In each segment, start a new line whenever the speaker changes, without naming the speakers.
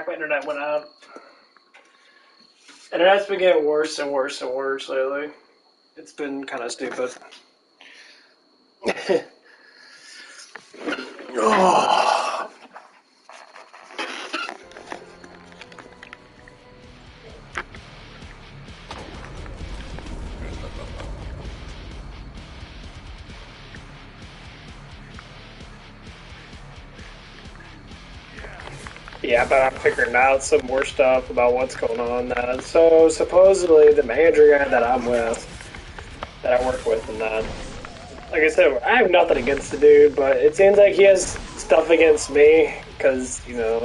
my internet went out. And it has been getting worse and worse and worse lately. It's been kind of stupid. Oh. Yeah, but I'm figuring out some more stuff about what's going on now. So, supposedly, the manager guy that I'm with, that I work with, and that, like I said, I have nothing against the dude, but it seems like he has stuff against me, because, you know,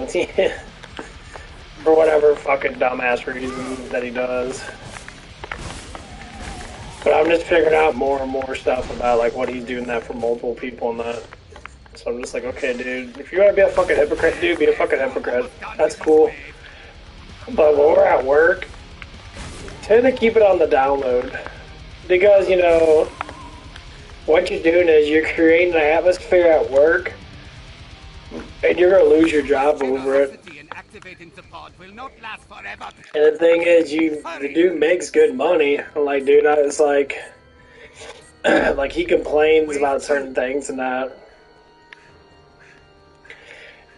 for whatever fucking dumbass reason that he does. But I'm just figuring out more and more stuff about, like, what he's doing that for multiple people and that. So I'm just like, okay, dude, if you're gonna be a fucking hypocrite, dude, be a fucking hypocrite. That's cool. But when we're at work, tend to keep it on the download. Because, you know, what you're doing is you're creating an atmosphere at work, and you're gonna lose your job over it. And the thing is, the dude makes good money. Like, dude, it's like, like he complains about certain things and that.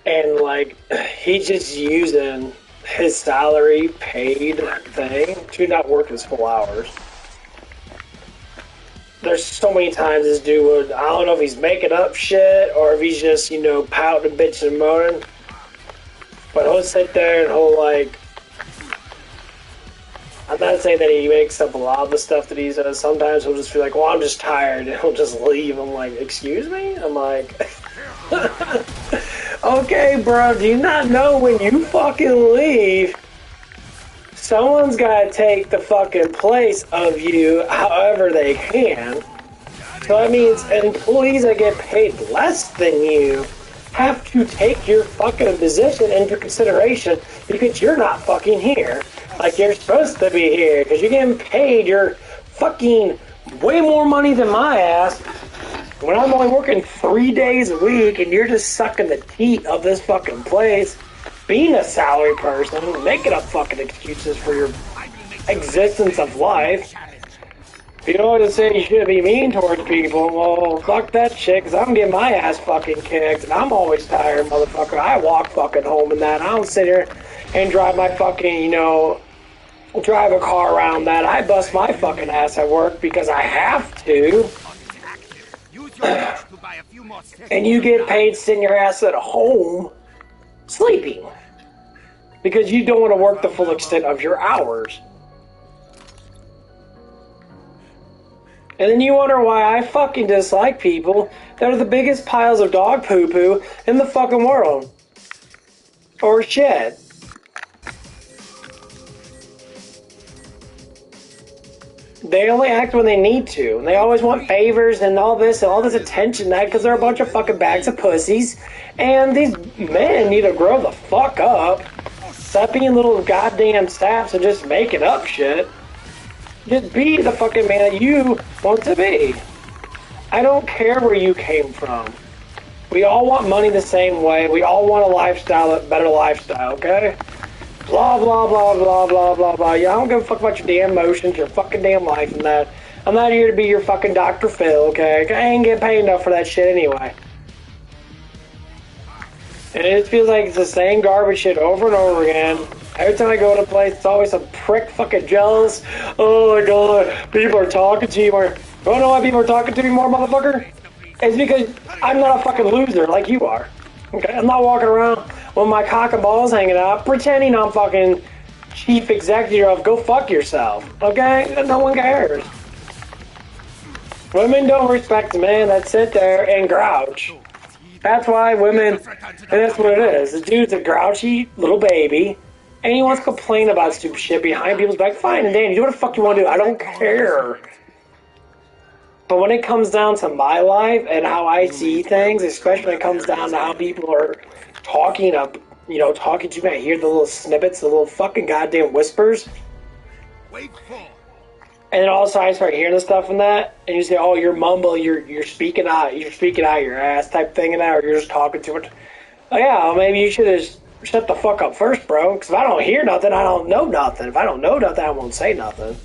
And, like, he's just using his salary paid thing to not work his full hours. There's so many times this dude would, I don't know if he's making up shit or if he's just, you know, pouting and bitching and moaning. But he'll sit there and he'll, like, I'm not saying that he makes up a lot of the stuff that he says. Sometimes he'll just be like, well, I'm just tired, and he'll just leave. I'm like, excuse me? I'm like, okay, bro, do you not know when you fucking leave, someone's got to take the fucking place of you however they can. So that means employees that get paid less than you have to take your fucking position into consideration because you're not fucking here. Like you're supposed to be here because you're getting paid your fucking way more money than my ass when I'm only working 3 days a week and you're just sucking the teat of this fucking place, being a salary person, making up fucking excuses for your existence of life. If you don't want to say you shouldn't be mean towards people, well, fuck that shit, because I'm getting my ass fucking kicked, and I'm always tired, motherfucker. I walk fucking home and that. I don't sit here and drive my fucking, you know, drive a car around that. I bust my fucking ass at work because I have to. And you get paid sitting your ass at home sleeping because you don't want to work the full extent of your hours. And then you wonder why I fucking dislike people that are the biggest piles of dog poo-poo in the fucking world. Or shit. They only act when they need to. And they always want favors and all this attention because they're a bunch of fucking bags of pussies. And these men need to grow the fuck up. Stop being little goddamn saps and just making up shit. Just be the fucking man that you want to be. I don't care where you came from. We all want money the same way. We all want a lifestyle, a better lifestyle, okay? Blah, blah, blah, blah, blah, blah, blah. Yeah, I don't give a fuck about your damn emotions, your fucking damn life and that. I'm not here to be your fucking Dr. Phil, okay? I ain't getting paid enough for that shit anyway. And it just feels like it's the same garbage shit over and over again. Every time I go to a place, it's always some prick fucking jealous. Oh my god, people are talking to you more. You wanna know why people are talking to me more, motherfucker? It's because I'm not a fucking loser like you are. Okay, I'm not walking around with my cock and balls hanging out, pretending I'm fucking chief executive of go fuck yourself. Okay? No one cares. Women don't respect men that sit there and grouch. That's why women, and that's what it is. The dude's a grouchy little baby. And he wants to complain about stupid shit behind people's back. Fine and dandy, do what the fuck you want to do. I don't care. But when it comes down to my life and how I see things, especially when it comes down to how people are talking up, you know, talking to me, I hear the little snippets, the little fucking goddamn whispers. And then all of a sudden I start hearing the stuff and that, and you say, oh, you're mumbling, you're speaking out your ass type thing and that, or you're just talking too much. Oh yeah, well, maybe you should have shut the fuck up first, bro. Because if I don't hear nothing, I don't know nothing. If I don't know nothing, I won't say nothing.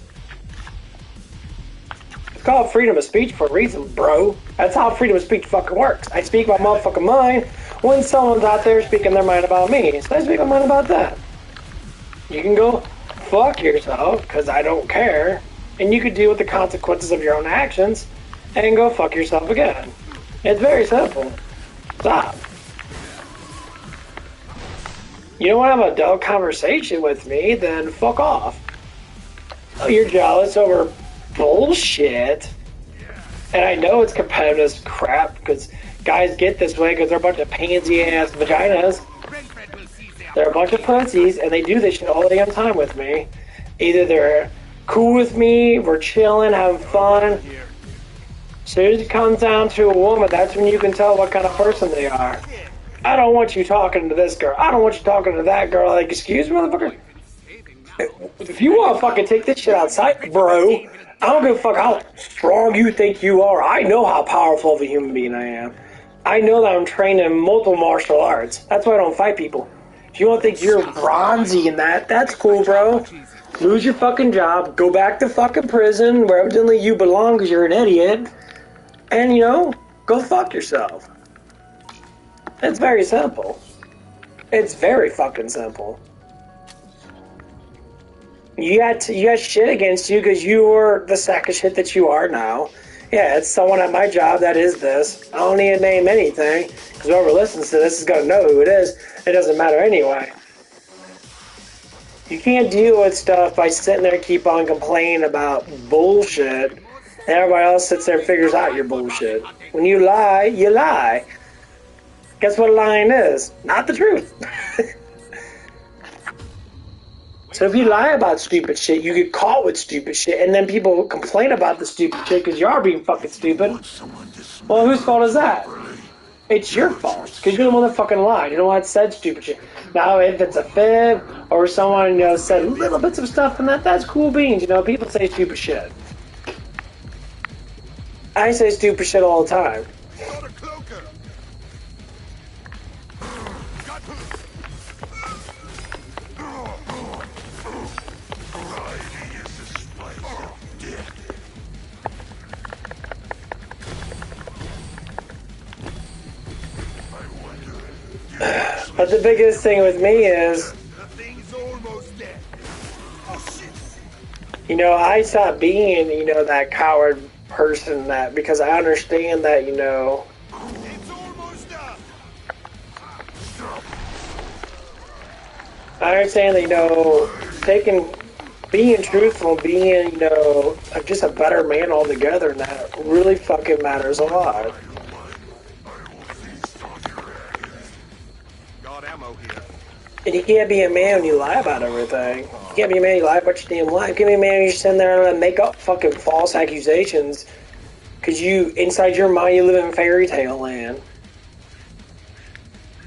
It's called freedom of speech for a reason, bro. That's how freedom of speech fucking works. I speak my motherfucking mind when someone's out there speaking their mind about me. So I speak my mind about that. You can go fuck yourself, because I don't care. And you could deal with the consequences of your own actions and go fuck yourself again. It's very simple. Stop. You don't want to have an adult conversation with me, then fuck off. Oh, you're jealous over bullshit. And I know it's competitive as crap, because guys get this way because they're a bunch of pansy-ass vaginas. They're a bunch of pussies, and they do this shit all the damn time with me. Either they're cool with me, we're chilling, having fun. As soon as it comes down to a woman, that's when you can tell what kind of person they are. I don't want you talking to this girl. I don't want you talking to that girl. Like, excuse me, motherfucker? If you want to fucking take this shit outside, bro, I don't give a fuck how strong you think you are. I know how powerful of a human being I am. I know that I'm trained in multiple martial arts. That's why I don't fight people. If you don't think you're bronzy in that, that's cool, bro. Lose your fucking job, go back to fucking prison where evidently you belong because you're an idiot, and, you know, go fuck yourself. It's very simple. It's very fucking simple. You got shit against you because you were the sack of shit that you are now. Yeah, it's someone at my job that is this. I don't need to name anything because whoever listens to this is going to know who it is. It doesn't matter anyway. You can't deal with stuff by sitting there and keep on complaining about bullshit, and everybody else sits there and figures out your bullshit. When you lie, you lie. Guess what lying is? Not the truth. So if you lie about stupid shit, you get caught with stupid shit, and then people complain about the stupid shit because you are being fucking stupid. Well, whose fault is that? It's your fault, because you're the one that fucking lied. You're the one that said stupid shit. Now, if it's a fib, or someone, you know, said little bits of stuff, and that's cool beans, you know, people say stupid shit. I say stupid shit all the time. But the biggest thing with me is, you know, I stopped being, you know, that coward person that, because I understand that, you know, I understand that, you know, being truthful, being, you know, just a better man altogether, and that really fucking matters a lot. And you can't be a man when you lie about everything. You can't be a man when you lie about your damn life. You can't be a man when you're sitting there and make up fucking false accusations because you, inside your mind, you live in fairy tale land.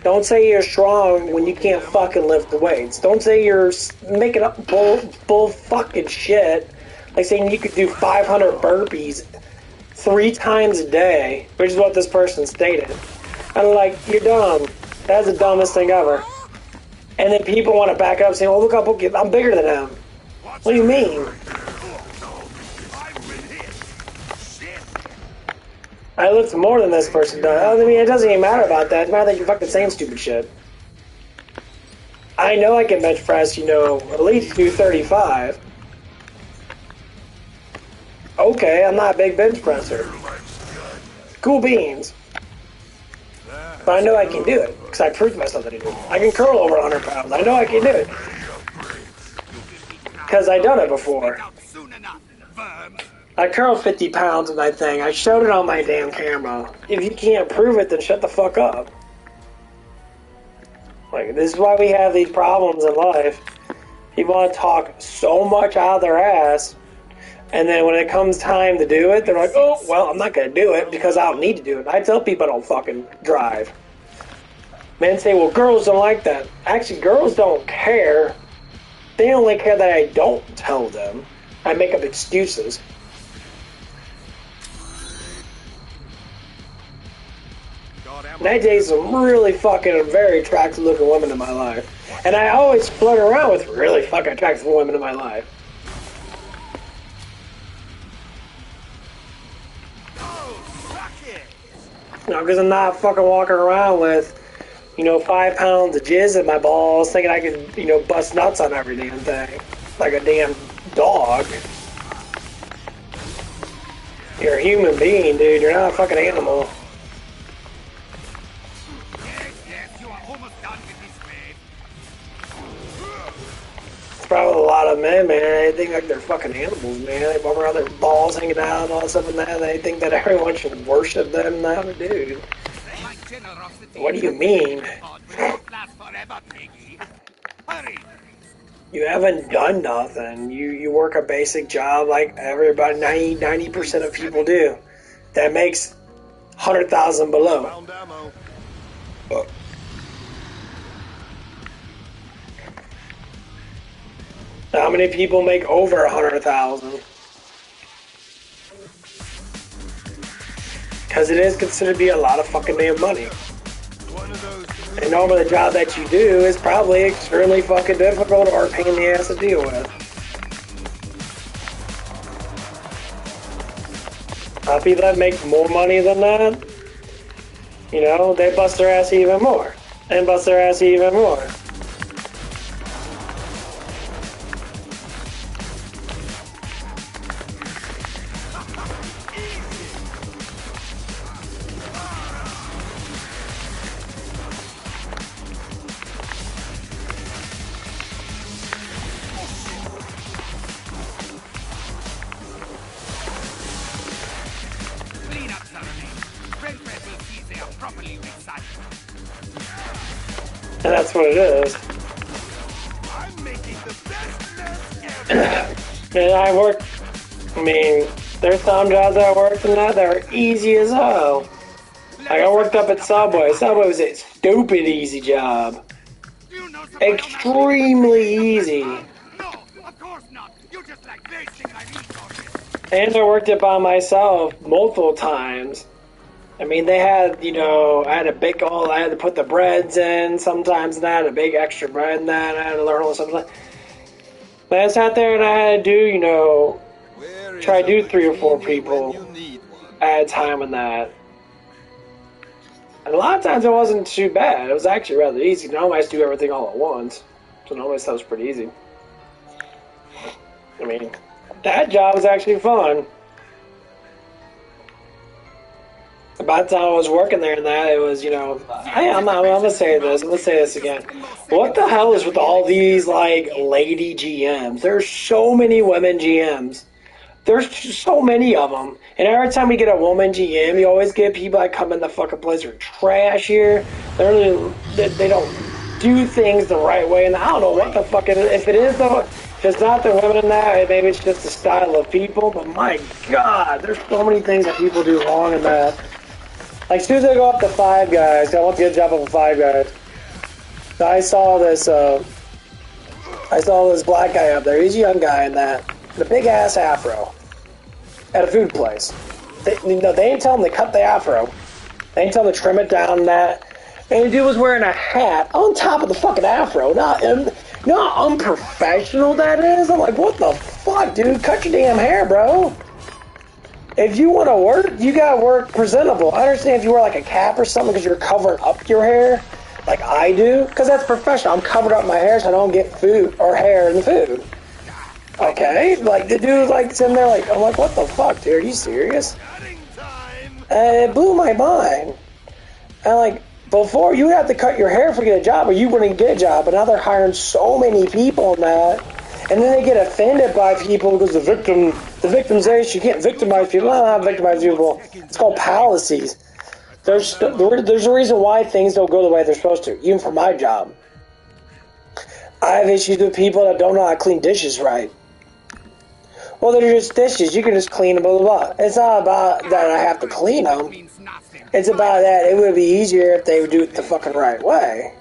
Don't say you're strong when you can't fucking lift the weights. Don't say you're making up bull fucking shit. Like saying you could do 500 burpees 3 times a day, which is what this person stated. I'm like, you're dumb. That's the dumbest thing ever. And then people want to back it up saying, oh, look how I'm bigger than him. What do you mean? I lift more than this person does. I mean, it doesn't even matter about that. It's matter that you're fucking saying stupid shit. I know I can bench press, you know, at least 235. Okay, I'm not a big bench presser. Cool beans. But I know I can do it, because I proved myself that I do it. I can curl over 100 pounds. I know I can do it. Because I've done it before. I curled 50 pounds with my thing. I showed it on my damn camera. If you can't prove it, then shut the fuck up. Like, this is why we have these problems in life. People want to talk so much out of their ass, and then when it comes time to do it, they're like, oh, well, I'm not going to do it because I don't need to do it. I tell people I don't fucking drive. Men say, well, girls don't like that. Actually, girls don't care. They only care that I don't tell them. I make up excuses.
Got ammo.
And I date some really fucking very attractive looking women in my life. And I always flirt around with really fucking attractive women in my life. You know, because I'm not fucking walking around with, 5 pounds of jizz in my balls thinking I can, bust nuts on every damn thing. Like a damn dog. You're a human being, dude. You're not a fucking animal.
Yes, you are almost done with this wave.
It's probably a lot of men, man. They think like they're fucking animals, man. They walk around their balls hanging out and all that stuff and that. They think that everyone should worship them. Now, dude. What do you mean? You haven't done nothing. You work a basic job like everybody, 90% of people do. That makes 100,000 below. How many people make over 100,000? Because it is considered to be a lot of fucking damn money. And normally the job that you do is probably extremely fucking difficult or a pain in the ass to deal with. People that make more money than that, they bust their ass even more. And bust their ass even more. And that's what it is.
I'm making the best mess ever.
And there's some jobs that I worked in that are easy as hell. Like I worked up at Subway. Subway was a stupid easy job. Extremely easy.
No, of course not. You just like wasting my resources.
And I worked it by myself multiple times. They had, I had to bake I had to put the breads in sometimes and I had a big extra bread in that. I had to learn all something. But I sat there and I had to do, try to do 3 or 4 people at a time in that. And a lot of times it wasn't too bad. It was actually rather easy. Normally I used to do everything all at once. So normally that was pretty easy. That job was actually fun. By the time I was working there and that, it was, I'm going to say this. Let's say this again. What the hell is with all these, lady GMs? There's so many women GMs. There's so many of them. And every time we get a woman GM, you always get people that come in the fucking place are trashier. They don't do things the right way. And I don't know what the fuck it is. If it is, though, if it's not the women in that, maybe it's just the style of people. But my God, there's so many things that people do wrong in that. Like, as soon as I go up to Five Guys, I want to get a job up at Five Guys. I saw this black guy up there. He's a young guy in that. The big ass afro. At a food place. They ain't tell him to cut the afro. They ain't tell him to trim it down and that. And the dude was wearing a hat on top of the fucking afro. Not unprofessional that is. I'm like, what the fuck, dude? Cut your damn hair, bro. If you want to work, you gotta work presentable. I understand if you wear like a cap or something because you're covering up your hair, like I do, because that's professional. I'm covering up my hair so I don't get food or hair in the food. Okay, like the dude like sitting there like, I'm like, what the fuck, dude? Are you serious? And it blew my mind. And like, before you had to cut your hair to get a job or you wouldn't get a job, but now they're hiring so many people in that. And then they get offended by people because the victimization, you can't victimize people. No, not victimize people. It's called policies. There's a reason why things don't go the way they're supposed to, even for my job. I have issues with people that don't know how to clean dishes right. Well, they're just dishes. You can just clean them, blah, blah, blah. It's not about that I have to clean them. It's about that it would be easier if they would do it the fucking right way.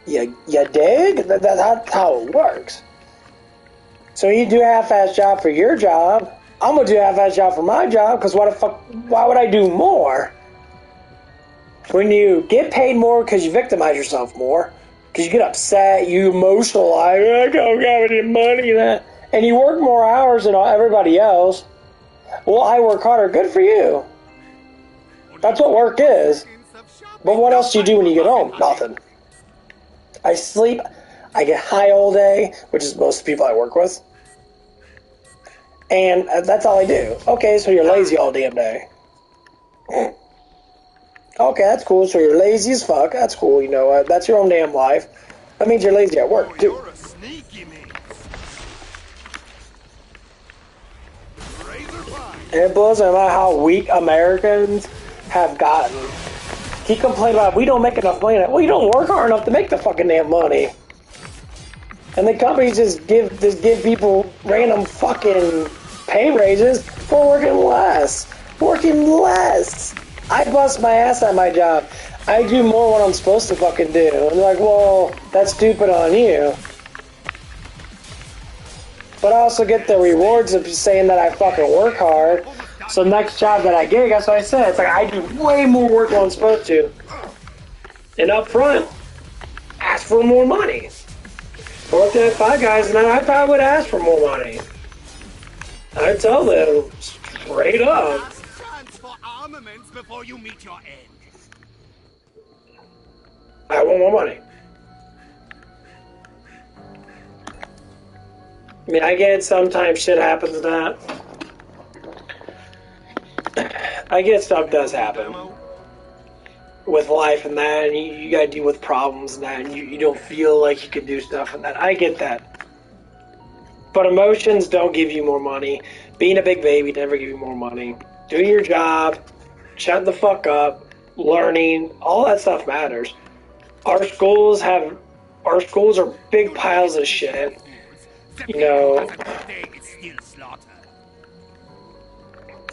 You dig? That's how it works. So you do a half-ass job for your job. I'm going to do a half-ass job for my job because why would I do more When you get paid more because you victimize yourself more, because you get upset, you emotionalize, I don't have any money, and you work more hours than everybody else. Well, I work harder. Good for you. That's what work is. But what else do you do when you get home? Nothing. I sleep. I get high all day, which is most people I work with. And that's all I do. Okay, so you're lazy all damn day. Okay, that's cool. So you're lazy as fuck. That's cool. You know what? That's your own damn life. That means you're lazy at work, too.
You're a sneaky man.
And it blows my mind how weak Americans have gotten. He complained about, we don't make enough money. Well, you don't work hard enough to make the fucking damn money. And the companies just give people random fucking pay raises for working less. Working less. I bust my ass at my job. I do more what I'm supposed to fucking do. And they're like, well, that's stupid on you. But I also get the rewards of saying that I fucking work hard. So next job that I get, that's what I said. It's like I do way more work than I'm supposed to. And up front, ask for more money. I worked at Five Guys and I probably would ask for more money. I'd tell them straight up.
Last chance for armaments before you meet your end.
I want more money. I mean, I get sometimes shit happens to that. I get stuff does happen with life and that, and you gotta deal with problems and that, and you don't feel like you can do stuff and that. I get that. But emotions don't give you more money. Being a big baby never give you more money. Doing your job, shutting the fuck up, learning, all that stuff matters. Our schools are big piles of shit. You know,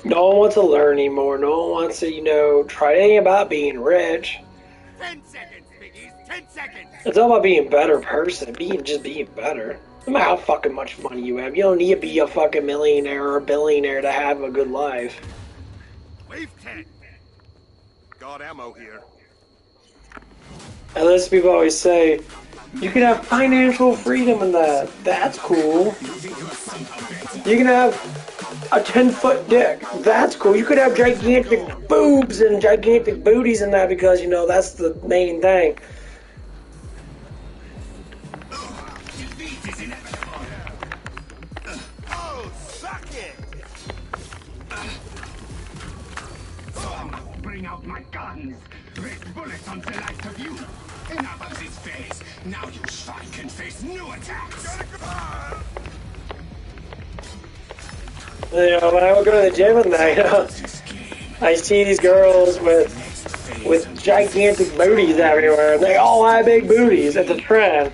no one wants to learn anymore. No one wants to, try anything about being rich.
10 seconds, Biggies. 10 seconds.
It's all about being a better person. Being better. No matter how fucking much money you have. You don't need to be a fucking millionaire or a billionaire to have a good life.
Wave 10. Got ammo here.
And those people always say, you can have financial freedom in that. That's cool. You can have a 10-foot dick. That's cool. You could have gigantic boobs and gigantic booties in that because, that's the main thing.
Oh, suck it!
Bring out my guns. Risk bullets on the likes of you. Enough of this phase. Now you swine can face new attacks.
When I would go to the gym and that, I see these girls with gigantic booties everywhere. They all have big booties. It's a trend.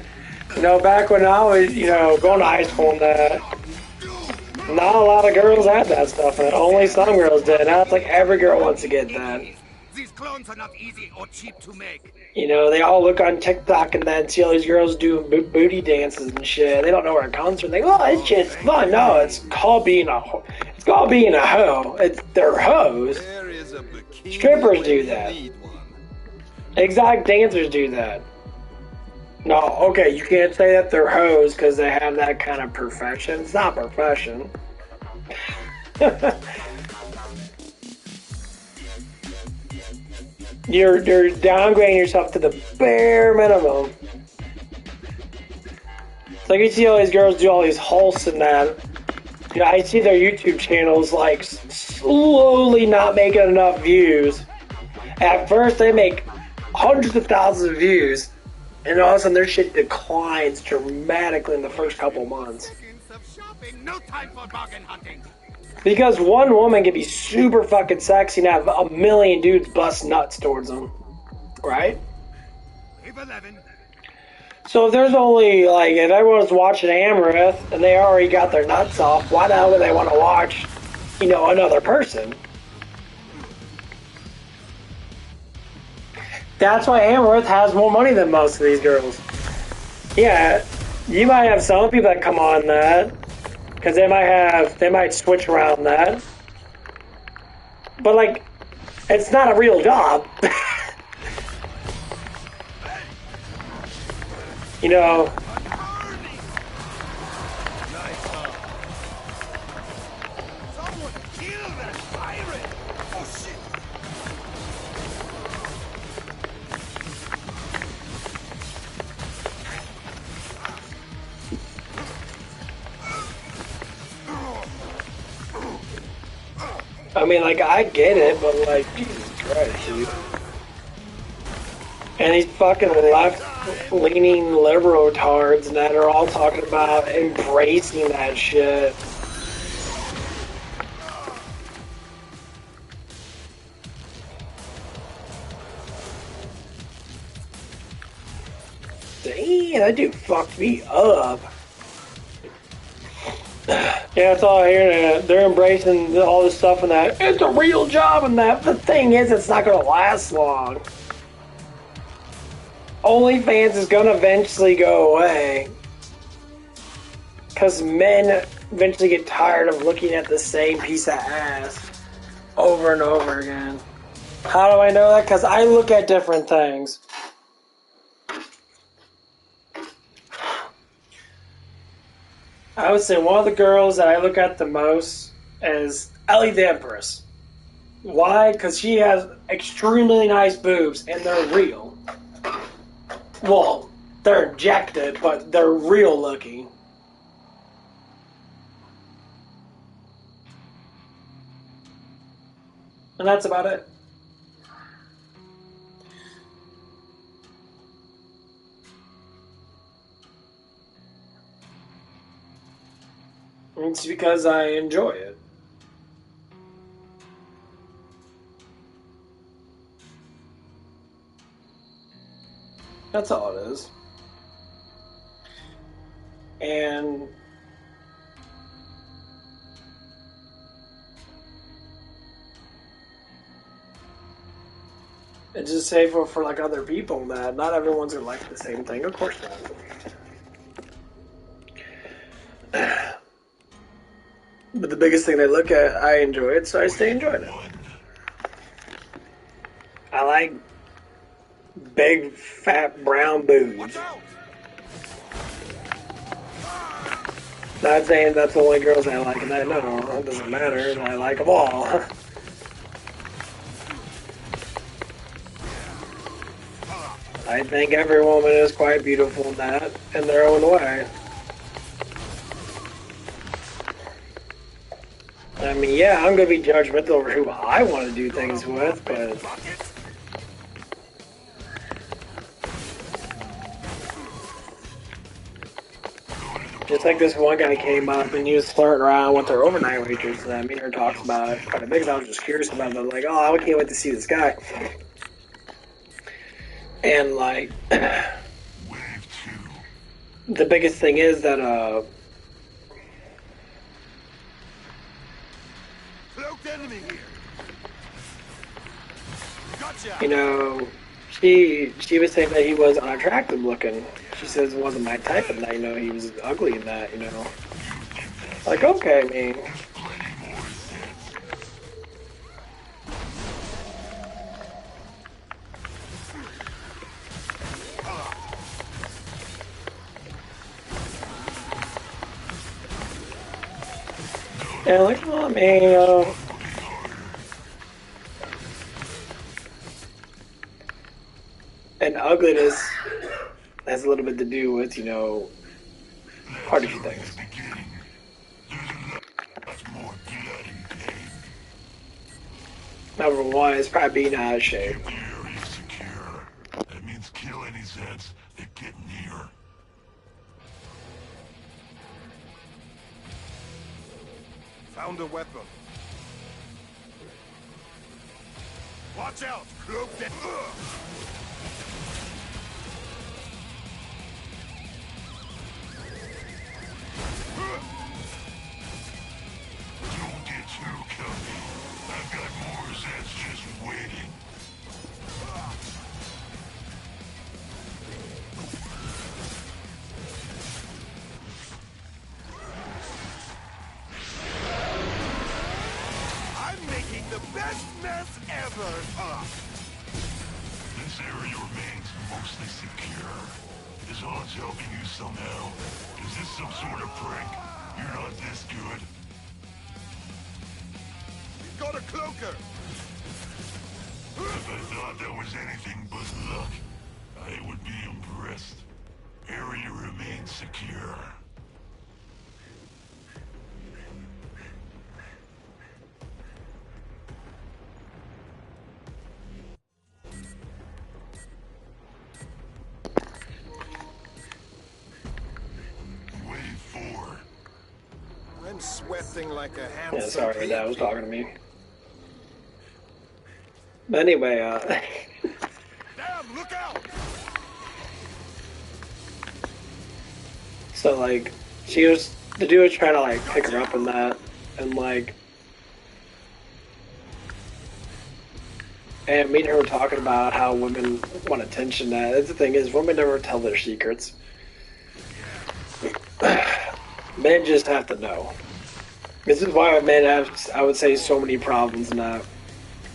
Back when I was, going to high school and that, not a lot of girls had that stuff, and only some girls did. Now it's like every girl wants to get that.
These clones are not easy or cheap to make.
They all look on TikTok and then see all these girls doing booty dances and shit. They don't know where it comes from. They go, oh, it's just fun. No, it's called being a hoe. They're hoes. Strippers do that. Exotic dancers do that. No, okay, you can't say that they're hoes because they have that kind of profession. It's not a profession. You're downgrading yourself to the bare minimum. It's like you see all these girls do all these hulks and that. I see their YouTube channels like slowly not making enough views. At first they make hundreds of thousands of views, and all of a sudden their shit declines dramatically in the first couple months.
No time for bargain hunting.
Because one woman can be super fucking sexy and have a million dudes bust nuts towards them. Right?
Wave 11.
So if there's only, if everyone's watching Amaranth and they already got their nuts off, why the hell would they want to watch, another person? That's why Amaranth has more money than most of these girls. Yeah, you might have some people that come on that. Because they might switch around that. But, it's not a real job. You know,
Someone kill that pirate! Oh shit!
I mean, like, I get it, but, like, Jesus Christ, dude. And these fucking left-leaning liberal tards that are all talking about embracing that shit. Damn, that dude fucked me up. Yeah, that's all I hear. They're embracing all this stuff and that. It's a real job and that. The thing is, it's not going to last long. OnlyFans is going to eventually go away. Because men eventually get tired of looking at the same piece of ass over and over again. How do I know that? Because I look at different things. I would say one of the girls that I look at the most is Ellie the Empress. Why? Because she has extremely nice boobs and they're real. Well, they're injected, but they're real looking. And that's about it. It's because I enjoy it. That's all it is. And it's just safer for like other people that not everyone's gonna like the same thing. Of course not. But the biggest thing they look at, I enjoy it, so I stay enjoying it. I like big, fat, brown boobs. Not saying that's the only girls I like, and no, it doesn't matter. I like them all. I think every woman is quite beautiful in that, in their own way. I mean, yeah, I'm gonna be judgmental over who I want to do things with, but just like this one guy came up and he was flirting around with their overnight waitress, and me and her talked about it quite a bit because I was just curious about it. I was like, oh, I can't wait to see this guy. And like, the biggest thing is that
Enemy here. Gotcha.
you know, she was saying that he was unattractive looking. She says it wasn't my type, and that, you know, he was ugly in that, you know. Like, okay, I mean. Yeah, like, well, I mean, and ugliness has a little bit to do with, you know, quite a few things. Number one is probably being out of shape.
That means kill any Zeds that get near.
Found a weapon. Watch out! Cloak them.
Don't get too comfy. I've got more Zeds just waiting.
I'm making the best mess ever.
This area remains mostly secure.
Is Hans helping you somehow? Is this some sort of prank? You're not this good.
He's got a cloaker.
If I thought that was anything but luck, I would be impressed. Area remains secure. Wave 4.
I'm sweating like a ham.
Yeah, sorry, Dad was talking to me. But anyway,
Damn, look out!
so like, the dude was trying to like pick her up in that, and like, and me and her were talking about how women want attention. That's the thing is, women never tell their secrets. Men just have to know. This is why men have, I would say, so many problems now.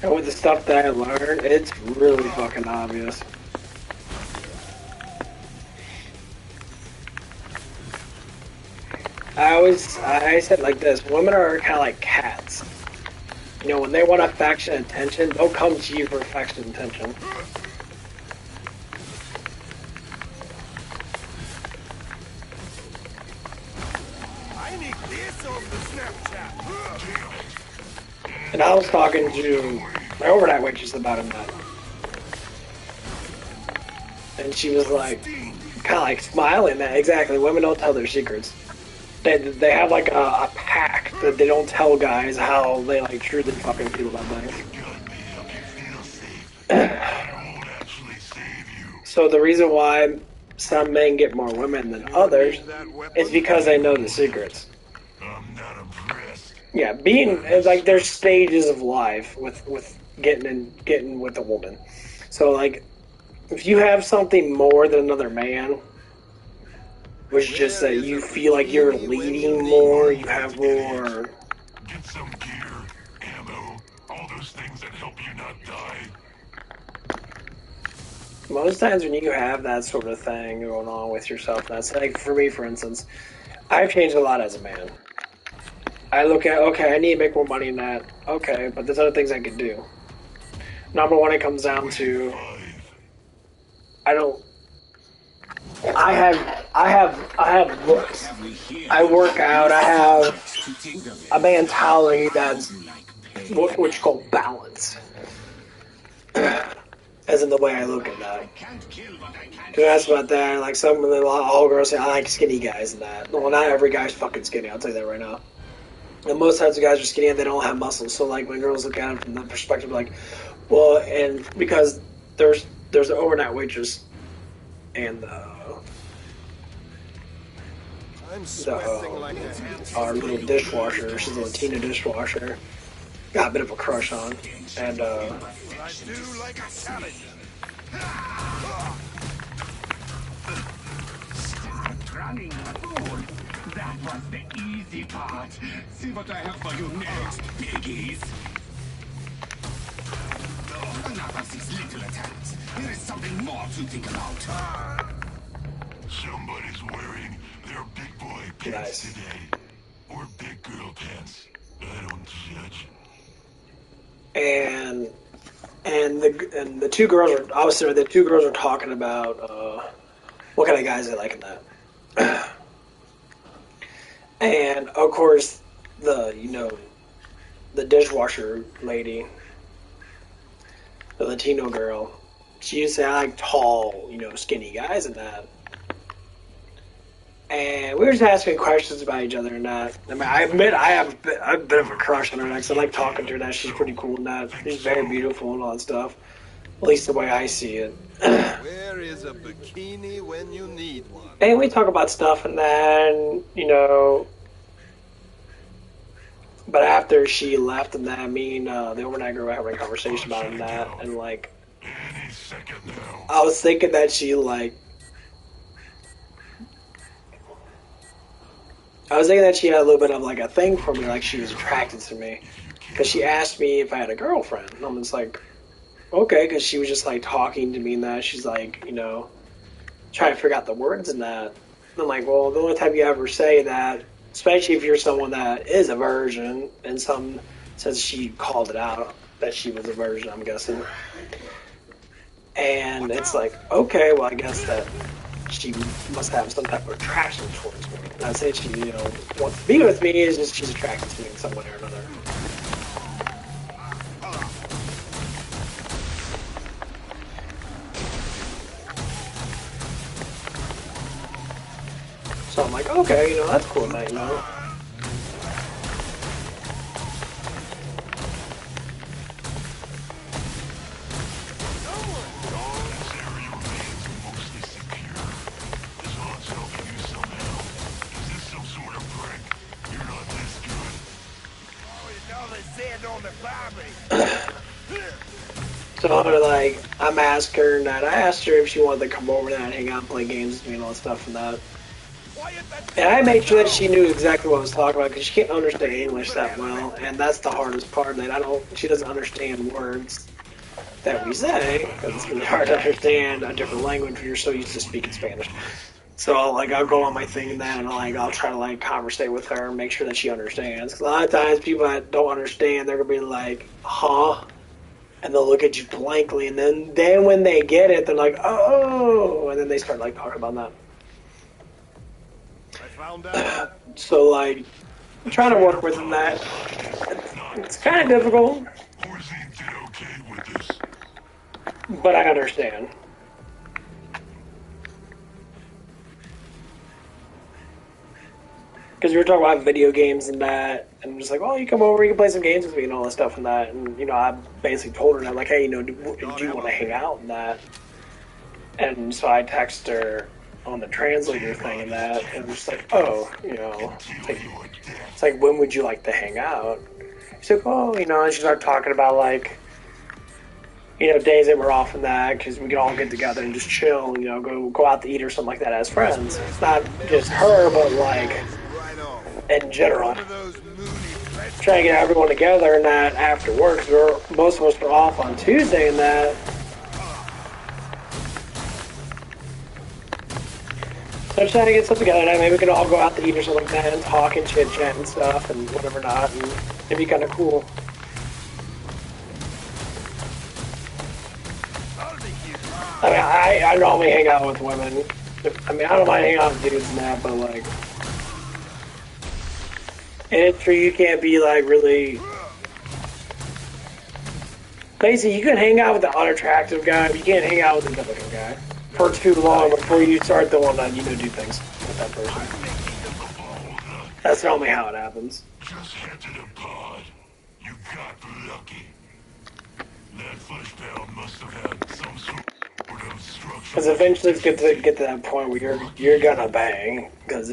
And with the stuff that I learned, it's really fucking obvious. I said like this, women are kind of like cats. You know, when they want affection and attention, they'll come to you for affection and attention.
I need this on the Snapchat.
And I was talking to my overnight waitress about him that. And she was like, kind of like smiling that, exactly, women don't tell their secrets. They have like a pact that they don't tell guys how they like truly fucking feel about things. So the reason why some men get more women than others is because they know the secrets.
I'm not impressed.
Yeah, it's like there's stages of life with getting with a woman. So like, if you have something more than another man, which is just that you feel like you're leading more, you have more.
Get some gear, ammo, all those things that help you not die.
Most times when you have that sort of thing going on with yourself, that's like, for me, for instance, I've changed a lot as a man. I look at, okay, I need to make more money than that. Okay, but there's other things I can do. Number one, it comes down to, I have looks. I work out. I have a mentality that's what you call balance. As in the way I look at that. You ask about that, like all girls say, I like skinny guys and that. Well, not every guy's fucking skinny, I'll tell you that right now. And most times the guys are skinny and they don't have muscles. So like when girls look at it from that perspective, like, well, and because there's an overnight waitress and our little dishwasher, she's a Latina dishwasher, got a bit of a crush on, and
I do like a challenge.
Start running, fool. That was the easy part. See what I have for you next, piggies. Enough of these little attacks. There is something more to think about.
Somebody's wearing their big boy pants
Nice.
today. Or big girl pants. I don't judge.
and the two girls are obviously the two girls are talking about what kind of guys they like in that. And of course the dishwasher lady, the Latino girl, she used to say I like tall, skinny guys and that. And we were just asking questions about each other and that. I mean, I admit I have a bit of a crush on her because I like talking to her and that. She's pretty cool and that. She's very beautiful and all that stuff. At least the way I see it.
Where is a bikini when you need one?
And we talk about stuff and then, but after she left and that, me and the overnight girl were having a conversation about it and that. And like,
Any second now.
I was thinking that she like, I was thinking that she had a little bit of like a thing for me, like she was attracted to me. Because she asked me if I had a girlfriend. And I'm just like, okay, because she was just like talking to me and that. She's like, try to figure out the words in that. And I'm like, well, the only time you ever say that, especially if you're someone that is a virgin, and some says she called it out that she was a virgin, I'm guessing. And it's like, okay, well, I guess that she must have some type of attraction towards me. Not saying she, wants to be with me, it's just she's attracted to me in some way or another. So I'm like, okay, that's cool, mate, So like, I'm asking her that. I asked her if she wanted to come over and hang out and play games with me and all that stuff and that. And I made sure that she knew exactly what I was talking about because she can't understand English that well, and that's the hardest part. That she doesn't understand words that we say because it's really hard to understand a different language when you're so used to speaking Spanish. So I'll go on my thing and then I'll try to conversate with her and make sure that she understands. Because a lot of times people that don't understand, they're gonna be like, huh? And they'll look at you blankly, and then when they get it, they're like, oh, and then they start talking about that.
I found out.
So I'm trying to work with them that. It's kind of difficult,
Horzine did okay with this.
but I understand. Because we were talking about video games and that, and I'm just like, oh, you come over, you can play some games with me and all that stuff and that, and I basically told her that, like, hey, do you want to hang out and that? And so I texted her on the translator thing and that, and I'm just like, oh, it's like, when would you like to hang out? She's like, oh, and she started talking about days that we're off and that, because we can all get together and just chill, go out to eat or something like that as friends. It's not just her, but in general. Trying to get everyone together and that after work, because most of us are off on Tuesday and that. So I'm trying to get something together, and maybe we can all go out to eat or something like that and talk and chit-chat and stuff and whatever not, and it'd be kind of cool. I mean, I normally hang out with women. I mean, I don't mind hanging out with dudes and that, but and it's true, you can't be really. Basically, you can hang out with the unattractive guy, but you can't hang out with the good-looking guy for too long before you start the one that do things with that person. That's normally how it happens.
Just head to the pod. You got lucky. That fleshpound must have had some sort of structure.
Because eventually it's get to that point where you're gonna bang, because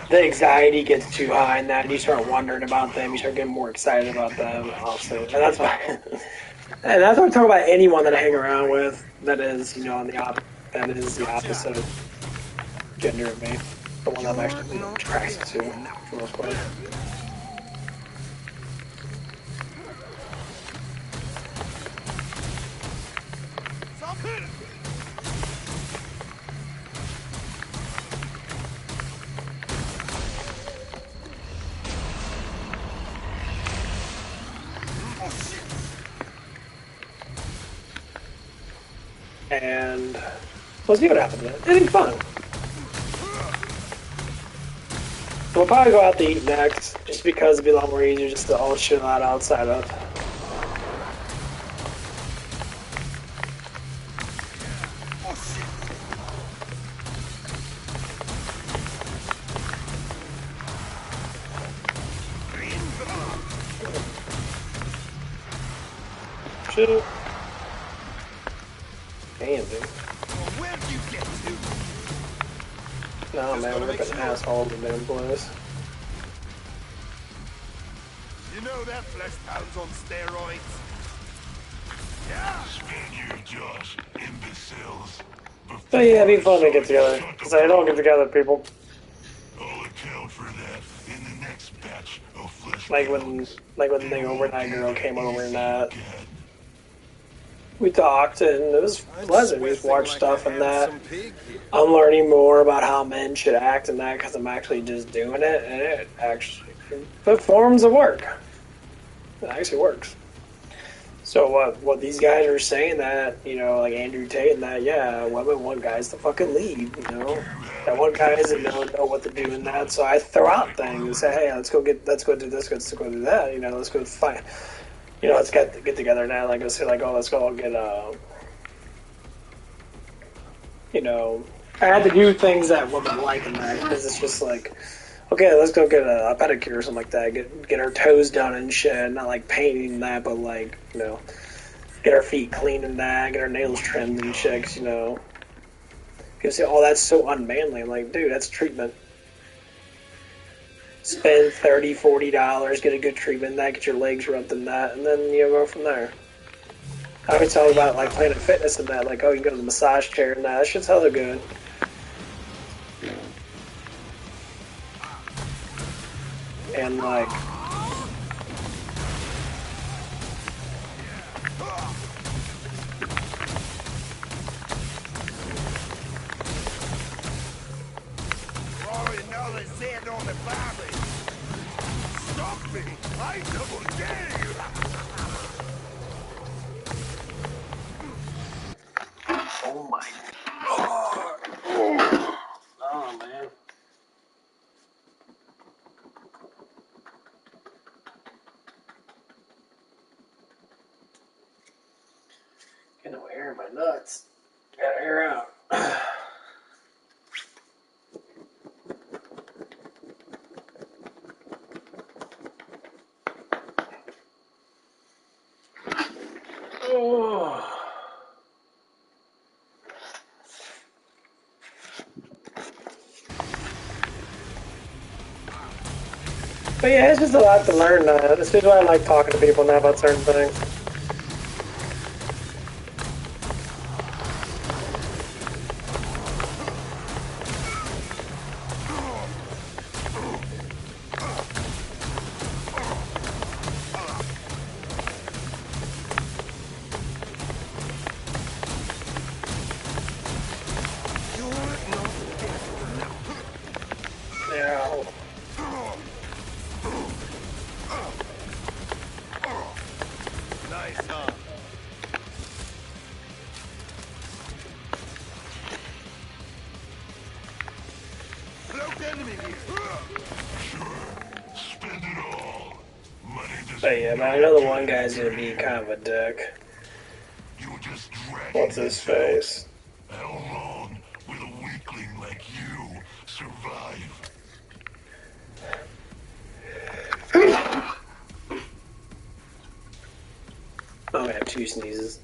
the anxiety gets too high and that, and you start wondering about them, you start getting more excited about them, also. And that's why, and that's why I'm talking about anyone that I hang around with that is, that is the opposite gender of me, the one I'm actually attracted to, for the most part. And we'll see what happens. It'll be fun. We'll probably go out to eat next, just because it'd be a lot more easier just to all chill out outside of. Shoot. Damn, dude.
Where'd you get to?
No, man, we're an asshole in the damn place.
You know that flesh pound's on steroids. Yeah.
Spaniard Josh, imbeciles.
But yeah, it'd be fun to get together, because I don't get together with people.
I'll account for that in the next batch of flesh.
Like when the overnight girl came over and that. we talked, and it was
I'm
pleasant. We just
sweating
watched
like
stuff
a
and that.
handsome pig here.
I'm learning more about how men should act and that because I'm actually just doing it, and it actually performs the work. It actually works. So what these guys are saying that, like Andrew Tate and that, yeah, women want guys to fucking lead, That want guys that know what to do in that. So I throw out things and say, hey, let's go do this, let's go do that, let's go fight. Let's get together now. Like I say, like, oh, let's go get I had to do things that women like in that because it's just like, okay, let's go get a pedicure or something like that. Get our toes done and shit. Not like painting that, but like get our feet clean and that. Get our nails trimmed and shit. 'Cause, because oh, that's so unmanly. I'm like, dude, that's treatment. Spend $30, $40, get a good treatment, that get your legs rubbed in that, and then go from there. I always talk about like Planet Fitness and that, like, oh, you can go to the massage chair and that. That shit's hella good. And like,
Rory, another Z on the valley. Stop me! I double dare you!
oh my god, oh man. Get no air in my nuts. Gotta air out. Oh. But yeah, it's just a lot to learn. This is why I like talking to people now about certain things. Yeah.
Nice, huh? Cloaked enemy here.
Spend it all. Money doesn't
But yeah, man, I know the one guy's gonna be kind of a dick.
You're just dragging
What's his
this out.
face?
How long will a weakling like you survive?
I'm gonna have two sneezes.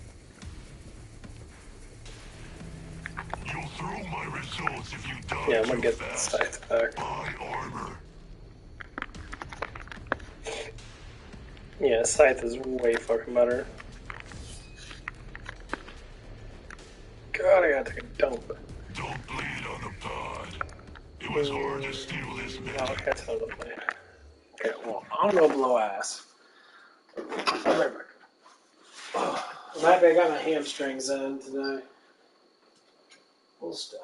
You'll throw my results if you die
Yeah, I'm gonna
too
get the
fast.
scythe back.
Buy armor.
Yeah, scythe is way fucking better. God, I gotta take a dump.
Don't bleed on the pod. It was hard to steal this
No,
magic.
okay, that's another play. Okay, well, I'm gonna blow ass. I'll be right back. I'm happy I got my hamstrings in today. Cool stuff.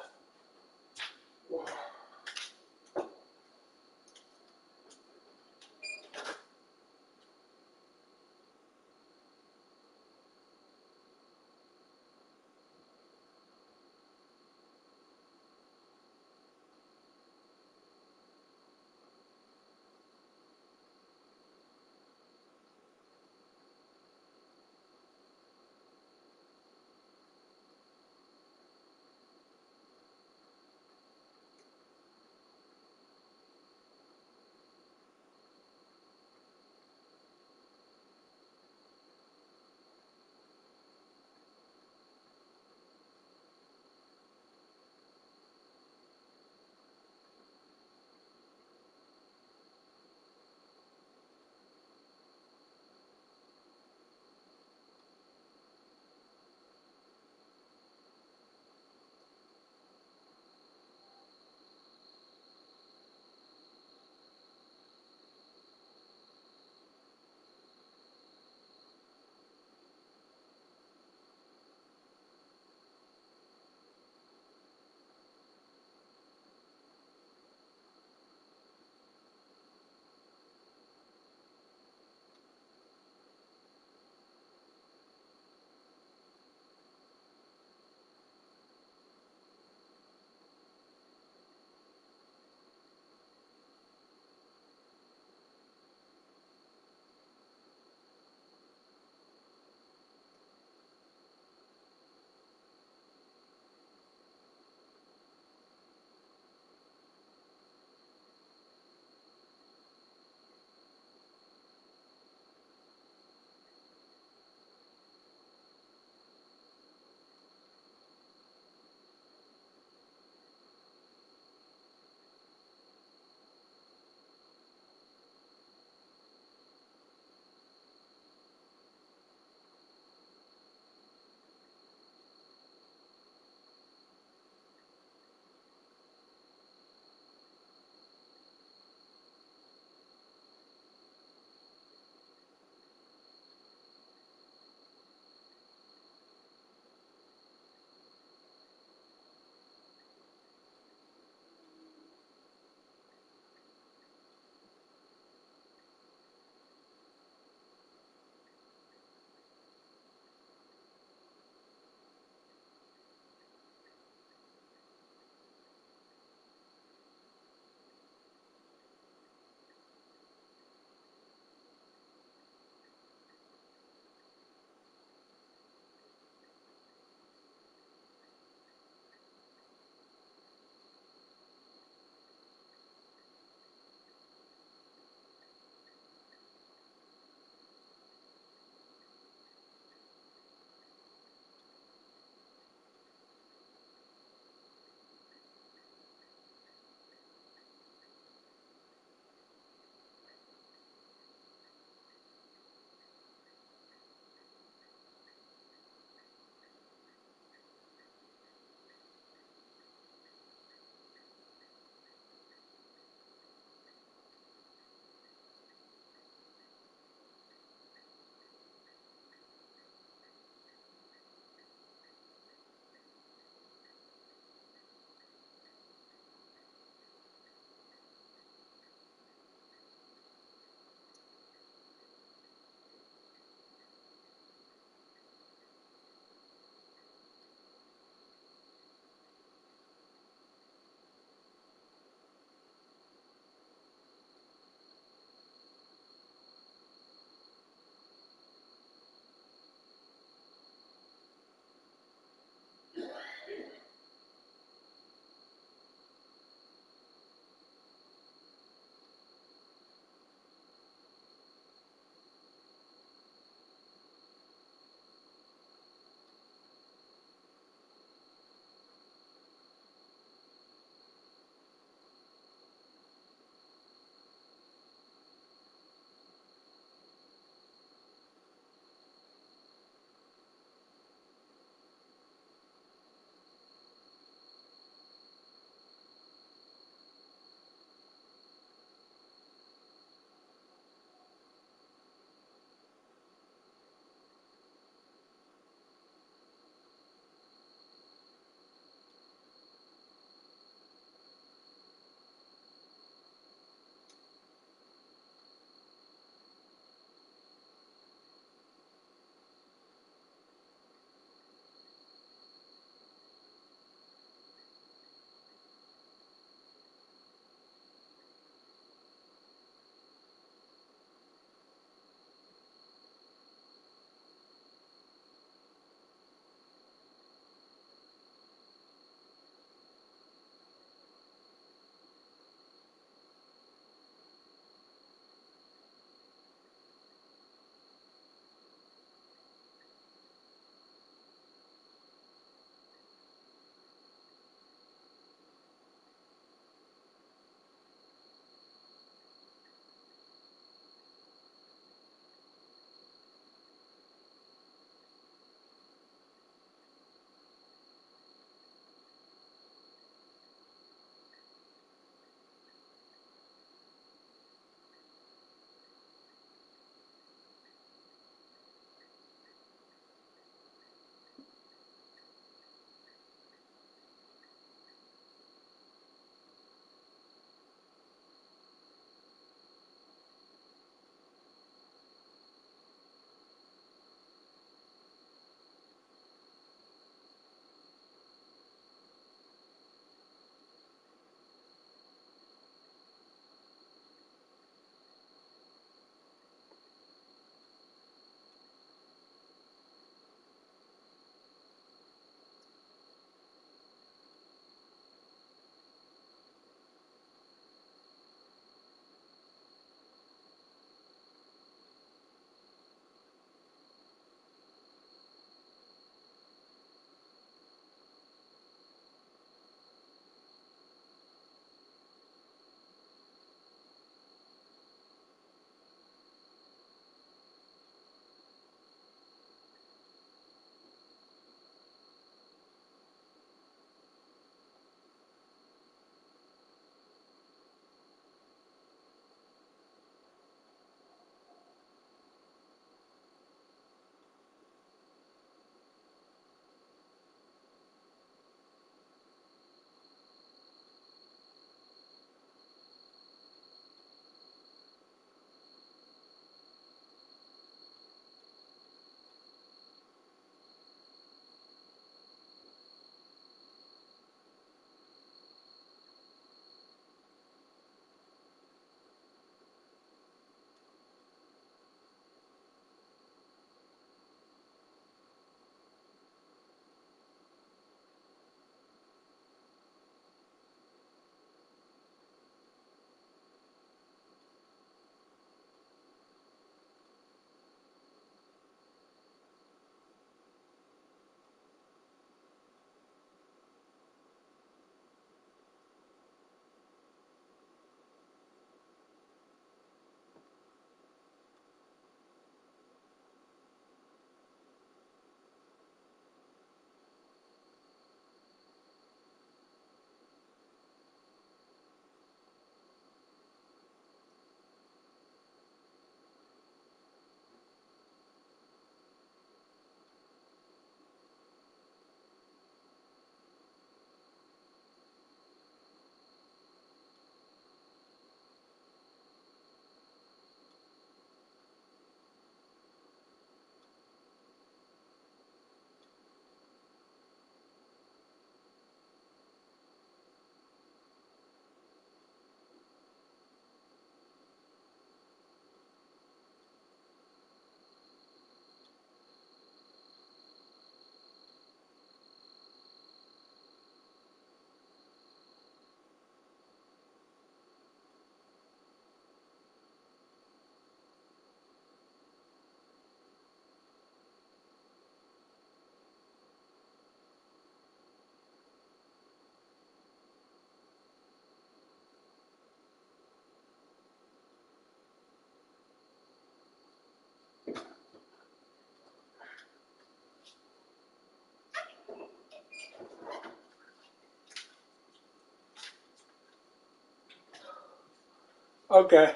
Okay.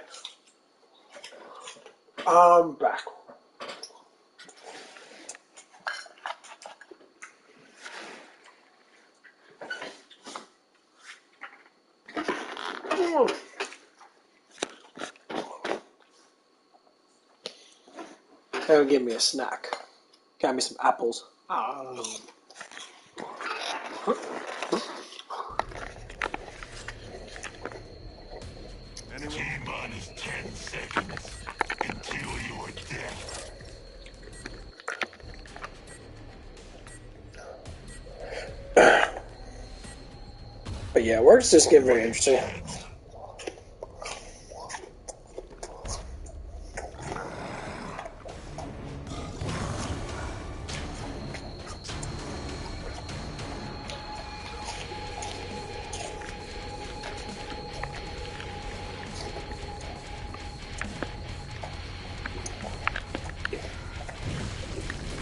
I'm back. That'll give me a snack. Got me some apples.
T-minus 10 seconds until your death.
But yeah, work's just getting very interesting.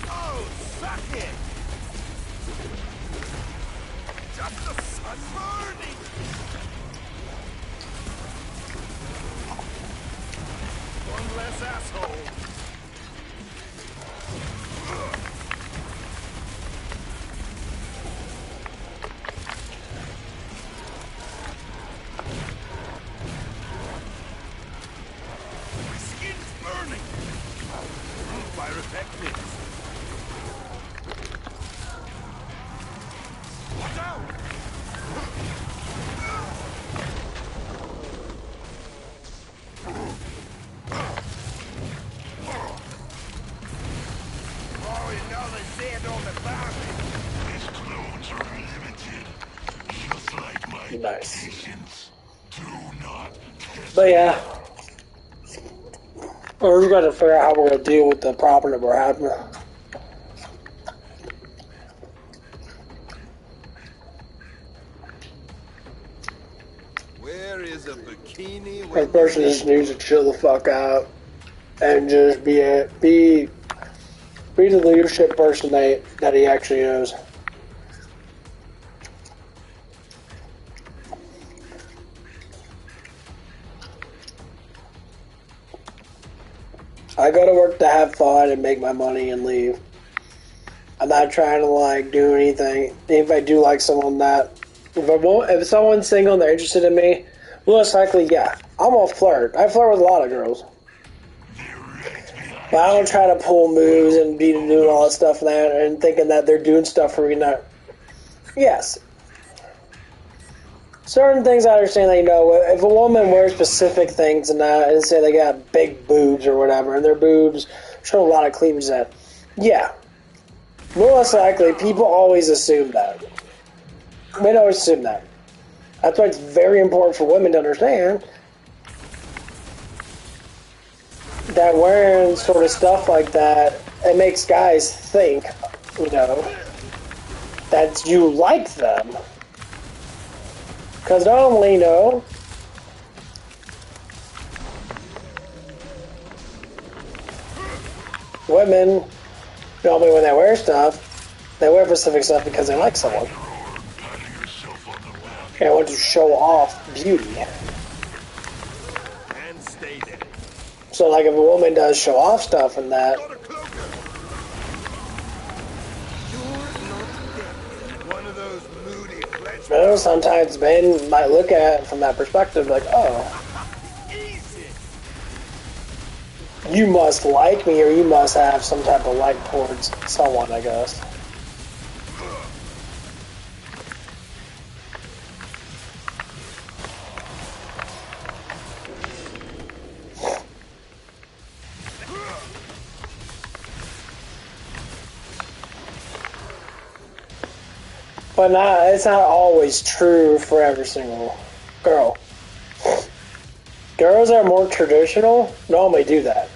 Oh, suck it! Just the sun burning! One less asshole. My skin's burning! Pyrotechnics! Watch out! Oh, another dead on the boundary!
His clones are limited. Just like my
Nice.
patience. Do not test
But yeah. We're going to figure out how we're going to deal with the problem that we're having.
Where is a bikini
The
when
person
you
just needs to chill the fuck out and just be the leadership person that he actually is. I go to work to have fun and make my money and leave. I'm not trying to like do anything. If I do like someone if someone's single and they're interested in me, most likely, yeah, I'm gonna flirt. I flirt with a lot of girls. But I don't try to pull moves and be doing all that stuff and thinking that they're doing stuff for me. Not. Yes. Certain things I understand that, if a woman wears specific things and say they got big boobs or whatever, and their boobs show a lot of cleavage, yeah. More or less likely, people always assume that. They always assume that. That's why it's very important for women to understand that wearing sort of stuff like that, it makes guys think, that you like them. Because normally, women, normally when they wear stuff, they wear specific stuff because they like someone. They want to show off beauty.
and stay there.
So, like, if a woman does show off stuff and that,
Got a cloaker! You're not dead. One of those moody fledgling.
sometimes men might look at it from that perspective, like, oh,
Easy!
you must like me, or you must have some type of like towards someone, I guess. But it's not always true for every single girl. Girls that are more traditional normally do that.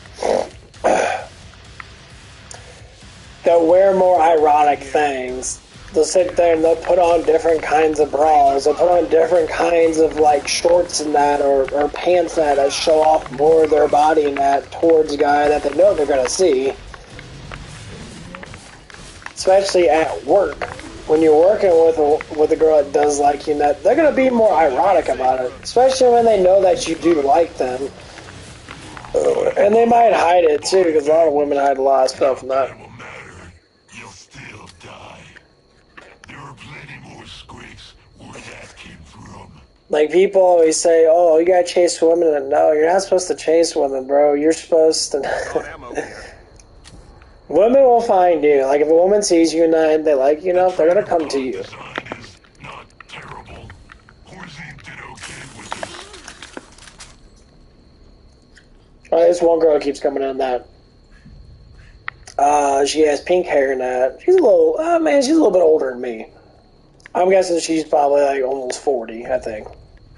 They'll wear more ironic things. They'll sit there and they'll put on different kinds of bras. They'll put on different kinds of like shorts and that, or pants that show off more of their body and that towards a guy that they know they're gonna see. Especially at work. when you're working with a girl that does like you, that they're gonna be more ironic about it, especially when they know that you do like them, and they might hide it too, because a lot of women hide a lot of stuff from that.
It will matter. You'll still die. There are plenty more squeaks where that came from.
Like, people always say, "Oh, you gotta chase women," and no, you're not supposed to chase women, bro. You're supposed to.
Got ammo here.
Women will find you. Like, if a woman sees you and they like you enough, they're gonna come to you.
Design is not terrible. Horsey did okay with this.
This one girl keeps coming in that. She has pink hair and that. She's a little, she's a little bit older than me. I'm guessing she's probably like almost 40, I think.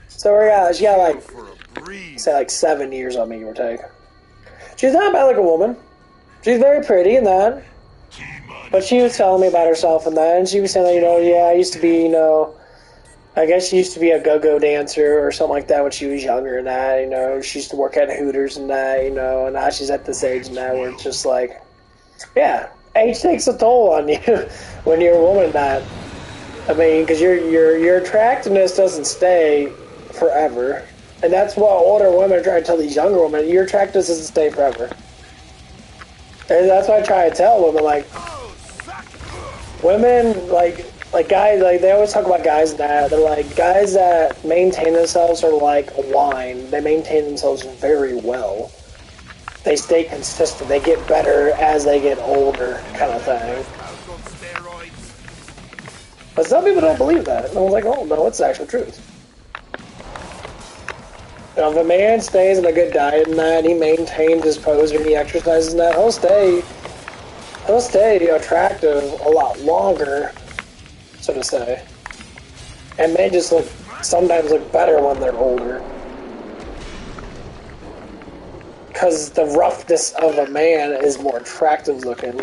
So she got like,
For a breeze.
say like 7 years on me, give or take. She's not bad like a woman. She's very pretty and that. But she was telling me about herself and that, and she was saying, I used to be, I guess she used to be a go-go dancer or something like that when she was younger and that, she used to work at Hooters and that, and now she's at this age now where it's just like, yeah, age takes a toll on you when you're a woman that. I mean, because your attractiveness doesn't stay forever. And that's what older women are trying to tell these younger women, your attractiveness doesn't stay forever. And that's why I try to tell women, like, women, like guys, like, they always talk about guys that, they're like, guys that maintain themselves are like wine. They maintain themselves very well. They stay consistent. They get better as they get older, kind of thing.
Out on steroids.
But some people don't believe that. And I was like, oh, no, it's the actual truth. If a man stays in a good diet and that, he maintains his pose and he exercises and that, he'll stay attractive a lot longer, so to say. And men just sometimes look better when they're older. Because the roughness of a man is more attractive looking.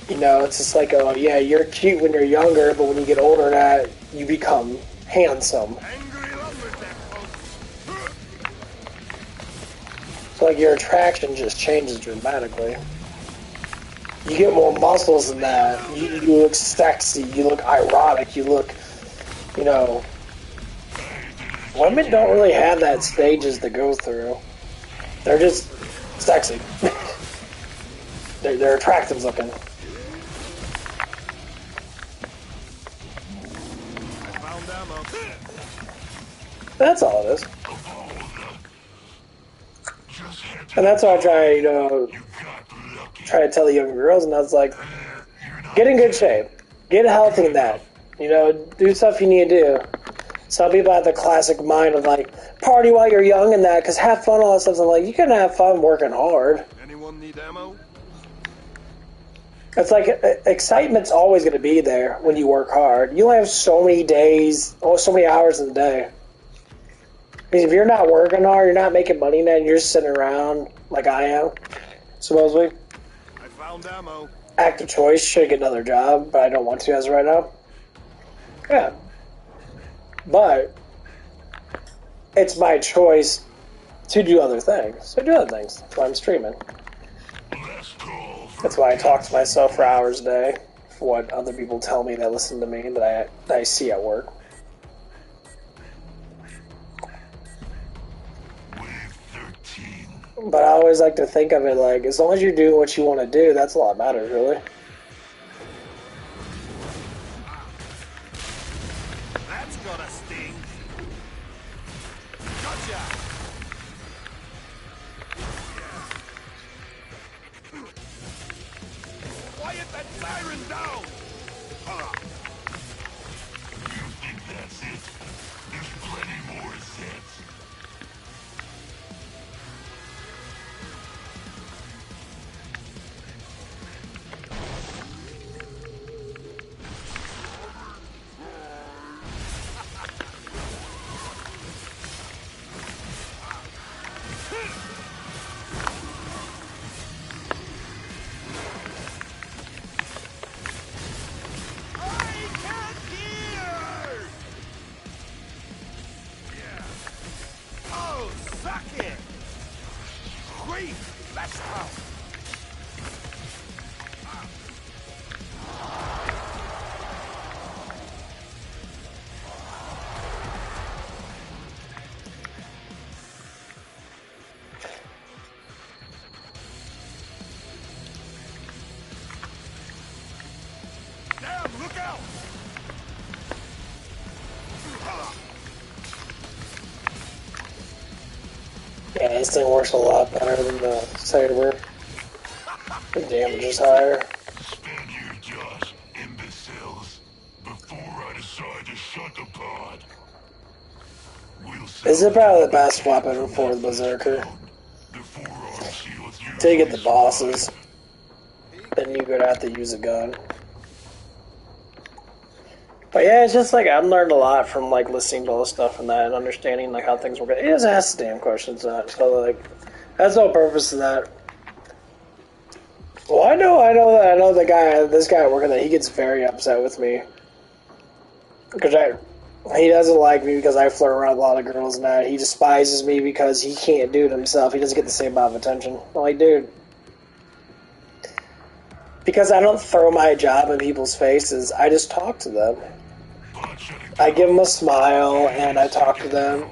It's just like, oh yeah, you're cute when you're younger, but when you get older that, you become handsome.
Angry lumberjack folks.
So like your attraction just changes dramatically. You get more muscles than that. You look sexy, you look ironic, you look, women don't really have that stages to go through. They're just sexy. they're attractive looking.
I found ammo.
That's all it is.
Just had to
And that's why I try,
you got lucky.
to tell the younger girls, and I was like, get in good shape. Get healthy in that. Do stuff you need to do. Some people have the classic mind of like, party while you're young and that, because have fun, all that stuff. I'm like, you can have fun working hard.
Anyone need ammo?
It's like, excitement's always going to be there when you work hard. You only have so many days, or so many hours in the day. I mean, if you're not working hard, you're not making money now, and you're just sitting around like I am, supposedly.
I found ammo.
Active choice, should get another job, but I don't want to as of right now. Yeah. But it's my choice to do other things. So do other things. That's why I'm streaming.
Last call for
That's why I talk to myself for hours a day. For what other people tell me that listen to me that I see at work.
wave 13.
But I always like to think of it like, as long as you're doing what you want to do, that's all that matters, really.
That's gotta sting. Gotcha. Quiet that siren down.
You think that's it? There's plenty more sets.
I can't hear. Yeah. Oh, suck it. Great. Let's go.
Yeah, this thing works a lot better than the Saber. The damage is higher.
Stand here, Josh, imbeciles. Before I decide to shut the pod.
This is probably the best weapon for the Berserker.
The forearm shields
Till you get the bosses, then you're gonna have to use a gun. But yeah, it's just like I've learned a lot from like listening to all the stuff and that, and understanding like how things work. It just asks damn questions that. So like, that's no purpose to that. Well, I know this guy working there. He gets very upset with me because he doesn't like me because I flirt around with a lot of girls and that. He despises me because he can't do it himself. He doesn't get the same amount of attention. I'm like, dude. Because I don't throw my job in people's faces, I just talk to them. I give them a smile and I talk to them.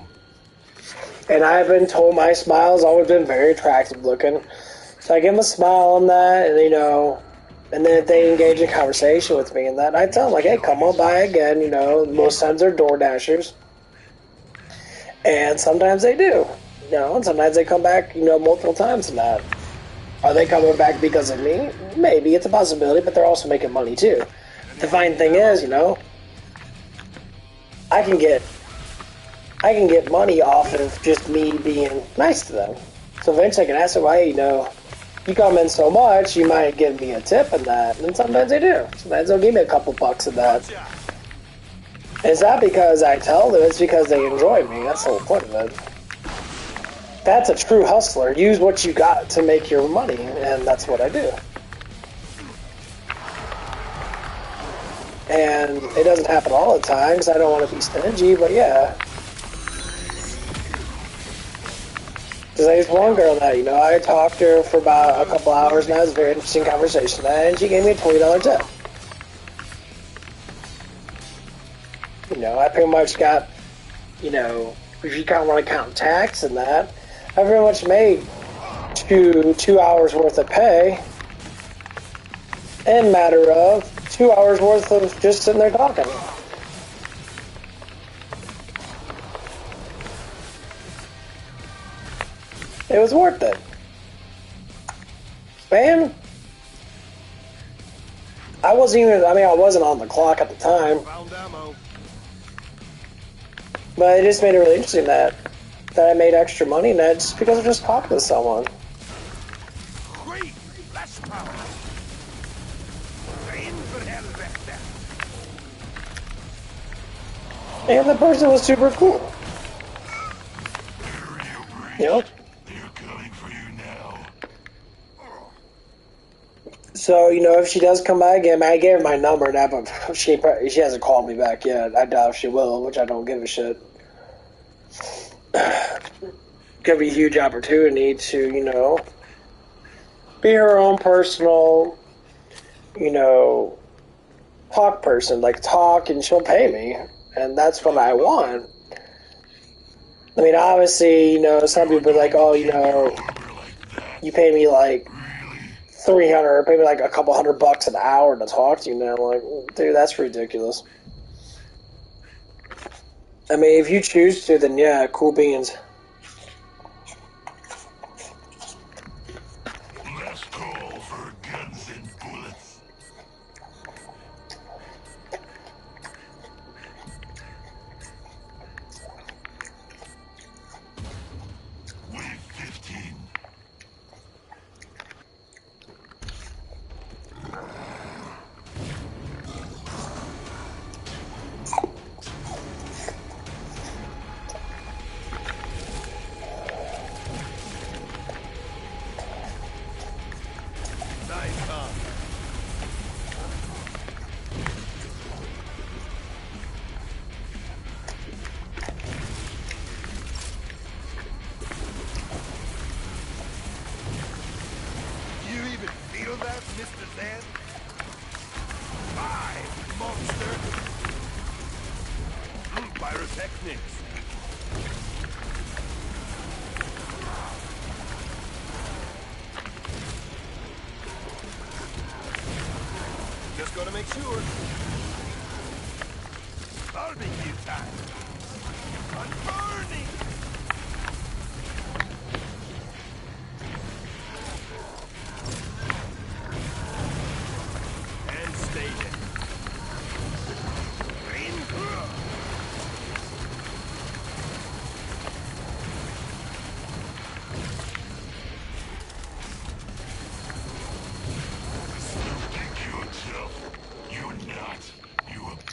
And I've been told my smile's always been very attractive looking. So I give them a smile on that, and and then if they engage in conversation with me and that, I tell them, like, hey, come on by again, most times they're door dashers. And sometimes they do, and sometimes they come back, multiple times and that. Are they coming back because of me? Maybe, it's a possibility, but they're also making money too. The fine thing is, I can get money off of just me being nice to them. So eventually I can ask them, well, hey, you come in so much, you might give me a tip in that. And sometimes they do. Sometimes they'll give me a couple bucks in that. And it's not because I tell them, it's because they enjoy me. That's the whole point of it. That's a true hustler. Use what you got to make your money, and that's what I do. And it doesn't happen all the time, because I don't want to be stingy, but yeah. Because there's one girl that, I talked to her for about a couple hours, and that was a very interesting conversation, and she gave me a $20 tip. I pretty much got, if you want to count tax and that, I pretty much made two hours worth of pay in a matter of 2 hours worth of just sitting there talking. It was worth it. Man, I wasn't on the clock at the time. But it just made it really interesting that I made extra money, and that just because I just talked to someone.
Great! Less power! In for hell,
And the person was super cool.
They're coming for you now.
So, if she does come by again, I gave her my number now, but she hasn't called me back yet. I doubt she will, which I don't give a shit. Could be a huge opportunity to, be her own personal, talk person. Like, talk and she'll pay me. And that's what I want. I mean, obviously, some people are like, oh, you pay me like $300, or pay me like a couple $100 an hour to talk to you now. Like, dude, that's ridiculous. I mean, if you choose to, then yeah, cool beans.
Last call for guns and bullets. Wave 15.
Just gotta make sure. Barbecue time. I'm burning.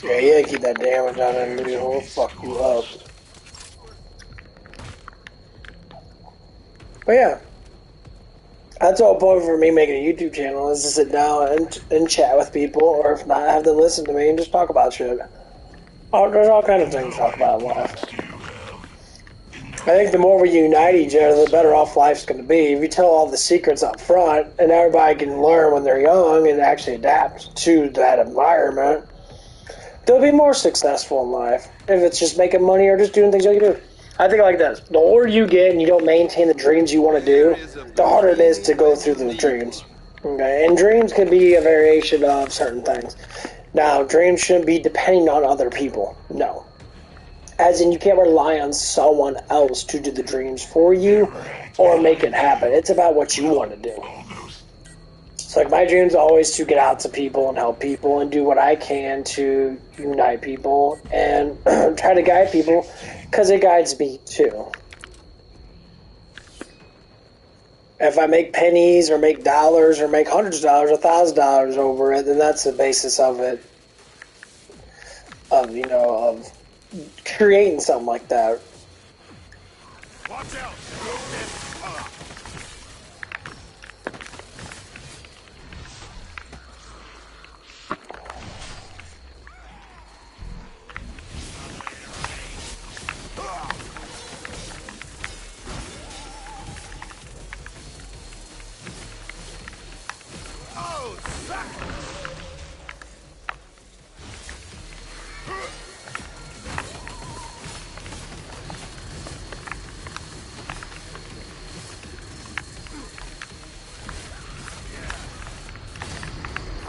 Yeah, you gotta keep that damage on that dude. He'll fuck you up. But yeah. That's the whole point for me making a YouTube channel is to sit down and chat with people, or if not, have them listen to me and just talk about shit. Oh, there's all kinds of things to talk about in life. I think the more we unite each other, the better off life's going to be. If you tell all the secrets up front, and everybody can learn when they're young and actually adapt to that environment, they'll be more successful in life. If it's just making money or just doing things like you do. I think like this. The older you get and you don't maintain the dreams you want to do, the harder it is to go through those dreams. Okay? And dreams can be a variation of certain things. Now, dreams shouldn't be depending on other people. No. As in, you can't rely on someone else to do the dreams for you or make it happen. It's about what you want to do. So, like, my dream's always to get out to people and help people and do what I can to unite people and try to guide people, because it guides me, too. If I make pennies or make dollars or make hundreds of dollars or $1,000 over it, then that's the basis of it, of creating something like that.
Watch out!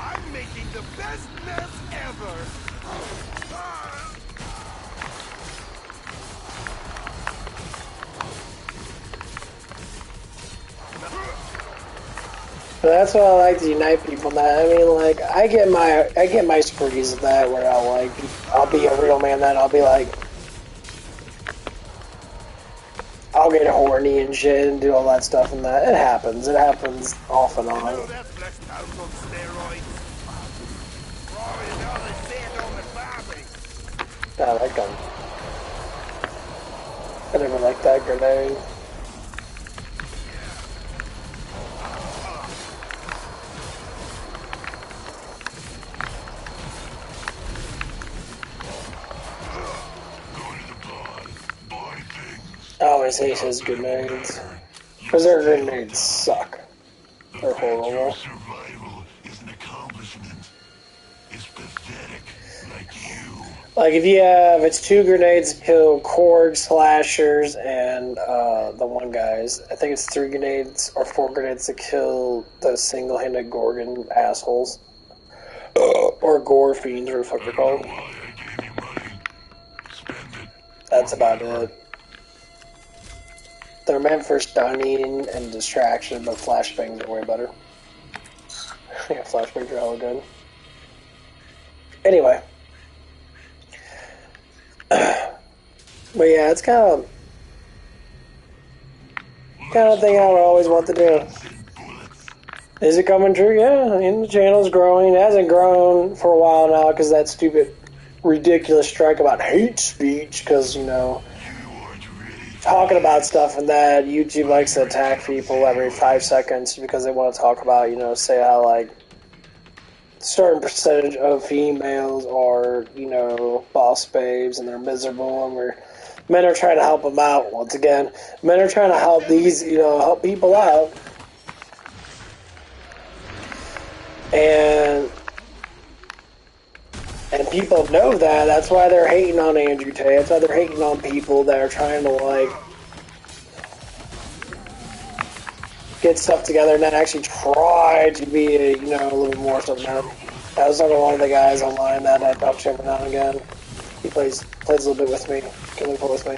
I'm making the best mess ever!
But that's why I like to unite people. That I mean, like I get my sprees of that where I'll be a real man. Then I'll be like, I'll get horny and shit and do all that stuff, and that it happens. It happens off and on.
Oh, that flesh pound's on steroids. Rory and all they said on the farming.
Ah, that gun. I never liked that grenade. I always hate his grenades. Because their grenades suck. They're horrible.
Survival is an accomplishment. It's pathetic, like you.
Like if you have, it's 2 grenades to kill Korg, slashers, and the one guys. I think it's 3 grenades or 4 grenades to kill the single-handed Gorgon assholes. Or gore fiends, or what the fuck they're called.
Why I gave you money. Spend it.
That's about it. They're meant for stunning and distraction, but flashbangs are way better. Yeah, flashbangs are hella good. Anyway. But yeah, it's kind of thing I would always want to do. Is it coming true? Yeah, I mean, the channel's growing. It hasn't grown for a while now because that stupid, ridiculous strike about hate speech, because, you know, talking about stuff and that YouTube likes to attack people every 5 seconds because they want to talk about, you know, say how like a certain percentage of females are, you know, boss babes and they're miserable, and men are trying to help them out. Once again, men are trying to help these, you know, help people out, and people know that. That's why they're hating on Andrew Tate. That's why they're hating on people that are trying to, like, get stuff together and then actually try to be, you know, a little more something. I was talking to one of the guys online that I talk to every now and again. He plays a little bit with me. Can play with me.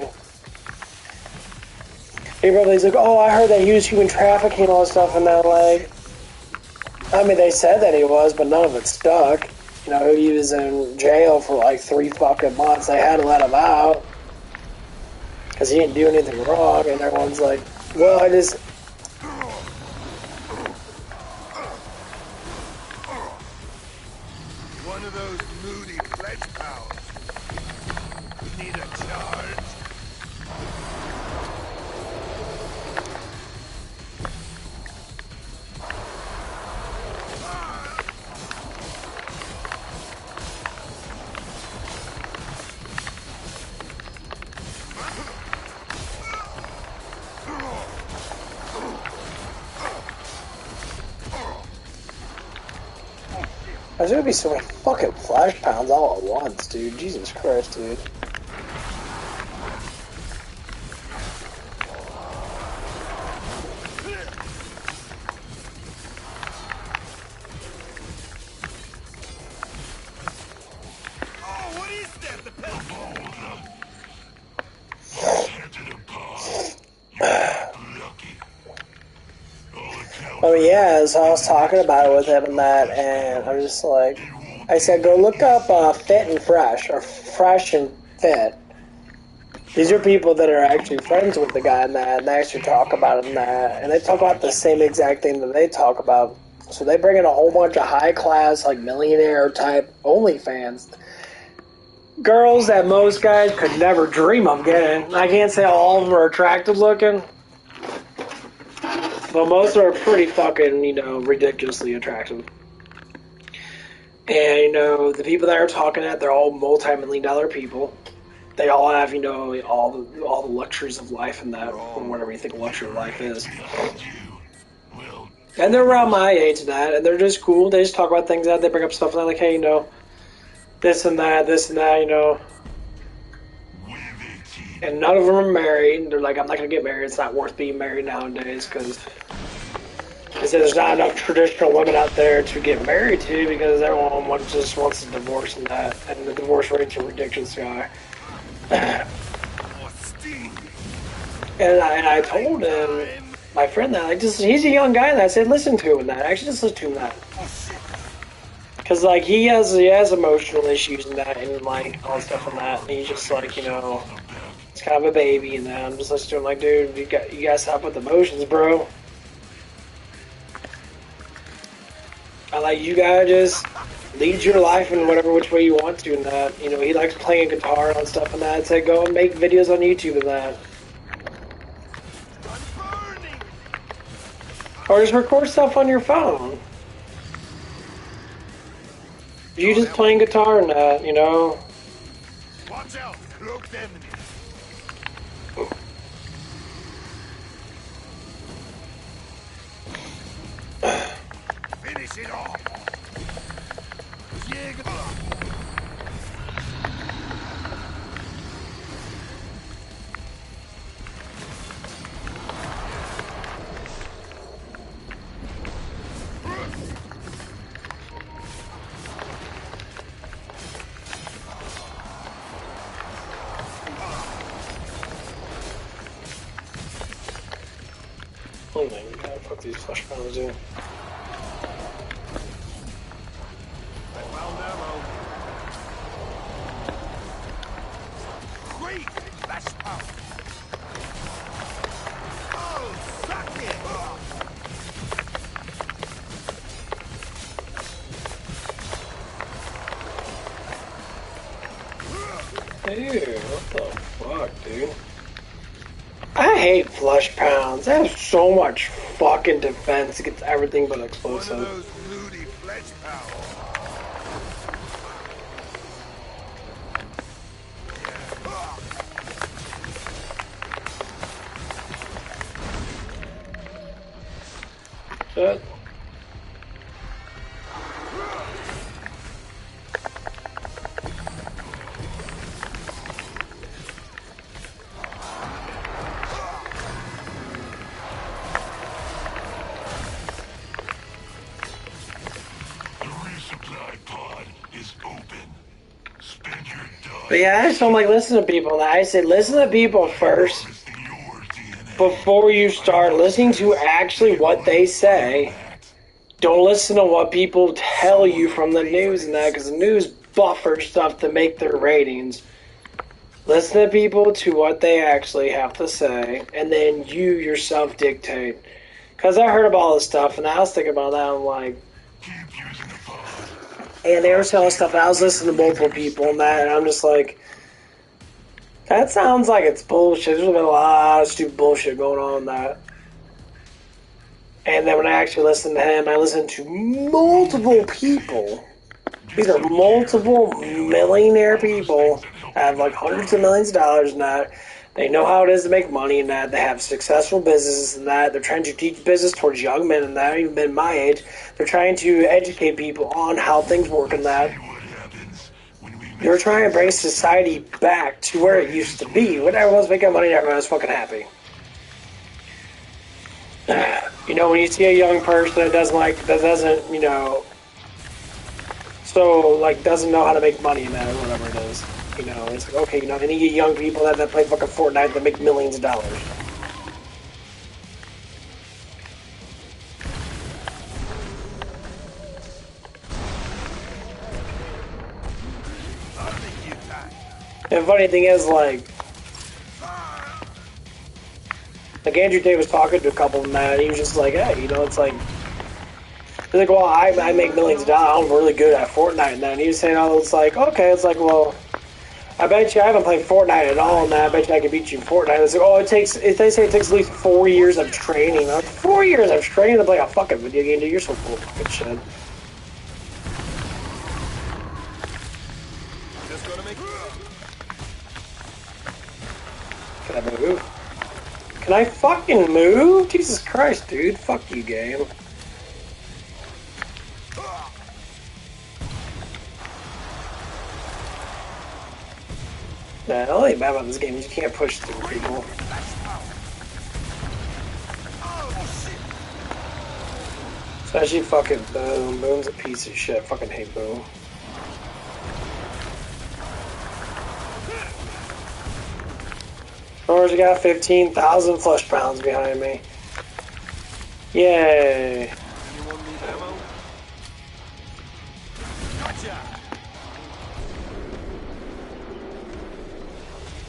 He's like, oh, I heard that he was human trafficking and all this stuff, and then, like, I mean, they said that he was, but none of it stuck. You know, he was in jail for like 3 fucking months. They had to let him out because he didn't do anything wrong. And everyone's like, well, I just...
One of those moody flesh pounds.
There's gonna be so many fucking flash pounds all at once, dude. Jesus Christ, dude.
Oh, what is that? The pebble?
Oh yeah, so I was talking about it with him and that, and I'm just like, I said, go look up Fit and Fresh, or Fresh and Fit. These are people that are actually friends with the guy and that, and they actually talk about it and that, and they talk about the same exact thing that they talk about. So they bring in a whole bunch of high-class, like, millionaire-type OnlyFans. Girls that most guys could never dream of getting. I can't say all of them are attractive looking, but most are pretty fucking, ridiculously attractive. And, the people that are talking at, they're all multi-million-dollar people. They all have, all the luxuries of life and that, or whatever you think luxury of life is. And they're around my age and that, and they're just cool. They just talk about things that they bring up stuff and they're like, hey, this and that, And none of them are married. They're like, I'm not going to get married. It's not worth being married nowadays because there's not enough traditional women out there to get married to because everyone just wants a divorce and that. And the divorce rates are ridiculous, guy. And I told him, my friend, that he's a young guy, and I said, listen to him and that. Actually, just listen to him that. Because, like, he has emotional issues and that, and, like, all stuff and that. And he's just, like, it's kind of a baby and that. I'm just listening to him like, dude, you gotta stop with emotions, bro. You gotta just lead your life in whatever which way you want to and that. He likes playing guitar and stuff and that. I'd say go and make videos on YouTube and that. Or just record stuff on your phone. You just playing guitar and that,
Watch out! Cloaked enemy. Finish it off.
Oh my god, fuck these flesh pounds, dude.
Great flash power. Oh, suck it.
Dude, what the fuck, dude? I hate flesh pounds. They have so much fucking defense against everything but explosive.
One of those moody flesh power.
Shit. But yeah, I just don't like listening to people. I said listen to people first before you start listening to actually what they say. Don't listen to what people tell you from the news and that, because the news buffers stuff to make their ratings. Listen to people to what they actually have to say, and then you yourself dictate. Because I heard about all this stuff, and I was thinking about that, I'm like... And they were telling stuff, and I was listening to multiple people and that, and I'm just like, that sounds like it's bullshit. There's been a lot of stupid bullshit going on in that. And then when I actually listened to him, I listened to multiple people. These are multiple millionaire people that have like hundreds of millions of dollars and that. They know how it is to make money and that. They have successful businesses and that. They're trying to teach business towards young men and that, even men my age. They're trying to educate people on how things work and that.
See what happens when we
They're trying to bring society back to where it used to be. When everyone's making money and everyone's fucking happy. You know, when you see a young person that doesn't, you know, so, like, doesn't know how to make money and that or whatever it is. You know, it's like, okay, you know, then you get young people that play fucking Fortnite that make millions of dollars. And the funny thing is, like Andrew Tate was talking to a couple of them, and he was just like, hey, you know, it's like, he's like, well, I make millions of dollars, I'm really good at Fortnite and that. And he was saying, oh, it's like, okay, it's like, well, I bet you I haven't played Fortnite at all, and that. I bet you I can beat you in Fortnite. It's like, oh, they say it takes at least 4 years of training. Like, 4 years of training to play a fucking video game, dude. You're so full of fucking shit.
Just gonna make
Can I move? Can I fucking move? Jesus Christ, dude. Fuck you, game. Nah, the only thing bad about this game is you can't push through people. Especially fucking Boom. Boom's a piece of shit. Fucking hate Boom. Already got 15,000 flesh pounds behind me. Yay.
Anyone need ammo? Gotcha!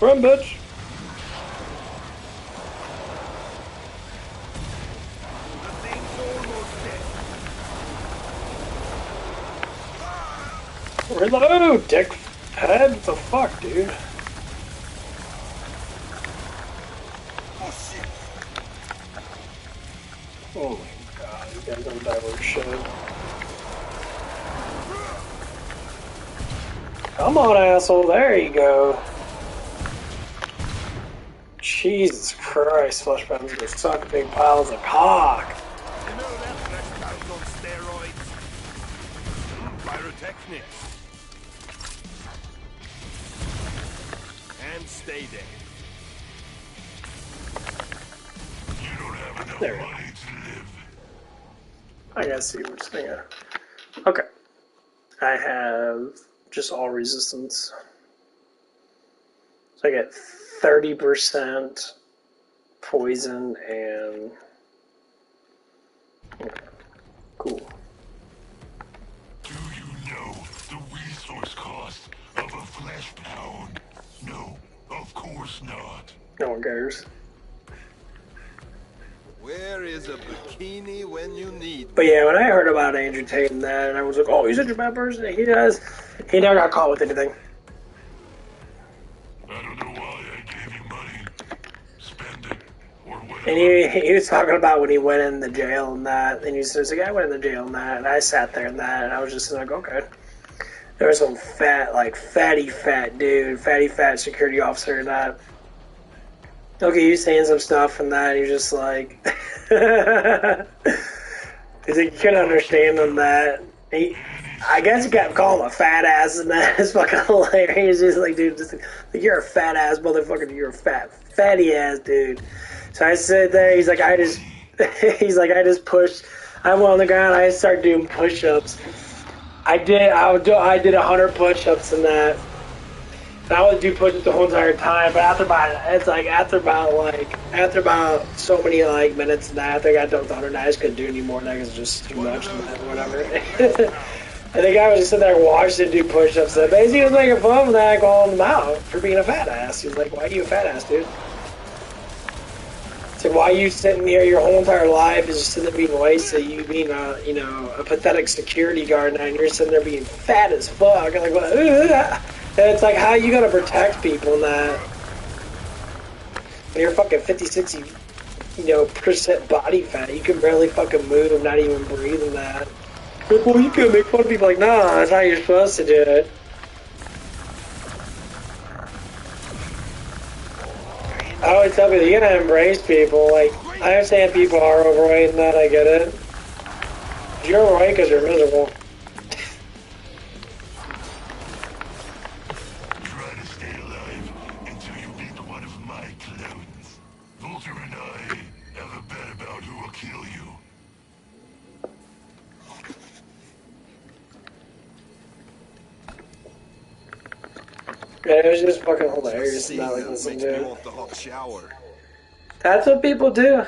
Run, bitch.
The thing's almost dead.
Reload, dickhead. What the fuck, dude?
Oh shit!
Oh my god, you guys don't die worth shit. Come on, asshole. There you go. Jesus Christ, flesh pounds are suck big piles of cock.
You know that flesh pound's on steroids. Pyrotechnics. And stay dead.
You don't have enough
There.
money to live.
I gotta see which thing okay. I have just all resistance. So I get 30% poison and okay. Cool.
Do you know the resource cost of a flesh pound? No, of course not.
No one cares.
Where is a bikini when you need?
But yeah, when I heard about Andrew Tate and that, and I was like, oh, he's such a bad person. He never got caught with anything.
I don't know why I gave you money. Spend it, or whatever.
And he was talking about when he went in the jail and that, and he says, like, I went in the jail and that, and I sat there and that, and I was just like, okay. There was some fatty fat dude, fatty fat security officer and that. Okay, he was saying some stuff and that, he was just like, he's like, you couldn't understand him that. I guess he kept calling him a fat ass and that. It's fucking hilarious. He's just like, dude, just like, you're a fat ass motherfucker, you're a fatty ass dude. So I sit there, he's like, I just pushed, I went on the ground, I started doing push-ups. I did 100 push-ups and that. And I would do push-ups the whole entire time, but after about so many like minutes and that, I think I done 100 I just couldn't do any more and that because it's just too much and that, whatever. And the guy was just sitting there watching him do push-ups and basically he was making fun of that, calling him out for being a fat ass. He was like, why are you a fat ass, dude? It's like, why are you sitting here your whole entire life is just sitting there being wasted, you being a pathetic security guard now and you're sitting there being fat as fuck. I'm like, well, and it's like, how are you gonna protect people in that? When you're fucking 50, 60, percent body fat, you can barely fucking move, not even breathe in that. Like, well, you can make fun of people. Like, nah, that's how you're supposed to do it. I always tell people, you gotta embrace people. Like, I understand people are overweight and that, I get it. You're overweight because you're miserable.
Try to stay alive until you meet one of my clones. Volter and I have a bet about who will kill you.
Yeah, it was just fucking hilarious.
See,
Not like
that
listen
makes me
to it.
want the hot shower.
That's what people do.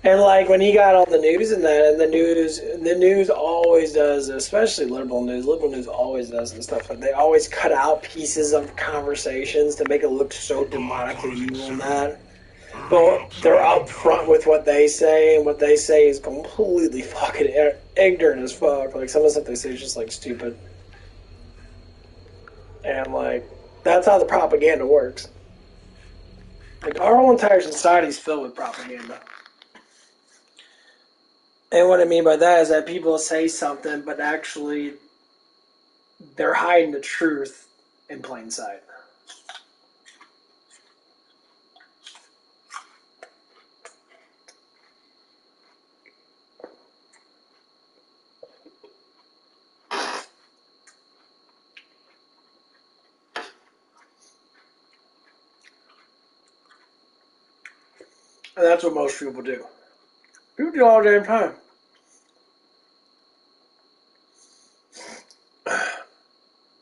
And like when he got on the news and that, and the news always does, especially liberal news always does and stuff. Like they always cut out pieces of conversations to make it look so demonically evil and that. But they're upfront with what they say, and what they say is completely fucking ignorant as fuck. Like some of the stuff they say is just like stupid. And like that's how the propaganda works. Like our whole entire society is filled with propaganda. And what I mean by that is that people say something, but actually they're hiding the truth in plain sight. And that's what most people do. People do it all the damn time.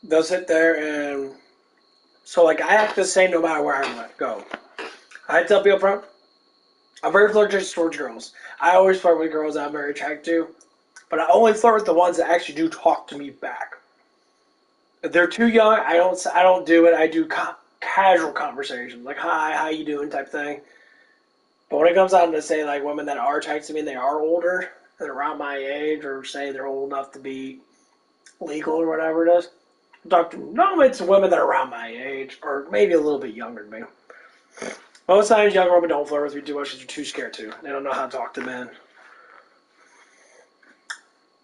They'll sit there and so like I have to say no matter where I go. I tell people front, I'm very flirtatious towards girls. I always flirt with girls I'm very attracted to, but I only flirt with the ones that actually do talk to me back. If they're too young, I don't do it. I do casual conversations like hi, how you doing type thing. But when it comes down to say like women that are attracted to me and they are older, that are around my age, or say they're old enough to be legal or whatever it is, no, it's women that are around my age or maybe a little bit younger than me. Most times, younger women don't flirt with me too much because they're too scared to. They don't know how to talk to men.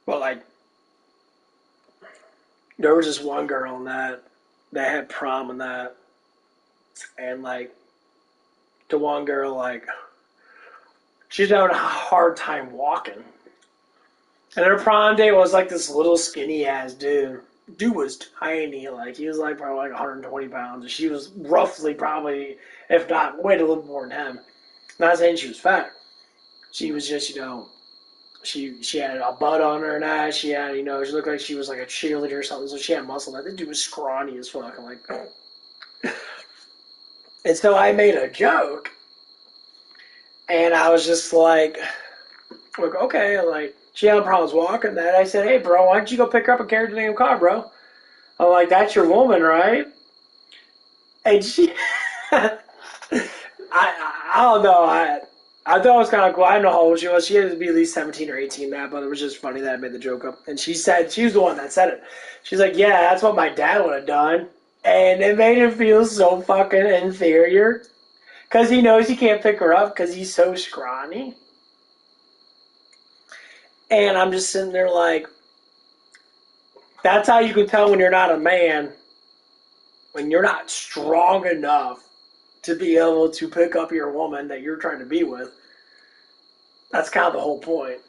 But like, there was this one girl in that had prom and that, and like, the one girl like, she's having a hard time walking. And her prom date was like this little skinny ass dude. Dude was tiny, like he was like probably like 120 pounds. And she was roughly probably, if not, weighed a little more than him. Not saying she was fat. She was just, she had a butt on her and that. She had, she looked like she was like a cheerleader or something. So she had muscle. That dude was scrawny as fuck. I'm like, oh. And so I made a joke. And I was just like, okay, like, she had problems walking that. I said, hey, bro, why don't you go pick her up and carry her to the damn car, bro? I'm like, that's your woman, right? And she, I don't know. I thought it was kind of cool. I don't know how old she was. She had to be at least 17 or 18 now, but it was just funny that I made the joke up. And she was the one that said it. She's like, yeah, that's what my dad would have done. And it made him feel so fucking inferior. Because he knows he can't pick her up because he's so scrawny. And I'm just sitting there like, that's how you can tell when you're not a man, when you're not strong enough to be able to pick up your woman that you're trying to be with. That's kind of the whole point,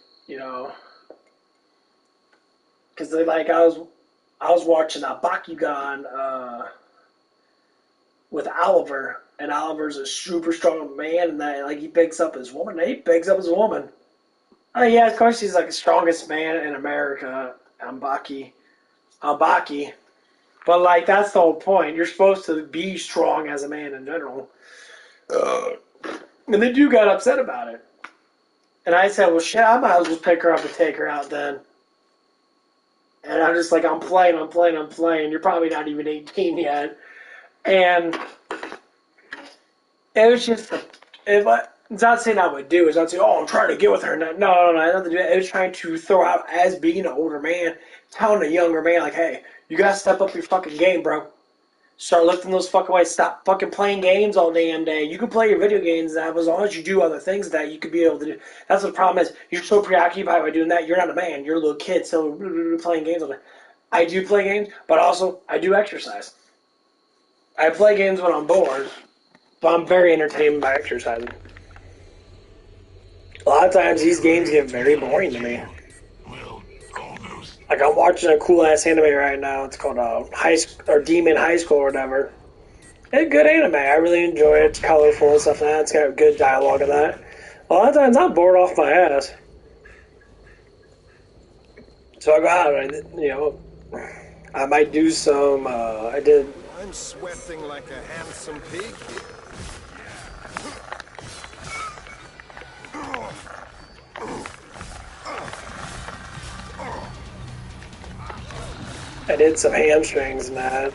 Because like I was watching a Bakugan with Oliver, and Oliver's a super strong man, and that like he picks up his woman. He picks up his woman. Oh yeah, of course he's like the strongest man in America. Baki. But like that's the whole point. You're supposed to be strong as a man in general. And the dude got upset about it. And I said, well shit, I might as well just pick her up and take her out then. And I'm just like, I'm playing. You're probably not even 18 yet. And it was just, it's not saying I would do. It's not saying, oh, I'm trying to get with her. No, nothing to do. It was trying to throw out as being an older man, telling a younger man, like, hey, you gotta step up your fucking game, bro. Start lifting those fucking weights. Stop fucking playing games all damn day. You can play your video games, that as long as you do other things that you could be able to do. That's what the problem is. You're so preoccupied by doing that. You're not a man. You're a little kid, so playing games all day. I do play games, but also I do exercise. I play games when I'm bored, but I'm very entertained by exercising. A lot of times these games get very boring to me.
Well, almost.
Like I'm watching a cool ass anime right now. It's called Demon High School or whatever. It's a good anime. I really enjoy it. It's colorful and stuff like that. It's got good dialogue in that. A lot of times I'm bored off my ass. So I go out and, I might do some,
I'm sweating like a handsome pig here.
I did some hamstrings and that.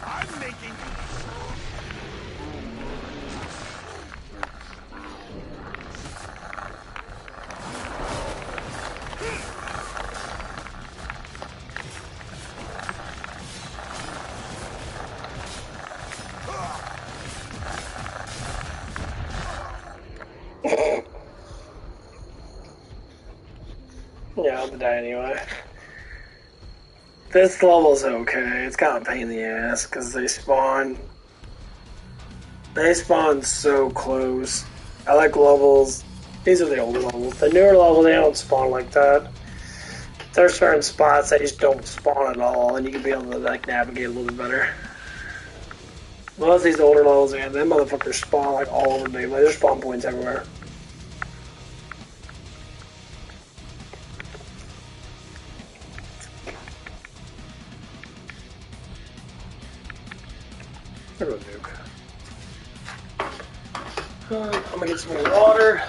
I'm making...
Yeah, I'll die anyway. This level's okay. It's kind of a pain in the ass because they spawn. They spawn so close. I like levels. These are the older levels. The newer levels, they don't spawn like that. There's certain spots that just don't spawn at all, and you can be able to like navigate a little bit better. Most of these older levels, man, them motherfuckers spawn like all over the game. Like, there's spawn points everywhere. I'm gonna get some more water.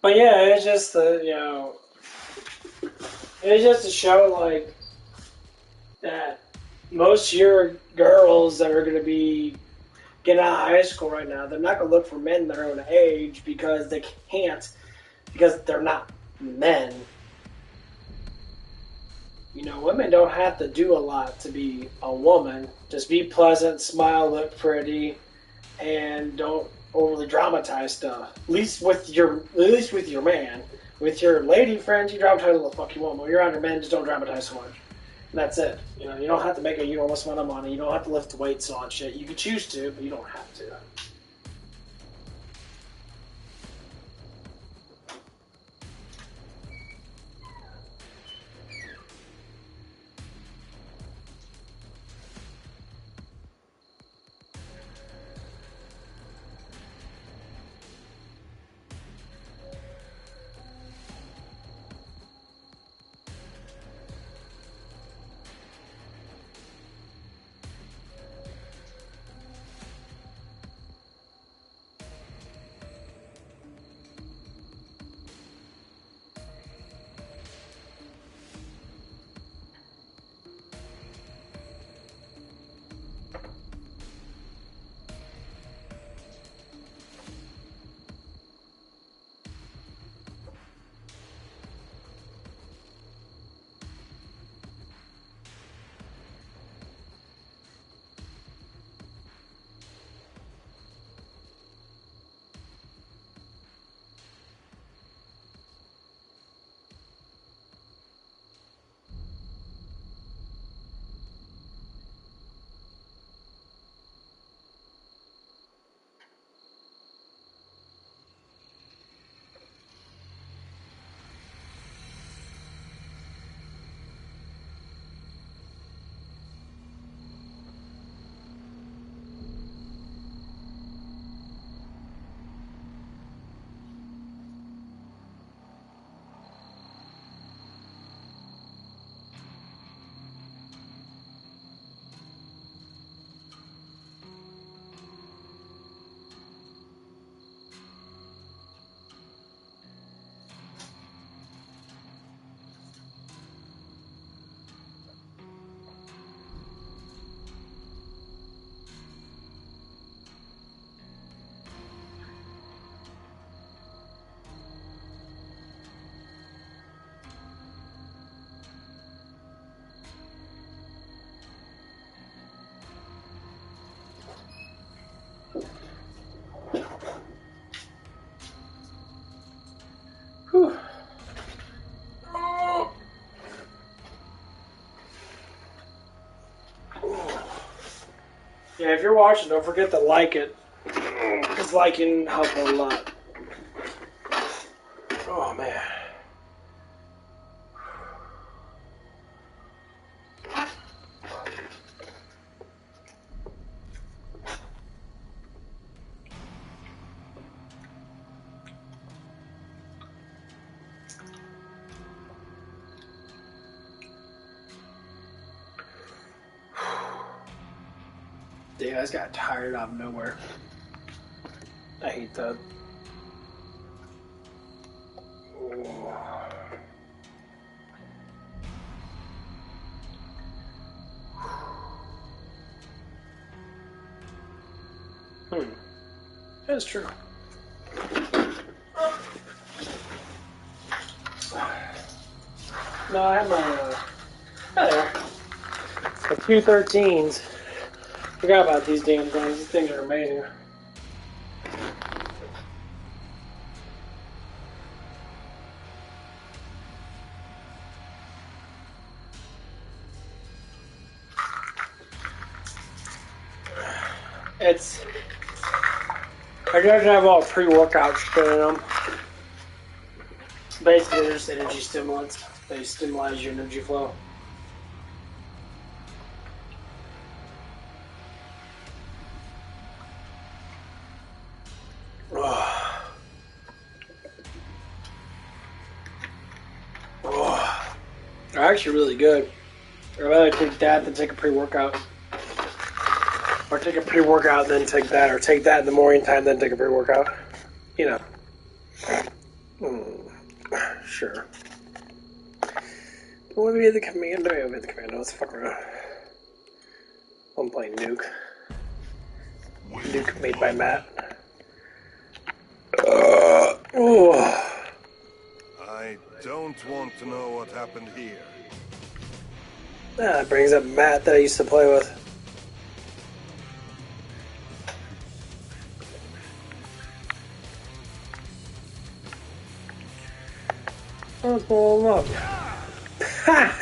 But yeah, it's just it's just to show like that most of your girls that are gonna be getting out of high school right now, they're not gonna look for men their own age because they can't, because they're not men. Women don't have to do a lot to be a woman. Just be pleasant, smile, look pretty, and don't overly dramatize stuff. At least with your man. With your lady friends, you dramatize all the fuck you want. When you're on your men, just don't dramatize so much. And that's it. You don't have to make a enormous amount of money. You don't have to lift weights and all that shit. You can choose to, but you don't have to. Yeah, if you're watching, don't forget to like it. Because liking helps a lot. Oh, man. Dude, I just got tired out of nowhere. I hate that. That's true. No, I have my, there. The 213s. Forgot about these damn things. These things are amazing. It's... I just have all pre-workout shit in them. Basically, they're just energy stimulants. They stimulate your energy flow. They're actually really good. I'd rather take that than take a pre-workout. Or take a pre-workout and then take that. Or take that in the morning time, then take a pre-workout. You know. Sure. Want to be the commando? I'll be the commando. Let's fuck around. I'm playing Nuke. Nuke made by Matt.
I don't want to know what happened here.
That brings up Matt that I used to play with. Let's blow him up. Ha!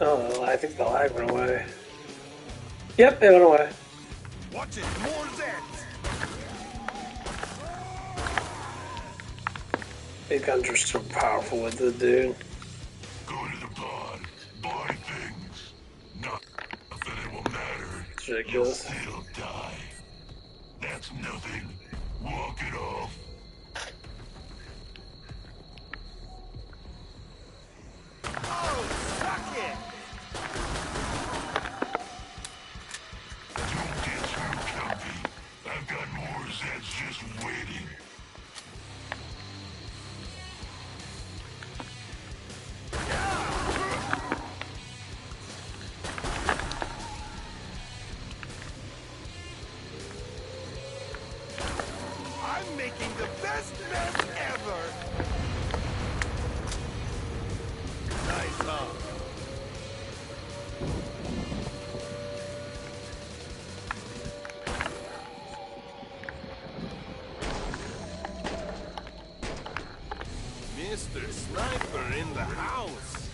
Oh, I think the lag went away. Yep, it went away.
Watch it, more Zeds!
These guns are so powerful with the dude.
Go to the pod. Buy things. Nothing it will matter.
It's ridiculous.
You'll still die. That's nothing. Walk it off.
Oh, suck it!
Don't get too comfy. I've got more Zeds just waiting.
I'm making the best mess ever! Nice, huh? Mr. Sniper in the house!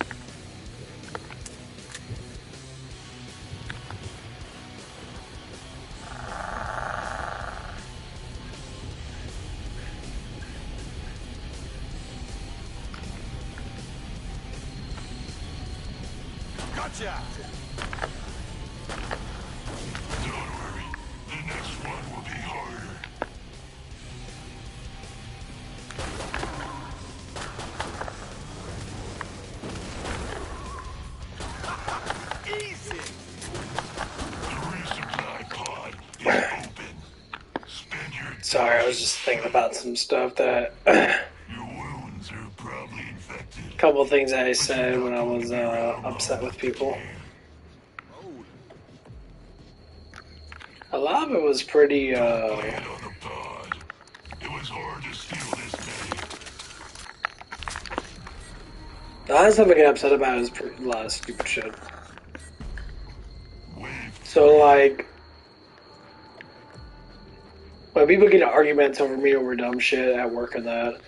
Gotcha!
Don't worry. The next one will be harder.
Easy!
The resupply pod is open. Spend your
Sorry, I was just thinking about some stuff that...
Your wounds are probably infected.
a couple of things I said when I was upset with people. A lot of it was pretty,
Land on the pod. It was hard to steal this many.
The last time I get upset about is a lot of stupid shit. So, like, when people get in arguments over me over dumb shit at work and that,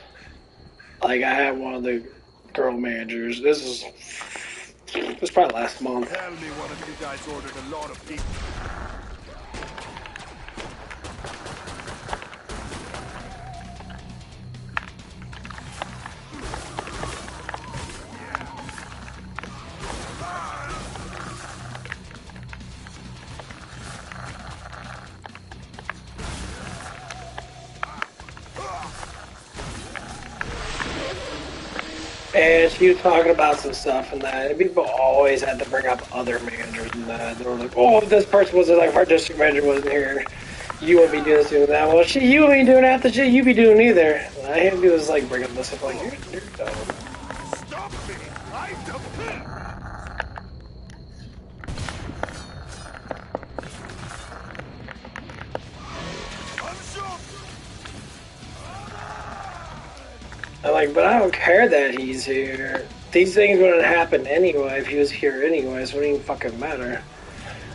like, I had one of the girl managers. This was probably last month.
Tell me one of you guys ordered a lot of people.
And she was talking about some stuff and that, and people always had to bring up other managers and that. They were like, oh, if this person wasn't, like, if our district manager wasn't here, you wouldn't be doing this, doing that. Well, shit, you ain't doing half the shit you be doing either. And I had to do is, like, bring up this stuff, like, you're dumb.
Stop me! I'm the pit! I'm shot!
I'm like, but I don't care that he's here. These things wouldn't happen anyway if he was here anyway, so it wouldn't even fucking matter.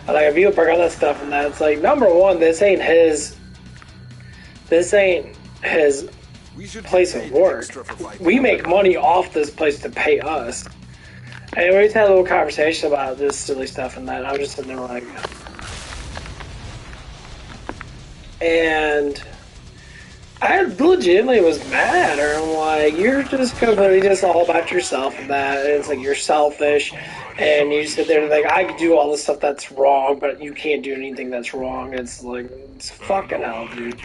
Like, if you bring all that stuff and that, it's like, number one, this ain't his place of work. We make money off this place to pay us. And we just had a little conversation about this silly stuff and that. I was just sitting there like, and I legitimately was mad, or I'm like, you're just completely just all about yourself and that, and it's like you're selfish, and you sit there and like, I can do all this stuff that's wrong, but you can't do anything that's wrong. It's like, it's fucking hell, dude.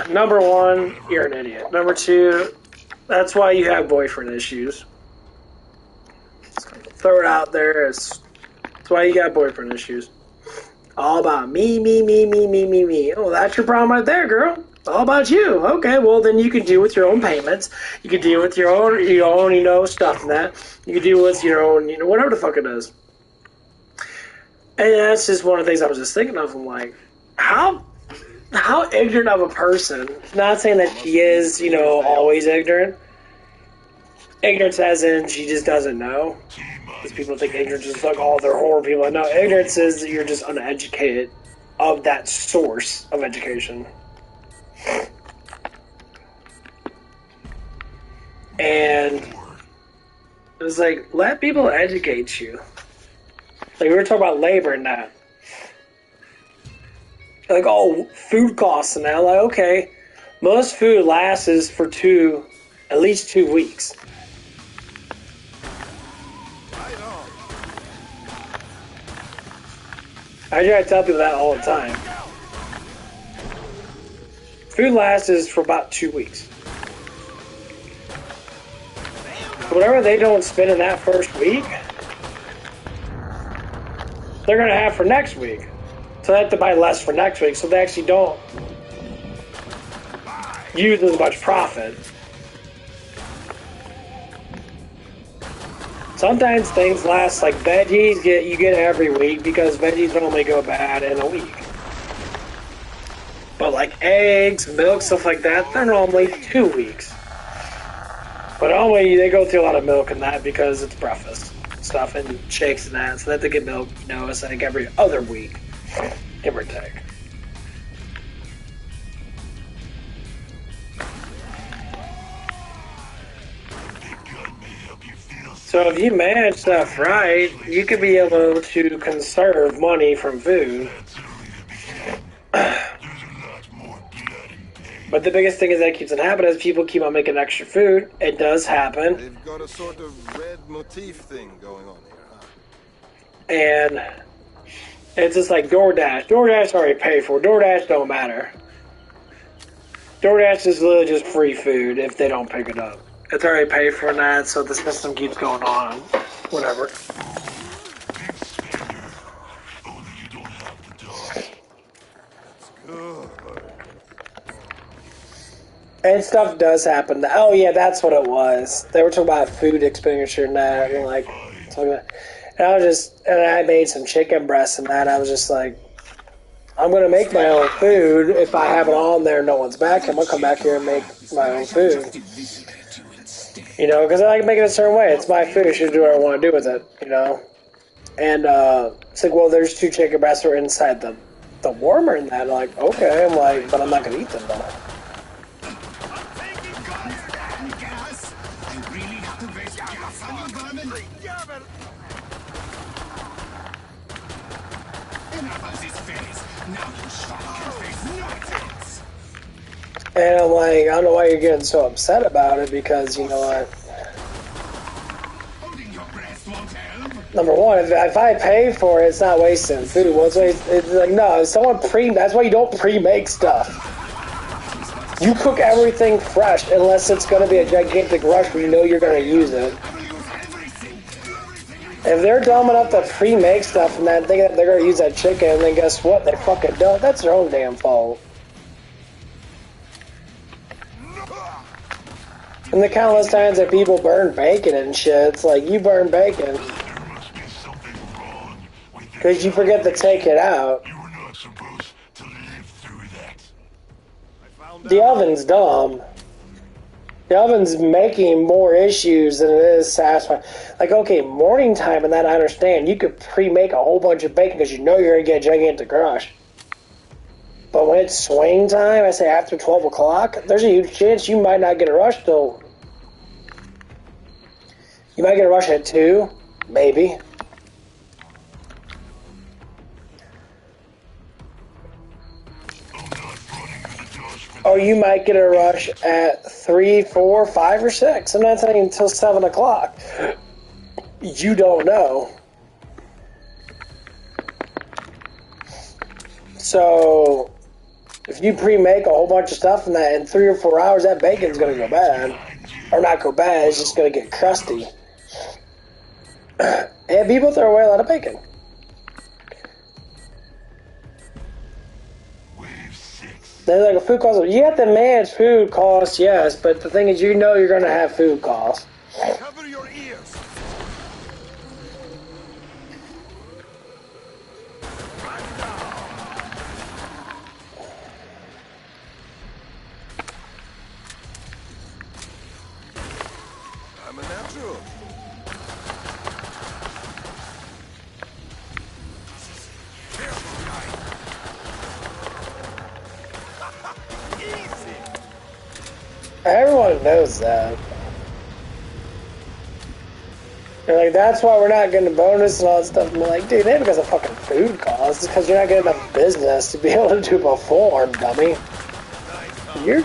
Number one, you're an idiot. Number two, that's why you have boyfriend issues. Throw it out there. That's why you got boyfriend issues. All about me. Oh, that's your problem right there, girl. All about you. Okay, well then you can deal with your own payments. You can deal with your own, stuff and that. You can deal with your own, whatever the fuck it is. And that's just one of the things I was just thinking of. I'm like, how ignorant of a person. Not saying that she is, always ignorant. Ignorance as in she just doesn't know. Because people think ignorance is like, oh, they're horrible people. No, ignorance is that you're just uneducated of that source of education. And it was like, let people educate you. Like, we were talking about labor and that. Like, oh, food costs and that. Like, okay, most food lasts for at least 2 weeks. I try to tell people that all the time. Food lasts for about 2 weeks. Whatever they don't spend in that first week, they're going to have for next week. So they have to buy less for next week, so they actually don't use as much profit. Sometimes things last, like veggies, you get every week because veggies normally go bad in a week. But like eggs, milk, stuff like that, they're normally 2 weeks. But normally they go through a lot of milk and that because it's breakfast stuff and shakes and that. So they have to get milk, it's like every other week, give or take. So if you manage stuff right, you could be able to conserve money from food. But the biggest thing is that keeps on happening is people keep on making extra food. It does happen.
They've got a sort of red motif thing going on here, huh?
And it's just like DoorDash. DoorDash already paid for. DoorDash don't matter. DoorDash is literally just free food if they don't pick it up. It's already paid for that, so the system keeps going on. Whatever. And stuff does happen. Oh yeah, that's what it was. They were talking about food expenditure and that, and like talking about. And I made some chicken breasts and that. I was just like, I'm gonna make my own food. If I have it on there, no one's back. I'm gonna come back here and make my own food. You know, because I like making it a certain way. It's my food. I should do what I want to do with it, you know? And it's like, well, there's 2 chicken breasts that are inside the warmer in that. I'm like, okay. I'm like, but I'm not going to eat them, though.
Gas! I really have to waste gas on you, vermin! Enough of this face! Now you shall face no attacks!
And I'm like, I don't know why you're getting so upset about it, because, you know what?
Holding your breath won't help!
Number one, if I pay for it, it's not wasting food. Well, it's like, no, that's why you don't pre-make stuff. You cook everything fresh, unless it's going to be a gigantic rush where you know you're going to use it. If they're dumb enough to pre-make stuff and then thinking that they're going to use that chicken, and then guess what? They fucking don't. That's their own damn fault. And the countless times that people burn bacon and shit, it's like, you burn bacon
There must be something wrong with your
because you forget to take it out.
You were not supposed to live through that.
The oven's dumb. The oven's making more issues than it is satisfying. Like, okay, morning time and that I understand. You could pre-make a whole bunch of bacon because you know you're going to get a gigantic rush. But when it's swing time, I say after 12 o'clock, there's a huge chance you might not get a rush till... You might get a rush at 2, maybe. Or you might get a rush at 3, 4, 5, or 6. I'm not saying until 7 o'clock. You don't know. So, if you pre-make a whole bunch of stuff and that in 3 or 4 hours, that bacon's going to go bad. Or not go bad, it's just going to get crusty. And people throw away a lot of bacon. There's like a food cost. You have to manage food costs, yes, but the thing is, you know you're going to have food costs.
Cover your ears. I'm a natural. Easy.
Everyone knows that. They're like, that's why we're not getting a bonus and all that stuff. I'm like, dude, it ain't because of fucking food costs. It's because you're not getting enough business to be able to perform, dummy. You're...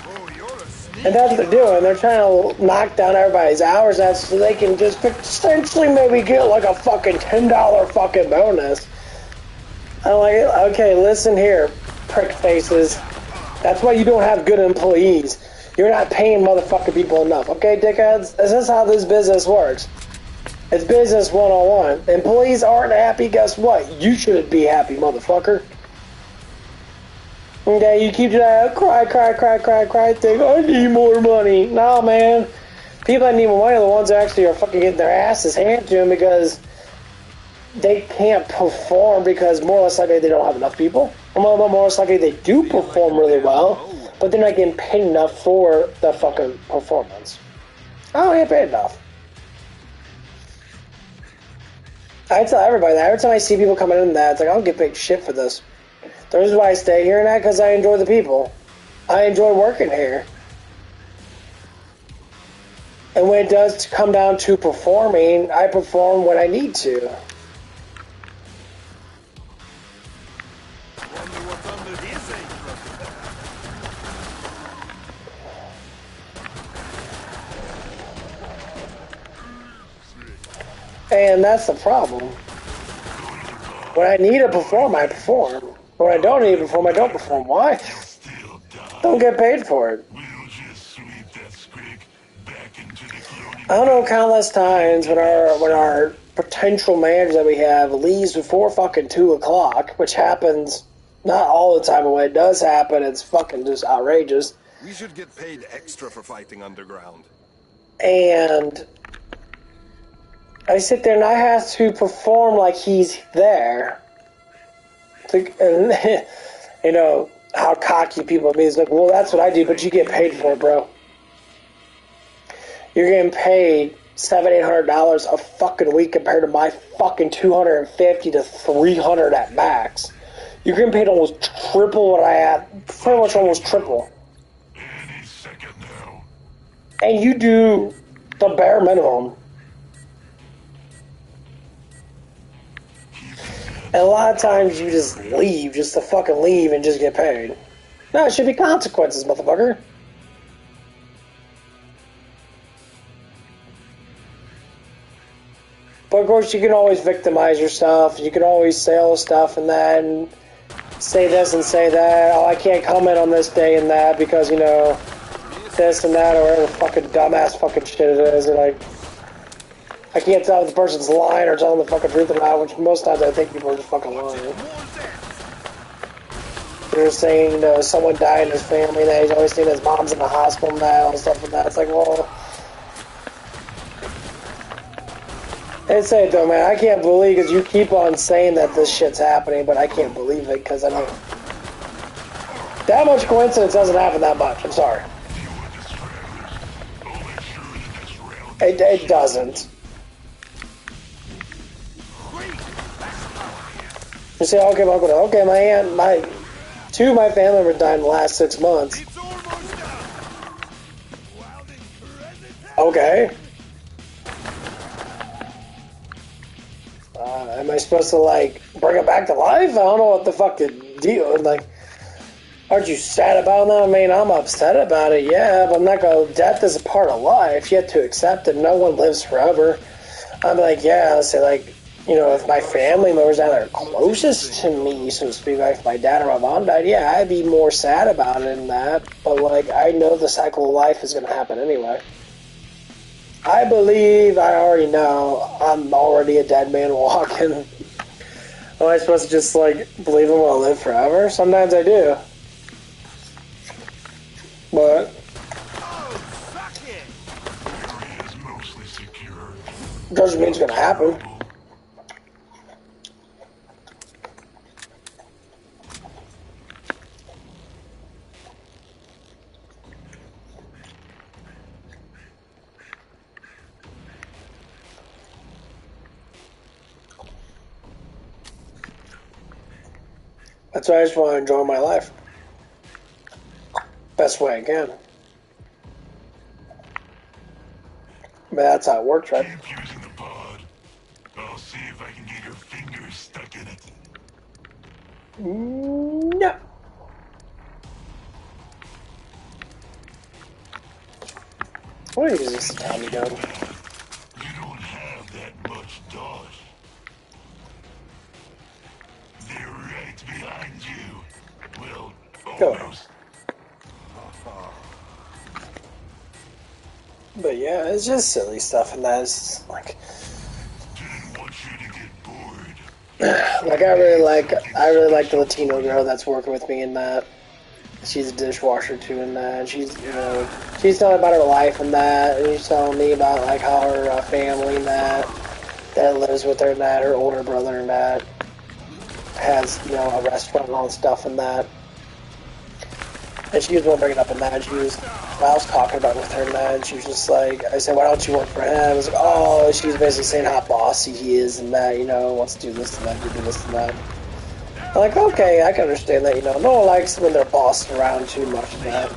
Oh, you're a sneak.
And that's what they're doing. They're trying to knock down everybody's hours out so they can just essentially maybe get like a fucking $10 fucking bonus. I'm like, okay, listen here, prick faces. That's why you don't have good employees. You're not paying motherfucking people enough, okay, dickheads? This is how this business works. It's business 101. Employees aren't happy, guess what? You should be happy, motherfucker. Okay, you keep that cry, think, I need more money. No, man. People that need more money are the ones that actually are fucking getting their asses handed to them because they can't perform because more or less likely they don't have enough people. Or more or less likely they do perform really well, but they're not getting paid enough for the fucking performance. I don't get paid enough. I tell everybody that. Every time I see people coming in that, it's like, I don't get paid shit for this. The reason why I stay here and that, because I enjoy the people. I enjoy working here. And when it does come down to performing, I perform when I need to.
Wonder what's under his apron.
And that's the problem. When I need to perform, I perform. When I don't need to perform, I don't perform. Why? Don't get paid for it. I don't know countless times when our potential manager that we have leaves before fucking 2 o'clock, which happens not all the time, but when it does happen, it's fucking just outrageous.
We should get paid extra for fighting underground.
And I sit there and I have to perform like he's there. And, you know, how cocky people be. It's like, well, that's what I do, but you get paid for it, bro. You're getting paid $700-800 a fucking week compared to my fucking $250 to $300 at max. You're getting paid almost triple what I had, pretty much almost triple.
Any second now.
And you do the bare minimum. And a lot of times you just leave, just to fucking leave and just get paid. No, it should be consequences, motherfucker. But of course, you can always victimize yourself. You can always say all this stuff and that, and say this and say that. Oh, I can't comment on this day and that because, you know, this and that, or whatever fucking dumbass fucking shit it is. And I can't tell if the person's lying or telling the fucking truth or not, which most times I think people are just fucking lying. They're saying, you know, someone died in his family, that he's always saying his mom's in the hospital now and stuff like that. It's like, well, and say it though, man. I can't believe, because you keep on saying that this shit's happening, but I can't believe it because I don't. That much coincidence doesn't happen that much. I'm sorry. It doesn't. You say, okay, okay, my aunt, two of my family members died in the last 6 months. Okay. Am I supposed to, like, bring it back to life? I don't know what the fuck the deal is. Like, aren't you sad about that? I mean, I'm upset about it, yeah, but I'm not going to. Death is a part of life. You have to accept it. No one lives forever. I'm like, yeah, I'll say, like, you know, if my family members that are closest to me, so to speak, like if my dad or my mom died, yeah, I'd be more sad about it than that. But, like, I know the cycle of life is going to happen anyway. I believe, I already know, I'm already a dead man walking. Am I supposed to just, like, believe I'm going to live forever? Sometimes I do. But doesn't mean it's going to happen. That's why I just want to enjoy my life. Best way I can. But that's how it works, right?
Keep using the pod. I'll see if I can get your fingers stuck in it.
No. What is this Tommy gun?
You don't have that much dodge. They're right behind you. Well, almost.
But yeah, it's just silly stuff, and that's like.
Didn't want you to get bored.
Like I really like the Latino girl that's working with me in that. She's a dishwasher too in that. She's, you know, she's telling about her life and that, and she's telling me about like how her family and that lives with her and that, her older brother and that has, you know, a restaurant and all that stuff and that. And she was one bringing up in that. I was talking about it with her and that, and she was just like, I said, why don't you work for him? I was like, oh, she was basically saying how bossy he is and that, you know, wants to do this and that, do this and that. I'm like, okay, I can understand that, you know, no one likes when they're bossed around too much and that.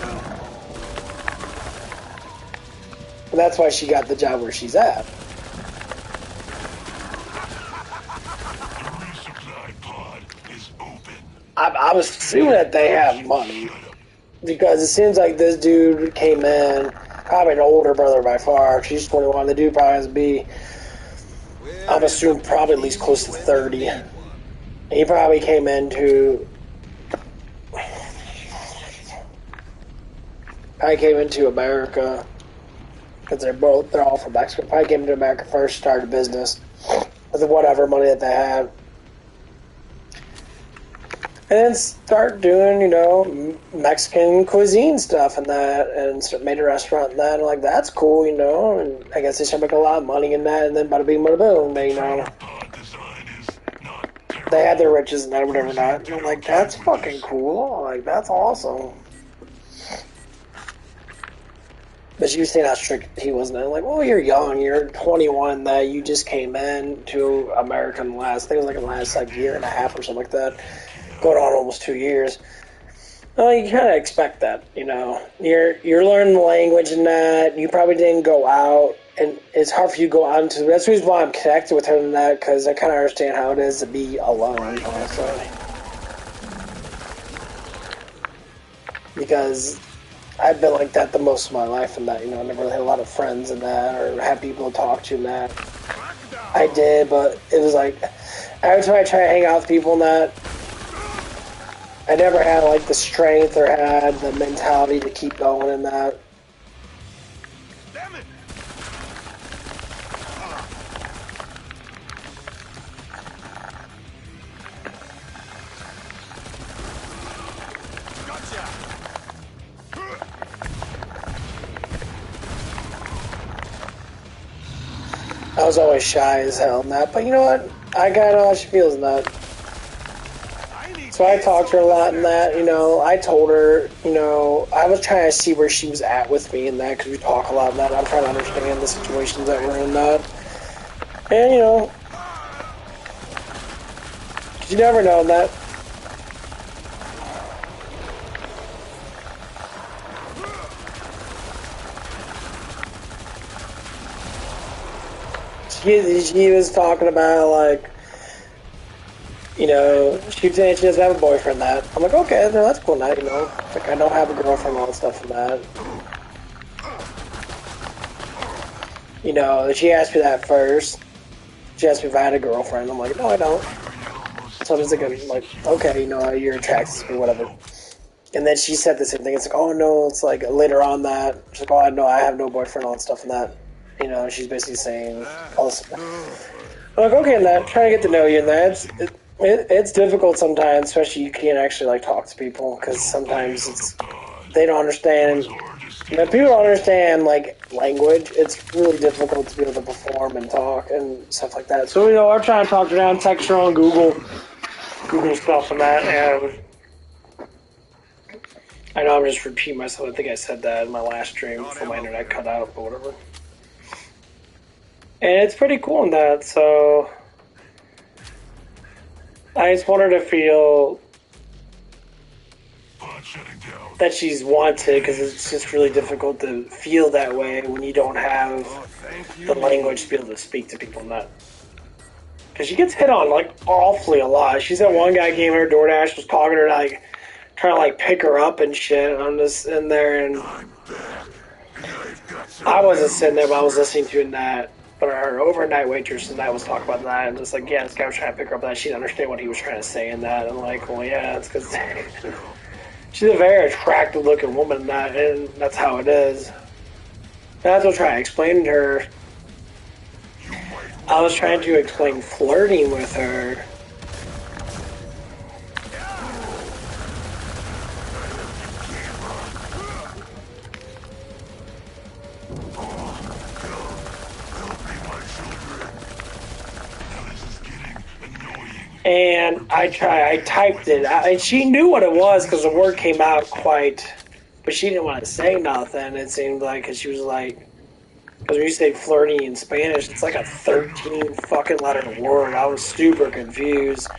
And that's why she got the job where she's at.
The resupply pod is open.
I'm assuming that they have money. Because it seems like this dude came in, probably an older brother by far. She's 21. The dude probably has to be, I'm assuming, probably at least close to 30. And he probably came into America, because they're all from Mexico. Probably came into America first, started a business with whatever money that they had. And then start doing, you know, Mexican cuisine stuff and that, and made a restaurant and that, and like, that's cool, you know, and I guess they started making a lot of money in that, and then bada bing, bada boom, they, you know, they had their riches and that, whatever not, and I'm like, that's fucking cool, like, that's awesome. But she was saying how strict he was, and I'm like, well, you're young, you're 21, that you just came in to America in the last, I think it was like in the last like year and a half or something like that, going on almost 2 years. Well, you kind of expect that, you know. You're learning the language and that. You probably didn't go out, and it's hard for you to go out into. That's the reason why I'm connected with her in that, because I kind of understand how it is to be alone, honestly. Because I've been like that the most of my life, and that, you know, I never really had a lot of friends in that, or had people to talk to in that. I did, but it was like every time I try to hang out with people in that, I never had like the strength or had the mentality to keep going in that.
Damn it! Gotcha!
I was always shy as hell in that, but you know what? I kind of know how she feels in that. So I talked to her a lot in that, you know. I told her, you know, I was trying to see where she was at with me in that, because we talk a lot in that. I'm trying to understand the situations that we're in that. And, you know, 'cause you never know in that. She was talking about, like, you know, she was saying she doesn't have a boyfriend that. I'm like, okay, no, that's cool now, you know. Like, I don't have a girlfriend and all that stuff and that. You know, she asked me that first. She asked me if I had a girlfriend. I'm like, no, I don't. So I'm just like, okay, you know, you're attracted to me, whatever. And then she said the same thing. It's like, oh no, it's like later on that. She's like, oh no, I have no boyfriend, all that stuff and that. You know, she's basically saying all this. I'm like, okay, and that, trying to get to know you, and that it's difficult sometimes, especially you can't actually like talk to people, because sometimes they don't understand. You know, people don't understand like language. It's really difficult to be able to perform and talk and stuff like that. So, you know, I'm trying to talk to her down, text her on Google stuff and that, and I know I'm just repeating myself. I think I said that in my last stream before my internet cut out, but whatever. And it's pretty cool in that, so I just want her to feel that she's wanted, because it's just really difficult to feel that way when you don't have the language to be able to speak to people in that. Because she gets hit on like awfully a lot. She said one guy came her, DoorDash was talking to her, like trying to like pick her up and shit. And I'm just in there, and I wasn't sitting there, but I was listening to it in that. But her overnight waitress and that was talking about that, and just like, yeah, this guy was trying to pick her up. That she didn't understand what he was trying to say in that. And I'm like, well, yeah, it's because she's a very attractive looking woman in that, and that's how it is. And that's what I'm trying to explain to her. I was trying to explain flirting with her. And I typed it, and she knew what it was because the word came out quite, but she didn't want to say nothing. It seemed like, because she was like, because when you say flirting in Spanish, it's like a 13 fucking letter word. I was super confused.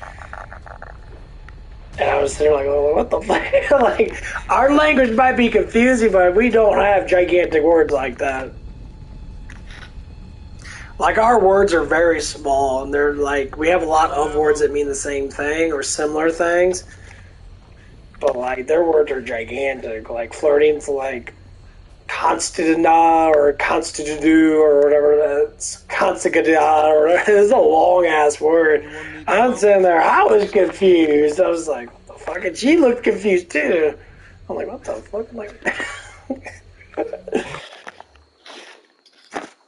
And I was there like, oh, what the fuck? Like, our language might be confusing, but we don't have gigantic words like that. Like, our words are very small, and they're like, we have a lot of words that mean the same thing or similar things, but like, their words are gigantic. Like, flirting's like constantna or constitudu or whatever that's constantida or whatever. It's a long ass word. I'm sitting there, I was confused. I was like, what the fuck? And she looked confused too. I'm like, what the fuck? I'm like,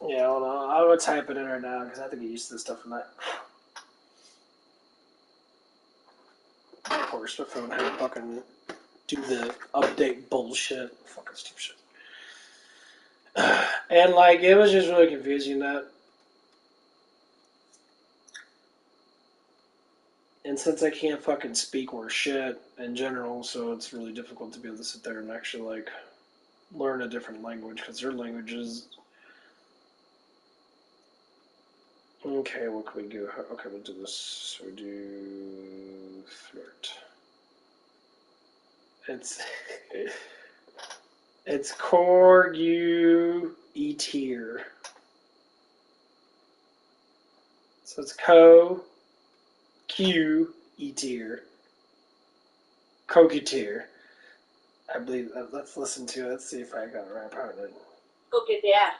yeah, hold on. I'll go type it in right now because I have to get used to this stuff from that. Of course, my phone had to fucking do the update bullshit. Fucking stupid shit. And like, it was just really confusing that. And since I can't fucking speak worth shit in general, so it's really difficult to be able to sit there and actually like learn a different language because their language is. Okay, what can we do? Okay, we'll do this. We do flirt. It's it's Corgu Etir. So it's Q Etir. Kogutir. I believe that. Let's listen to it. Let's see if I got it right. Probably. Kogutia.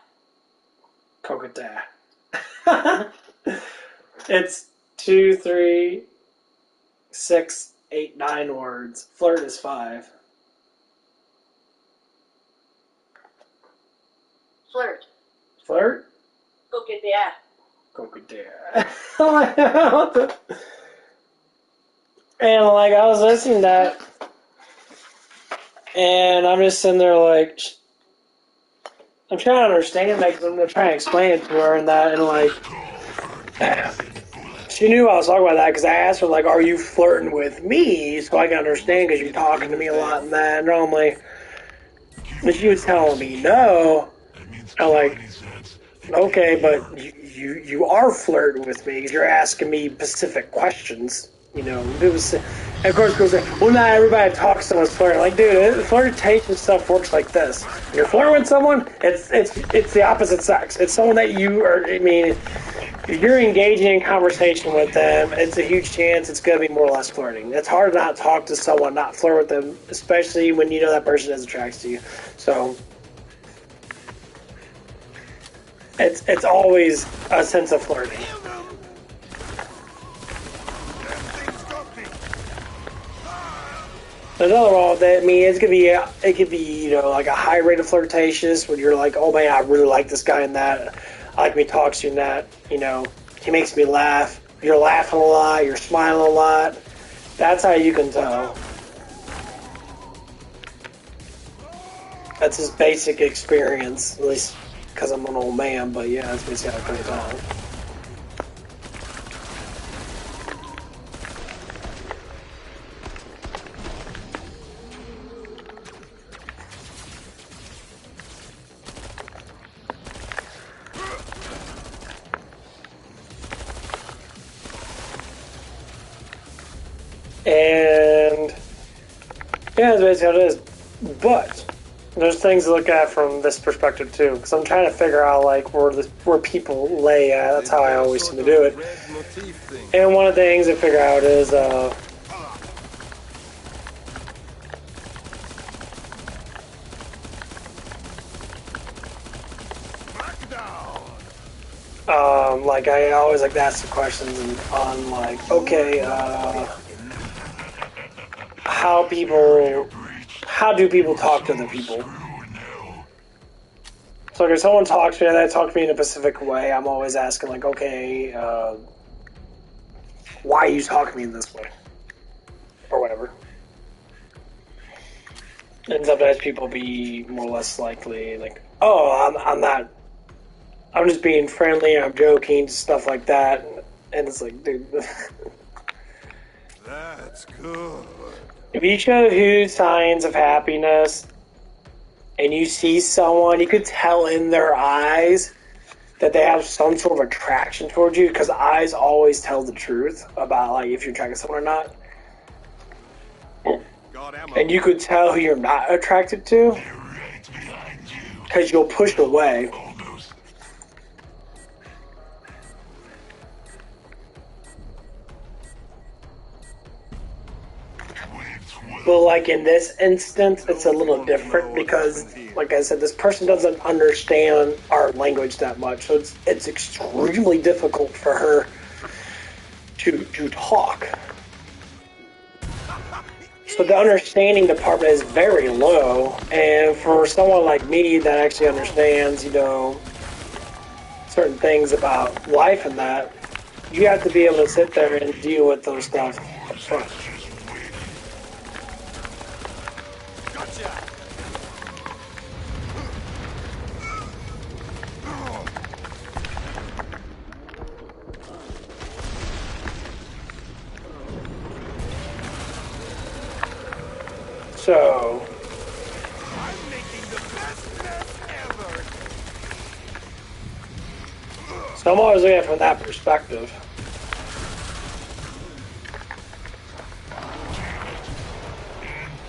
It's 2, 3, 6, 8, 9 words. Flirt is 5.
Flirt.
Flirt?
Coquetear.
Kogutia. And like I was listening to that, and I'm just sitting there like, I'm trying to understand that because I'm gonna try and explain it to her and that, and like, she knew I was talking about that because I asked her like, "Are you flirting with me?" So I can understand because you're talking to me a lot and that. And I'm like, and she was telling me no. I'm like, okay, but you are flirting with me because you're asking me specific questions. You know, it was, and of course, goes, well, not everybody talks to someone's flirting. Like, dude, flirtation stuff works like this. When you're flirting with someone, it's the opposite sex. It's someone that you are. I mean, if you're engaging in conversation with them, it's a huge chance it's going to be more or less flirting. It's hard to not talk to someone, not flirt with them, especially when you know that person is attracted to you. So it's always a sense of flirting. There's nothing wrong with that. I mean, it could be, you know, like a high rate of flirtatious when you're like, oh man, I really like this guy and that. I like when he talks to you and that, you know, he makes me laugh. You're laughing a lot, you're smiling a lot. That's how you can tell. That's his basic experience, at least because I'm an old man, but yeah, that's basically how I can tell. And yeah, that's basically how it is. But there's things to look at from this perspective too, because I'm trying to figure out like where people lay at. That's how I always seem to do it. And one of the things I figure out is like I always like to ask the questions on like, okay, how do people talk to other people? So like if someone talks to me and they talk to me in a specific way, I'm always asking like, okay, why are you talking to me in this way? Or whatever. And sometimes people be more or less likely like, oh, I'm just being friendly, I'm joking, stuff like that. And it's like, dude.
That's good.
If you show huge signs of happiness and you see someone, you could tell in their eyes that they have some sort of attraction towards you, because eyes always tell the truth about like if you're attracted to someone or not. And you could tell who you're not attracted to because you'll push away. But like in this instance, it's a little different because, like I said, this person doesn't understand our language that much, so it's extremely difficult for her to talk. So the understanding department is very low, and for someone like me that actually understands, you know, certain things about life and that, you have to be able to sit there and deal with those stuff up front. So, So I'm always looking at it from that perspective.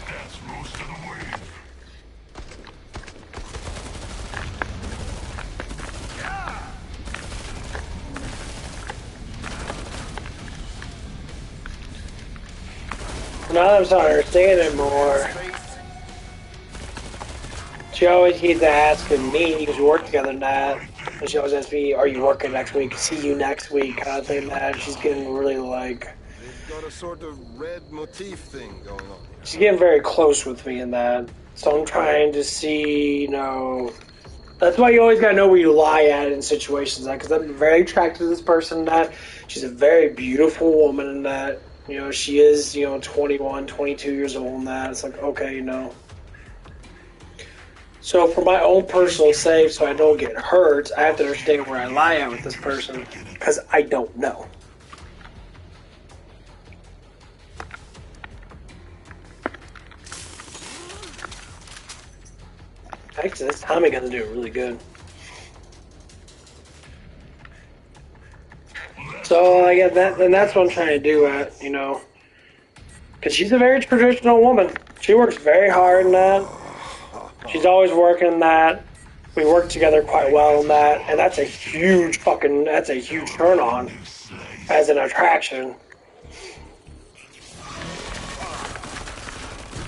That's most of the wave.
Now that I'm starting to understand it more, she always keeps asking me, because we work together and that, and she always asks me, are you working next week? See you next week, kind of thing that. She's getting really like,
They've got a sort of red motif thing going on.
she's getting very close with me in that. So I'm trying to see, you know, that's why you always gotta know where you lie at in situations like, because I'm very attracted to this person in that. She's a very beautiful woman in that. You know, she is, you know, 21, 22 years old in that. It's like, okay, you know. So for my own personal sake, so I don't get hurt, I have to understand where I lie at with this person, because I don't know. Actually, this Tommy gonna do it really good. So I get that, and that's what I'm trying to do at, you know, because she's a very traditional woman. She works very hard in that. She's always working in that. We work together quite well in that, and that's a huge turn on as an attraction.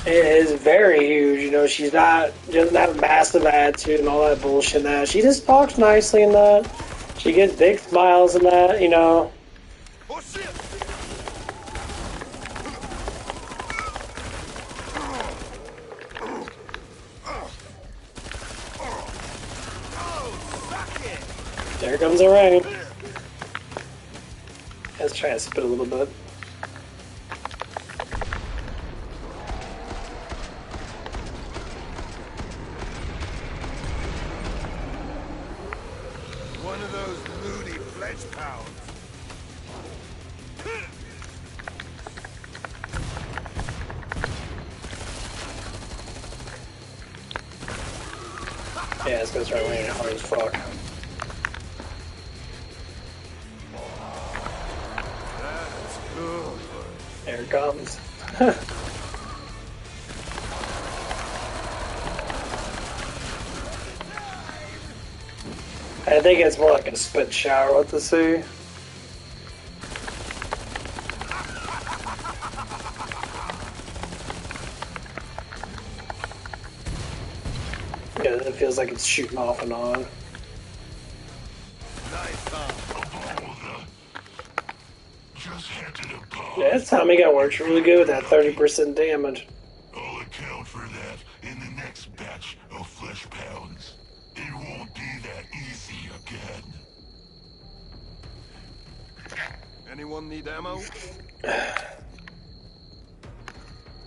It is very huge, you know. She doesn't have a massive attitude and all that bullshit in that. She just talks nicely in that. She gets big smiles in that, you know.
Oh shit! Oh, suck it!
There comes the rain. Let's try to spit a little bit.
One of those moody flesh pounds.
Yeah, it's gonna start raining hard as fuck.
That's good.
There it comes. I think it's more like a spit shower with the sea. Yeah, it feels like it's shooting off and on.
Nice, huh?
Just had to the pub.
Yeah, this Tommy gun works really good with that 30% damage.
I'll account for that in the next batch of flesh pounds. It won't be that easy again.
Anyone need ammo?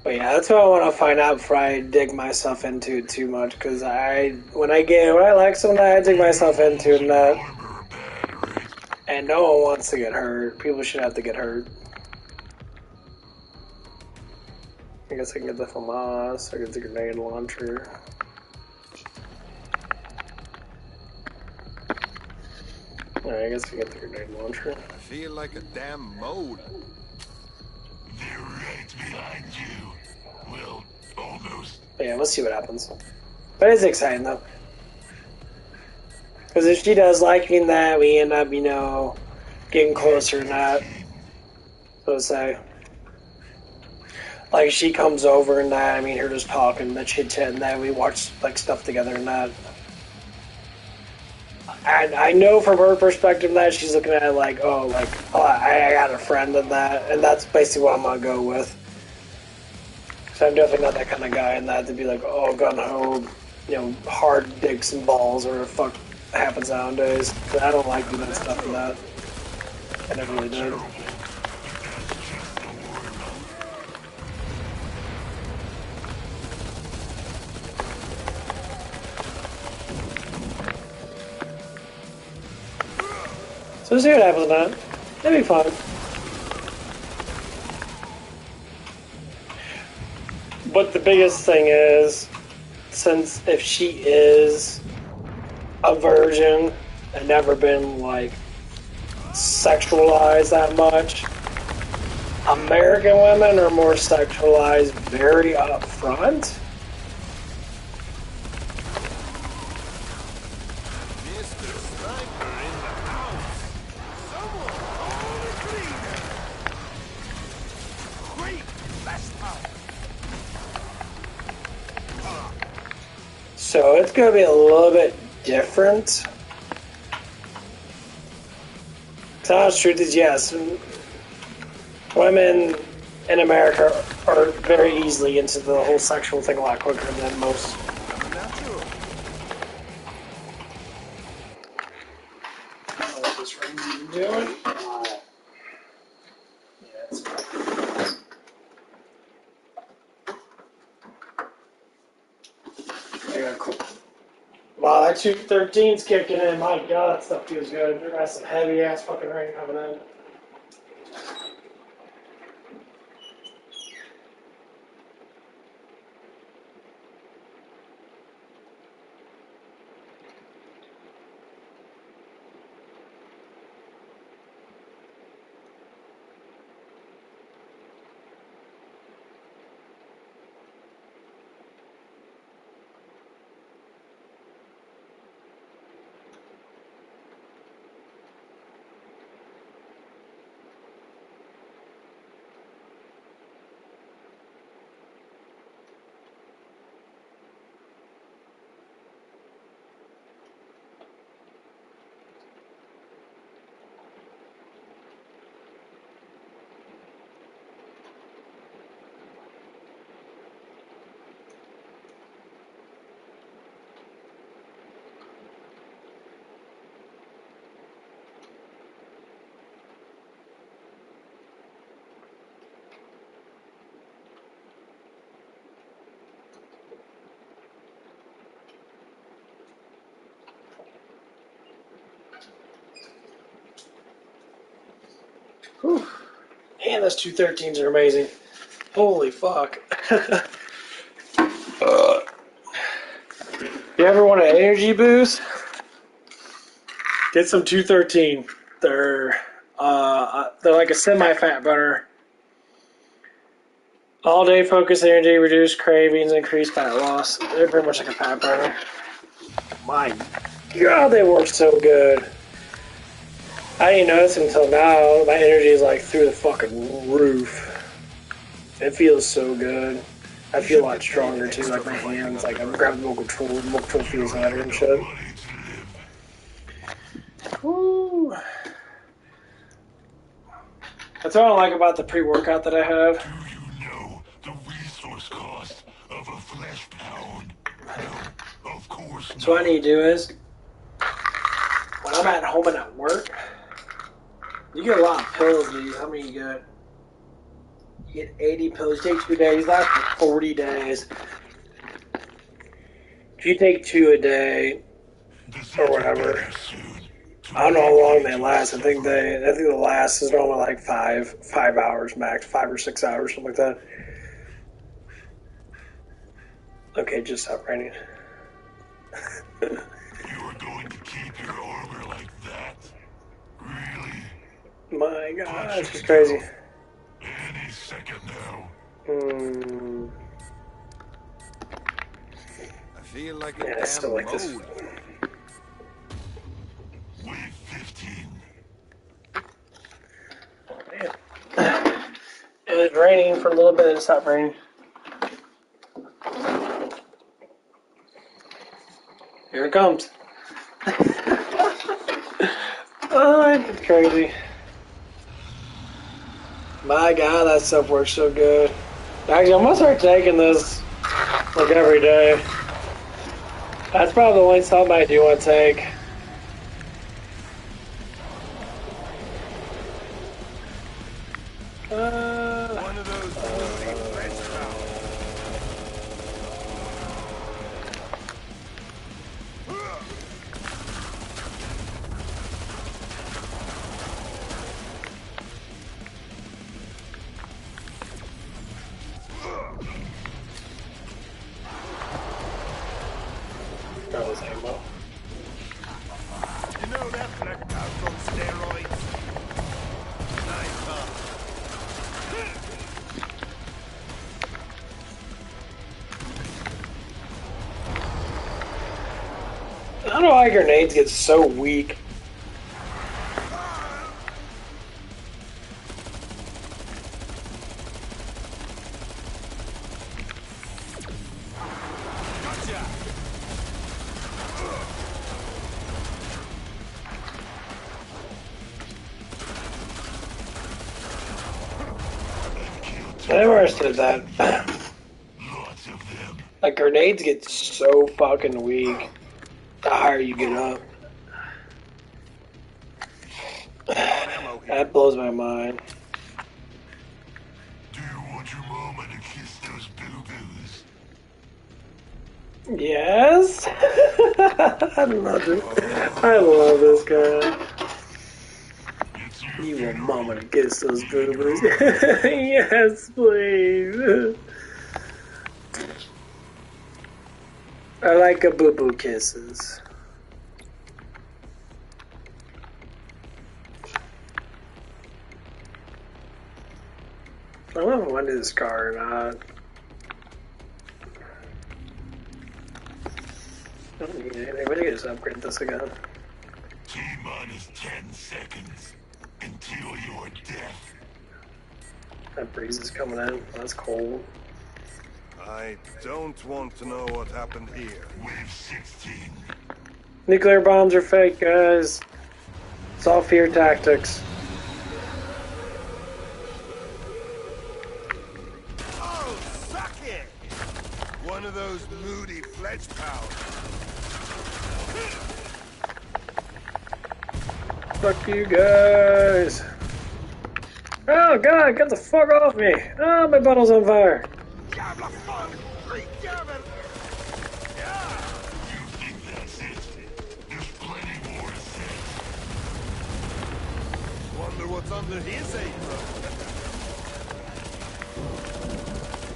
But yeah, that's what I want to find out before I dig myself into it too much. Because when I like something, I dig myself into it,
Armor bad, right?
and no one wants to get hurt. People should have to get hurt. I guess I can get the FAMAS. I can get the grenade launcher. Alright, I guess I can get the grenade launcher.
I feel like a damn mole.
They're right behind you. Well, almost.
But yeah, we'll see what happens. But it's exciting though. Because if she does like me in that, we end up, you know, getting closer and that. So to say. Like, she comes over and that, I mean, her just talking, the chit-chat and that, we watch, like, stuff together and that. And I know from her perspective that she's looking at it like, oh, I got a friend in that, and that's basically what I'm gonna go with. So I'm definitely not that kind of guy in that to be like, oh, gun-ho, you know, hard dicks and balls, or what the fuck happens nowadays. 'Cause I don't like doing that stuff in that. I never really did. So we'll see what happens with that. It'll be fun. But the biggest thing is, since if she is a virgin and never been like sexualized that much. American women are more sexualized very upfront.
Mr. Sniper in the house. Someone call the cleaner. Quick, let's out.
So it's going to be a little bit different. The honest truth is, yes, women in America are very easily into the whole sexual thing a lot quicker than most.
Natural.
What this ring even doing? Yeah, it's yeah, cool. Wow, that 213's kicking in. My God, that stuff feels good. There got some heavy ass fucking rain coming in. Whew. Man, those 213s are amazing. Holy fuck. You ever want an energy boost? Get some 213. They're like a semi-fat burner. All day focus energy, reduce cravings, increase fat loss. They're pretty much like a fat burner. My God, they work so good. I didn't notice until now. My energy is like through the fucking roof. It feels so good. I feel a lot stronger too. Like my hands, like I'm grabbing the remote control. The remote control feels better and shit. Woo. That's what I like about the pre-workout that I have.
Do you know the resource cost of a flesh pound? No, of course not.
So what I need to do is, when I'm at home and at work, you get a lot of pills, dude. How many you get? You get 80 pills. You take 2 days. Last for 40 days. If you take 2 a day or whatever, I don't know how long they last. I think the last is normally like 5 hours max, 5 or 6 hours, something like that. Okay, just stop raining.
You are going to keep your armor like that? Really?
My God, it's just crazy.
Any second now.
I feel like a
Yeah, I
damn
still like this.
mode.
Wave 15.
It was raining for a little bit and it stopped raining. Here it comes. Oh, it's crazy. My God, that stuff works so good. Actually, I'm gonna start taking this like every day. That's probably the only something I do want to take.
One of those moving French crowds.
That was ammo.
You know that black powder's on steroids.
I don't know why grenades get so weak. I never understood that.
Lots of them.
Like, grenades get so fucking weak the higher you get up. That blows my mind.
Do you want your mama to kiss those boo-boos?
Yes? I love it. I love this guy.
It's your
You want
funeral.
mama to kiss those boo-boos? Yes, please. I like a boo-boo kisses. I don't know if I want to do this car or not. I don't need anything. Why don't you just upgrade this again?
T-minus 10 seconds until your death.
That breeze is coming in. That's cold.
I don't want to know what happened here.
Wave 16.
Nuclear bombs are fake, guys. It's all fear tactics.
Oh, suck it! One of those moody fledge powers.
Fuck you guys. Oh god, get the fuck off me. Oh, my bottle's on fire.
Jävla fan! Skitjävel! Ja!
You think that's it? There's plenty more to say.
Wonder what's under his apron.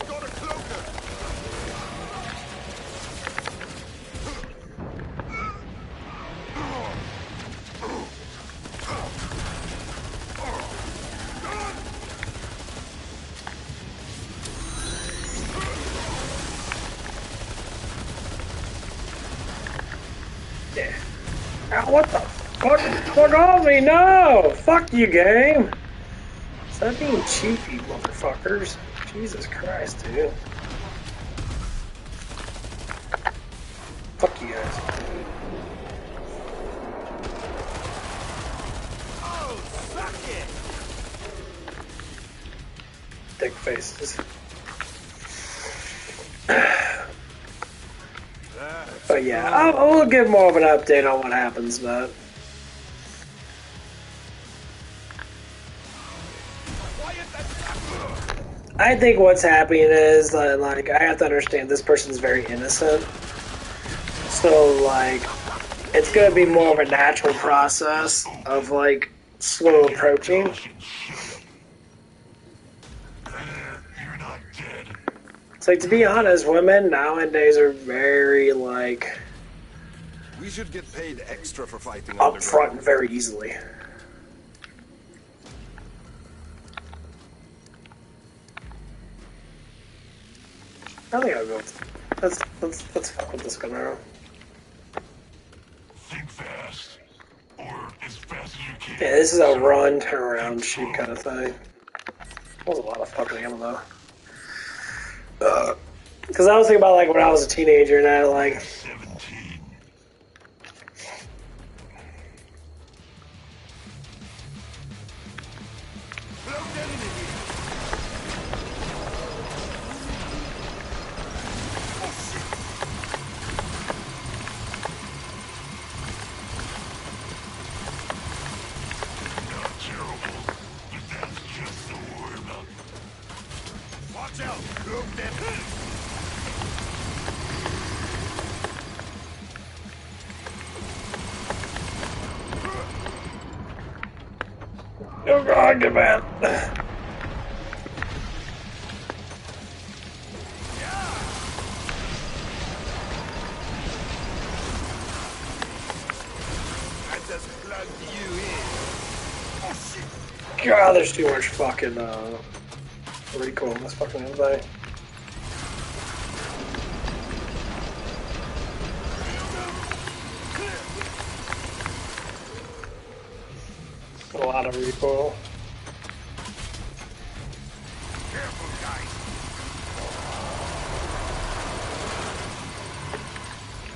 Got a cloaker!
Yeah. Ow, what the fuck? Fuck off me, no! Fuck you, game! Stop being cheap, you motherfuckers. Jesus Christ, dude. Fuck you guys.
Oh, suck it!
Dick faces. But yeah, I'll give more of an update on what happens, but I think what's happening is that, like, I have to understand this person's very innocent. So, like, it's gonna be more of a natural process of, like, slow approaching.
You're not dead.
It's like, to be honest, women nowadays are very, like,
We should get paid extra for fighting
upfront very easily. I think I'll go with, let's fuck with this gunner.
Think fast. Or as fast as you can.
Yeah, this is a run, turn around, shoot kind of thing. That was a lot of fucking ammo though. Because I was thinking about, like, when I was a teenager and I, like,
17. Not terrible, but that's just the warm-up.
Watch out! Look them!
oh god, get mad.
I just plugged you in. Oh shit!
God, there's too much fucking, recoil in this fucking thing. of recoil.
Careful, guys.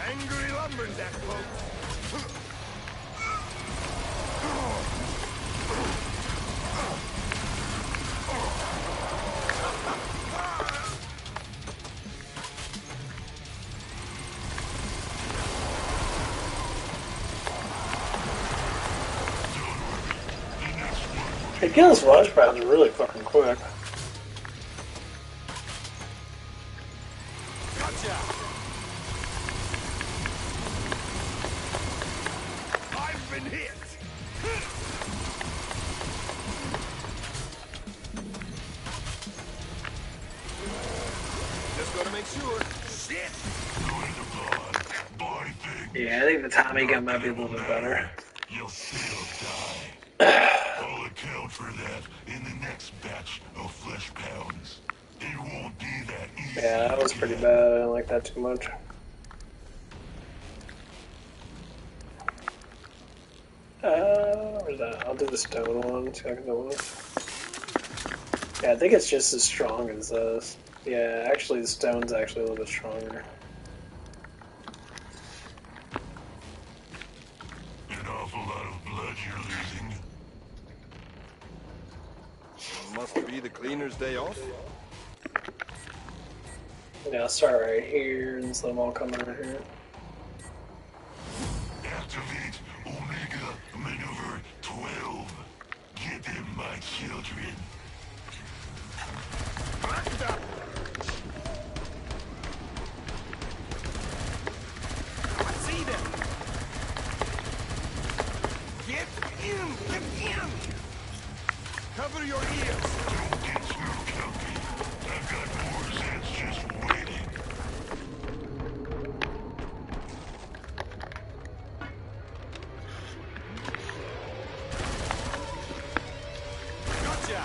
Angry lumberjack, folks.
It kills rush pads really fucking quick.
Gotcha. I've been hit. Just gotta make sure. Shit.
Yeah, I think the Tommy gun might be a little bit better.
You'll still die. I'll account for that in the next batch of flesh pounds. It won't be that easy.
Yeah, that was pretty bad. I didn't like that too much. Where's that? I'll do the stone one. See if I can do one. Yeah, I think it's just as strong as this. Yeah, actually, the stone's actually a little bit stronger.
An awful lot of blood you're losing.
Must be the cleaner's day off.
Yeah, I'll start right here and just let them all come over here.
Activate Omega Maneuver 12. Get them, my children.
Backed up. I see them. Get in. Cover your ears.
Don't get through, Kelpie. I've got more Zeds just waiting.
Gotcha.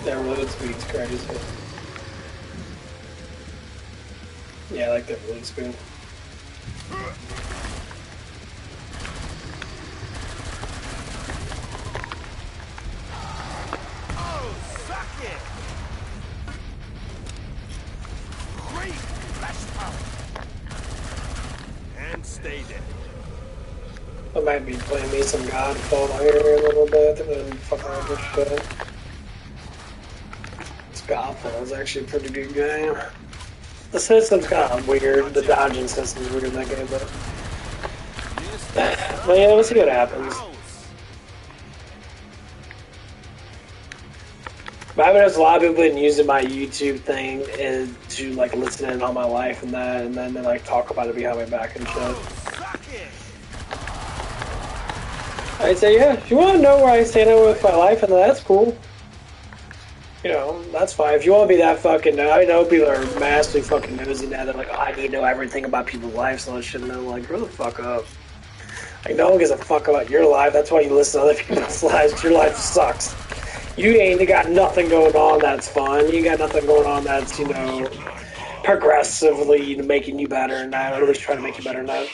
That road speed's crazy. Yeah, I like that road speed.
Oh, suck it. Great flash power. And stay there.
I might be playing me some Godfall here a little bit and fucking around with shit. This Godfall is actually a pretty good game. The system's kind of weird. The dodging system's weird in that game, but yeah, we'll see what happens. But I've noticed a lot of people been using my YouTube thing and to like listen in on my life and that, and then they like talk about it behind my back and shit.
Suck it.
I'd say, yeah, if you want to know where I stand with my life, and that's cool. You know, that's fine. If you want to be that fucking, I know people are massively fucking nosy now. They're like, oh, I need to know everything about people's lives and all that shit. And I'm like, grow the fuck up. Like, no one gives a fuck about your life. That's why you listen to other people's lives. Your life sucks. You ain't got nothing going on that's fun. You got nothing going on that's, you know, progressively making you better and that, or at least trying to make you better than that.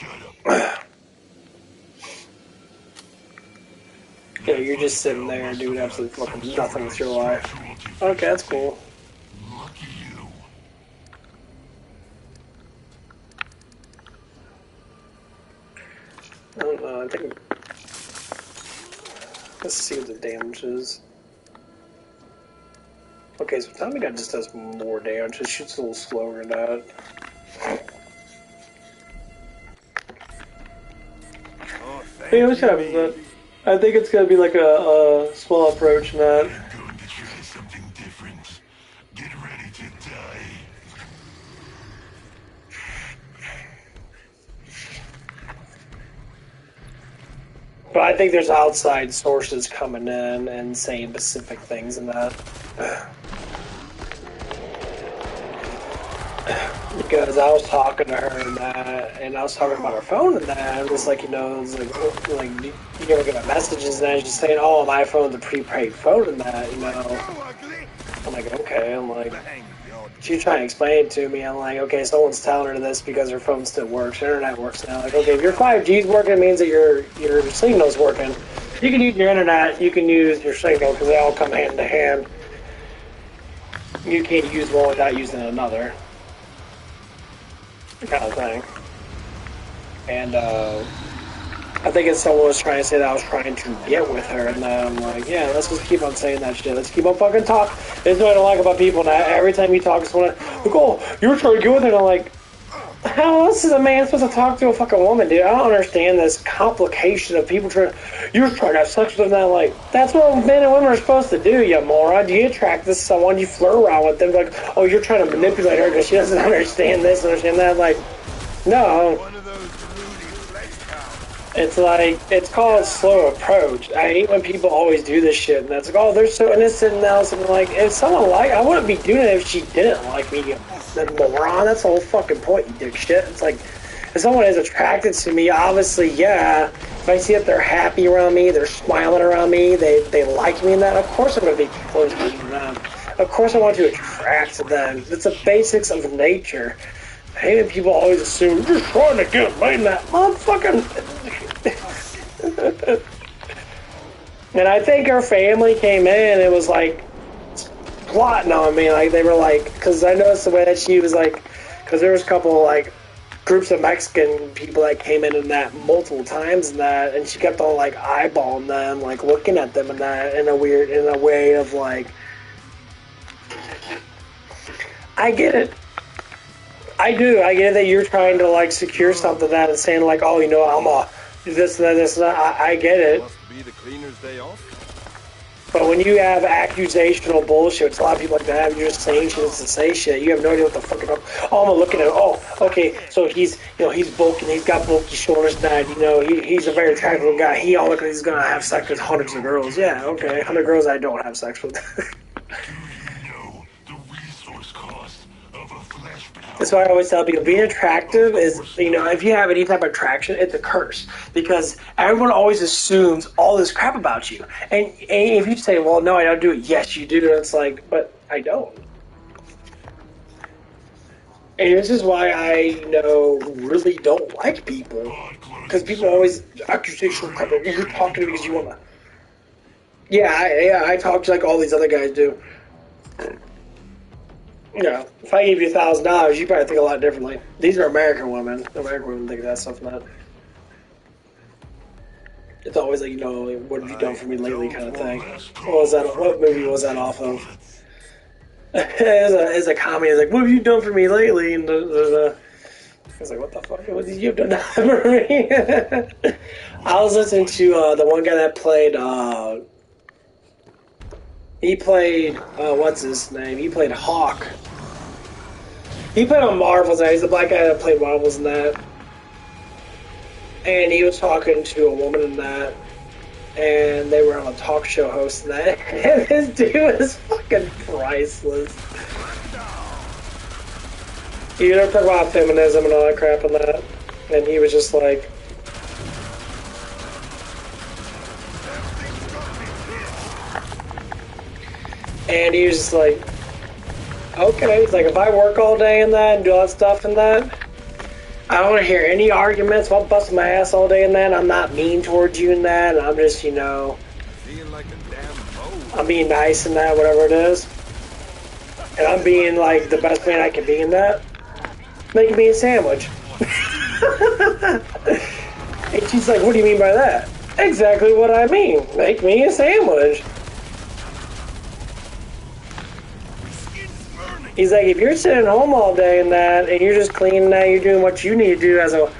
Yeah, you're just sitting there doing absolutely fucking nothing with your life. Okay, that's cool.
Lucky you.
I don't know, I think... Let's see what the damage is. Okay, so Tommy Gun just does more damage. It shoots a little slower than that.
Oh, thank
Yeah, let's have that. I think it's gonna be like a small approach in that.
I'm going to try something different. Get ready to die.
But I think there's outside sources coming in and saying specific things in that. Because I was talking to her and that, and I was talking about her phone and that, and it's like, you know, it's like you ever get my messages and that, she's saying, oh, my phone's a prepaid phone and that, you know.
Oh, ugly.
I'm like, okay, I'm like,
Hang with the odd
she's trying to explain it to me. I'm like, okay, someone's telling her this because her phone still works, her internet works now. Like, okay, if your 5G's working, it means that your signal's working. You can use your internet, you can use your signal, because they all come hand in hand. You can't use one without using another. Kind of thing. And, I think it's someone was trying to say that I was trying to get with her, and then I'm like, yeah, let's just keep on saying that shit. Let's keep on fucking talking. This is what I don't like about people. Now, every time you talk to someone, like, oh, you were trying to get with her, and I'm like, how else is a man supposed to talk to a fucking woman, dude? I don't understand this complication of people trying. You're trying to have sex with them. Now, like, that's what men and women are supposed to do, you moron. You attract this someone, you flirt around with them, like, oh, you're trying to manipulate her because she doesn't understand this, understand that. Like, no.
One of those Rudy flesh cows.
It's like, it's called slow approach. I hate when people always do this shit, and that's like, oh, they're so innocent and else. And like, if someone I wouldn't be doing it if she didn't like me, you moron. That's the whole fucking point, you dick shit. It's like, if someone is attracted to me, obviously, yeah. If I see that they're happy around me, they're smiling around me, they like me and that, of course I'm going to be close to them. Of course I want to attract to them. It's the basics of nature. I hate when people always assume, you're just trying to get laid in that motherfucking... And I think her family came in and it was like plotting on me. Like, they were like, because I noticed the way that she was like, because there was a couple like groups of Mexican people that came in and that multiple times and that, and she kept on like eyeballing them, like looking at them and that in a way of like, I get it. I do. I get that you're trying to like secure something that and saying like, oh, you know, I'm a this and that, this and that. I get it.
Must be the cleaner's day off.
But when you have accusational bullshit, it's a lot of people like that. You're just saying shit just to say shit. You have no idea what the fuck about. Oh, I'm looking at. Oh, okay. So he's, you know, he's bulky. He's got bulky shoulders. That, you know, he's a very attractive guy. He all look like he's gonna have sex with hundreds of girls. Yeah, okay, 100 girls I don't have sex with.
know the resource cost of a flesh pound.
That's why I always tell people, being attractive is, you know, if you have any type of attraction, it's a curse. Because everyone always assumes all this crap about you. And if you say, well, no, I don't do it, yes, you do. And it's like, but I don't. And this is why I, really don't like people. Because people always, accusational crap, you're talking to me because you want to. Yeah, I talk to like all these other guys do. You know, if I gave you $1,000, you probably think a lot differently. These are American women. American women think of that stuff, not. It's always like, you know, what have you done for me lately kind of thing. What was that? What movie was that off of? It's a comedy. It's like, what have you done for me lately? And I was like, what the fuck? What have you done for me? I was listening to the one guy that played. He played, what's his name? He played Hawk. He played on Marvel's. He's the black guy that played Marvel's in that. And he was talking to a woman in that. And they were on a talk show hosting that. And this dude is fucking priceless. He was talking about feminism and all that crap and that. And he was just like, and he was just like, okay. He's like, if I work all day in that and do all that stuff in that, I don't want to hear any arguments. If I'm busting my ass all day in that, I'm not mean towards you in that. And I'm just, you know,
Feeling like a damn bow.
I'm being nice in that, whatever it is. And I'm being like the best man I can be in that. Making me a sandwich. And she's like, what do you mean by that? Exactly what I mean. Make me a sandwich. He's like, if you're sitting home all day and that, and you're just cleaning that, you're doing what you need to do as a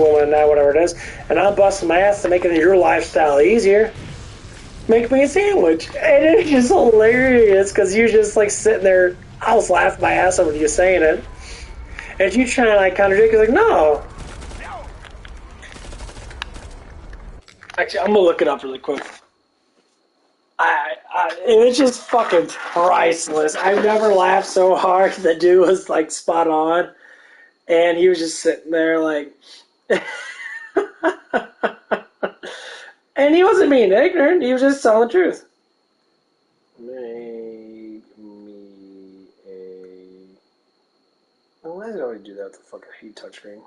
woman and that, whatever it is, and I'm busting my ass to making your lifestyle easier, make me a sandwich. And it's just hilarious, because you're just like sitting there, I was laughing my ass over you saying it, and you trying to like contradict, you're like, no. Actually, I'm gonna look it up really quick. And it's just fucking priceless. I've never laughed so hard. The dude was like spot on, and he was just sitting there like, and he wasn't being ignorant. He was just telling the truth. Make me a Why does it always do that to fucking hate touchscreen?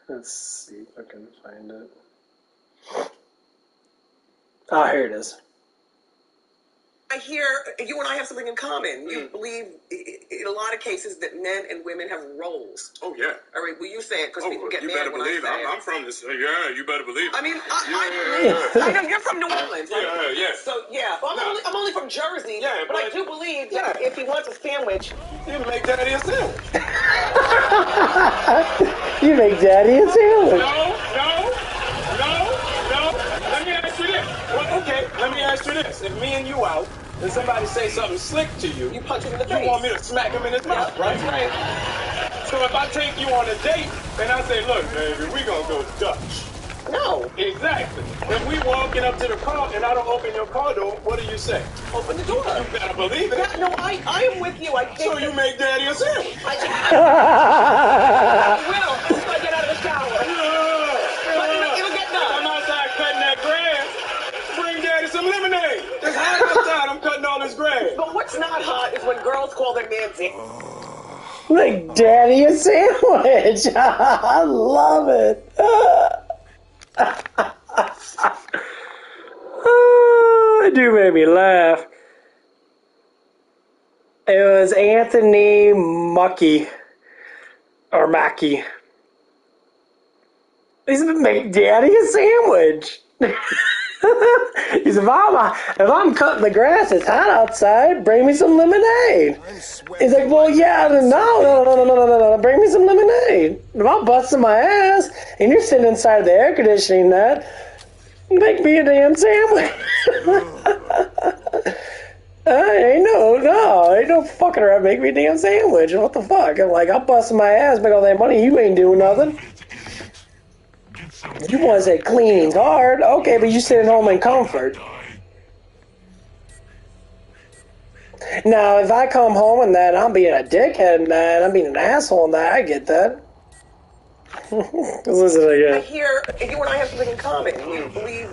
Let's see if I can find it. Oh, here it is.
I hear you and I have something in common. You believe in a lot of cases that men and women have roles.
Oh, yeah.
All right, well, you say it because people get
you
mad
better
when
believe
I say
it. I'm from this. Yeah, you better believe it.
I mean,
Yeah.
I know you're from New Orleans, right?
Yeah.
So, yeah. Well, I'm only from Jersey,
Yeah,
but I do believe that if he wants a sandwich,
You make daddy a sandwich.
You make daddy a sandwich.
No. Let me ask you this. Well, okay, let me ask you this. If me and you out, and somebody say something slick to you,
you punch him in the face.
you want me to smack him in his mouth, right?
That's right.
So if I take you on a date, and I say, look, baby, we gonna go Dutch.
No.
Exactly. If we walking up to the car and I don't open your car door, what do you say?
Open the door.
You better believe it.
Yeah, no, I am with you. I think
So you make daddy a sandwich.
I will. If I get out of the shower. But it'll get done.
I'm outside cutting that grass. Bring daddy some lemonade. It's hot outside. I'm cutting all this grass.
But what's not hot is when girls call their man dick.
Make daddy a sandwich. I love it. It do make me laugh. It was Anthony Mackie. Or Mackie. He said, make daddy a sandwich. He said, if I'm cutting the grass, it's hot outside, bring me some lemonade. He's like, well, yeah, no, bring me some lemonade. If I'm busting my ass, and you're sitting inside the air conditioning net, make me a damn sandwich. Ain't no fucking around, make me a damn sandwich. What the fuck? I'm like, I'm busting my ass, make all that money, you ain't doing nothing. You want to say cleaning's hard? Okay, but you sit at home in comfort. Now, if I come home and that I'm being a dickhead and that I'm being an asshole and that, I get that. Listen
I
again.
hear you and I have something in common. You believe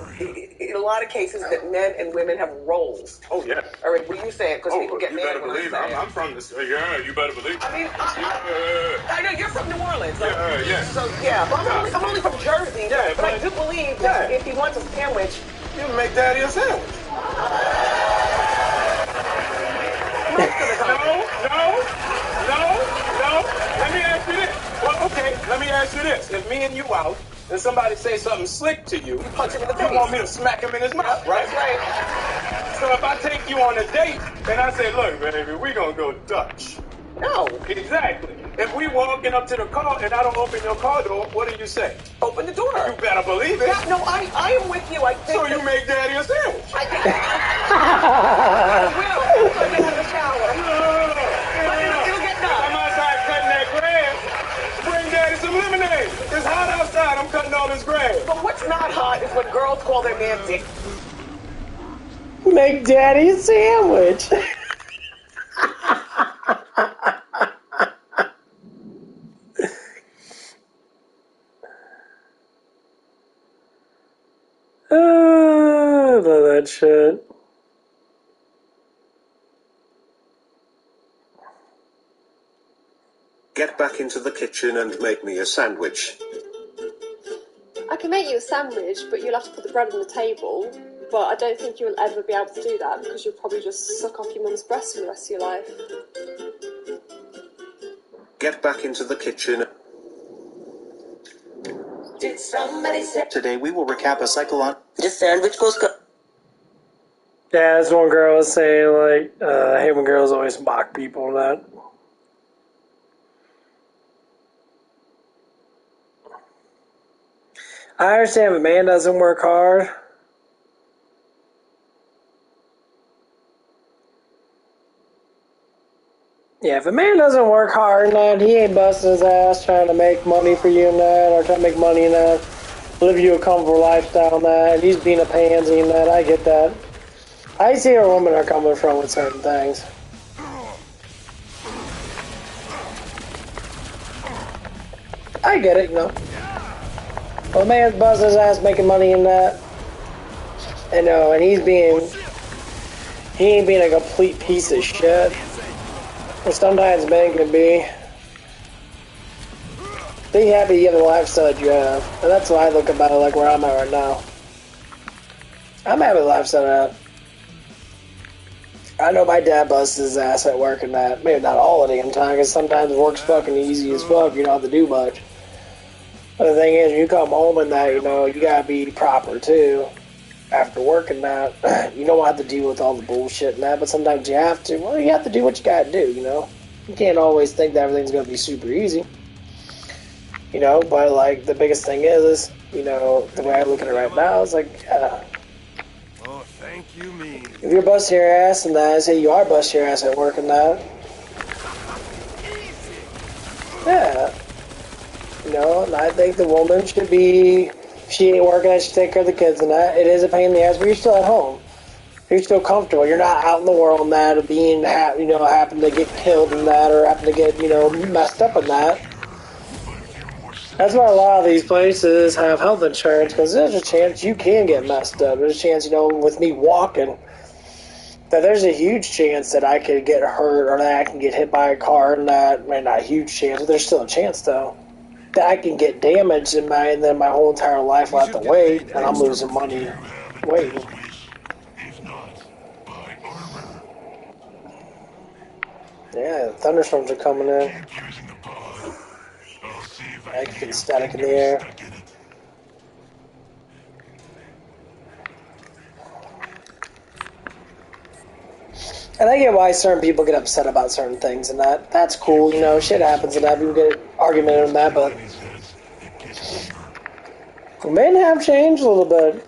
in a lot of cases that men and women have roles.
Oh, yeah.
All right, well, you say it because people get
you
mad
better
when
believe
I
it.
say
I'm from this. Yeah, you better believe it.
I mean, I know you're from New Orleans, right?
Yeah.
So, yeah, but I'm only from Jersey,
Yeah,
but I do believe that if he wants a sandwich,
You make daddy a sandwich. No. Let me ask you this. Well, okay, let me ask you this. If me and you out, and somebody say something slick to you,
you punch him in the face.
you want me to smack him in his mouth, right?
That's right.
So if I take you on a date, and I say, look, baby, we gonna go Dutch.
No.
Exactly. If we walking up to the car and I don't open your car door, what do you say?
Open the door.
You better believe it.
Yeah, no, I am with you. I think
So you make daddy a sandwich.
I think I will. If I get out of the shower. But it'll get done.
I'm outside cutting that grass. Bring daddy some lemonade. It's hot outside. I'm cutting all this grass.
But what's not hot is when girls call their man dick.
Make daddy a sandwich. I love that shit.
Get back into the kitchen and make me a sandwich.
I can make you a sandwich, but you'll have to put the bread on the table. But I don't think you'll ever be able to do that because you'll probably just suck off your mum's breast for the rest of your life.
Get back into the kitchen.
Did somebody say
Today we will recap a cycle on
the sandwich goes
Yeah, this one girl was saying, like, I hate when girls always mock people and that. I understand if a man doesn't work hard. Yeah, if a man doesn't work hard and that, he ain't busting his ass trying to make money for you and that, or trying to make money and that, live you a comfortable lifestyle and that, and he's being a pansy and that, I get that. I see where women are coming from with certain things. I get it, you know. Well, man's busting his ass making money in that. And and he ain't being a complete piece of shit. And sometimes men can be. Be happy you have the lifestyle that you have. And that's why I look about it like where I'm at right now. I'm happy with the lifestyle I'm at. I know my dad busts his ass at work and that. Maybe not all the damn time, because sometimes work's fucking easy as fuck. You don't have to do much. But the thing is, when you come home and that, you gotta be proper too. After work and that, you don't have to deal with all the bullshit and that, but sometimes you have to. Well, you have to do what you gotta do, You can't always think that everything's gonna be super easy. But like, the biggest thing is, the way I look at it right now, is like,
Oh, thank you, me.
if you're busting your ass and that, I say you are busting your ass at work and that. Yeah. And I think the woman should be, if she ain't working, I should take care of the kids and that. It is a pain in the ass, but you're still at home. You're still comfortable. You're not out in the world and that, or being, happen to get killed in that, or happen to get, messed up in that. That's why a lot of these places have health insurance, because there's a chance you can get messed up. There's a chance, with me walking, that there's a huge chance that I could get hurt or that I can get hit by a car, and that, not a huge chance, but there's still a chance, though, that I can get damaged and then my whole entire life will have to wait, and I'm losing money waiting. Yeah, thunderstorms are coming in. I can get static in the air. And I get why certain people get upset about certain things and that. That's cool, shit happens and that. People get argumentative and that, but men have changed a little bit.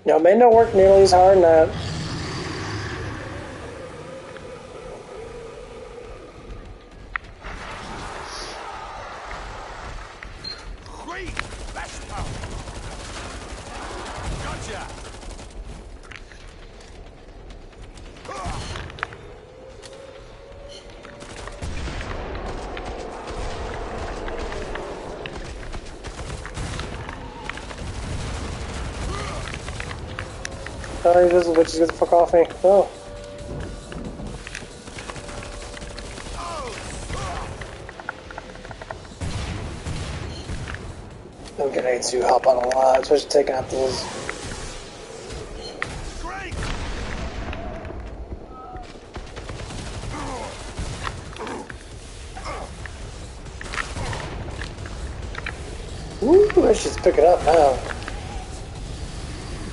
Men don't work nearly as hard and that. Oh, this bitch is gonna fuck off me. Oh. No grenades do help out a lot, especially taking out those. Ooh, I should pick it up now.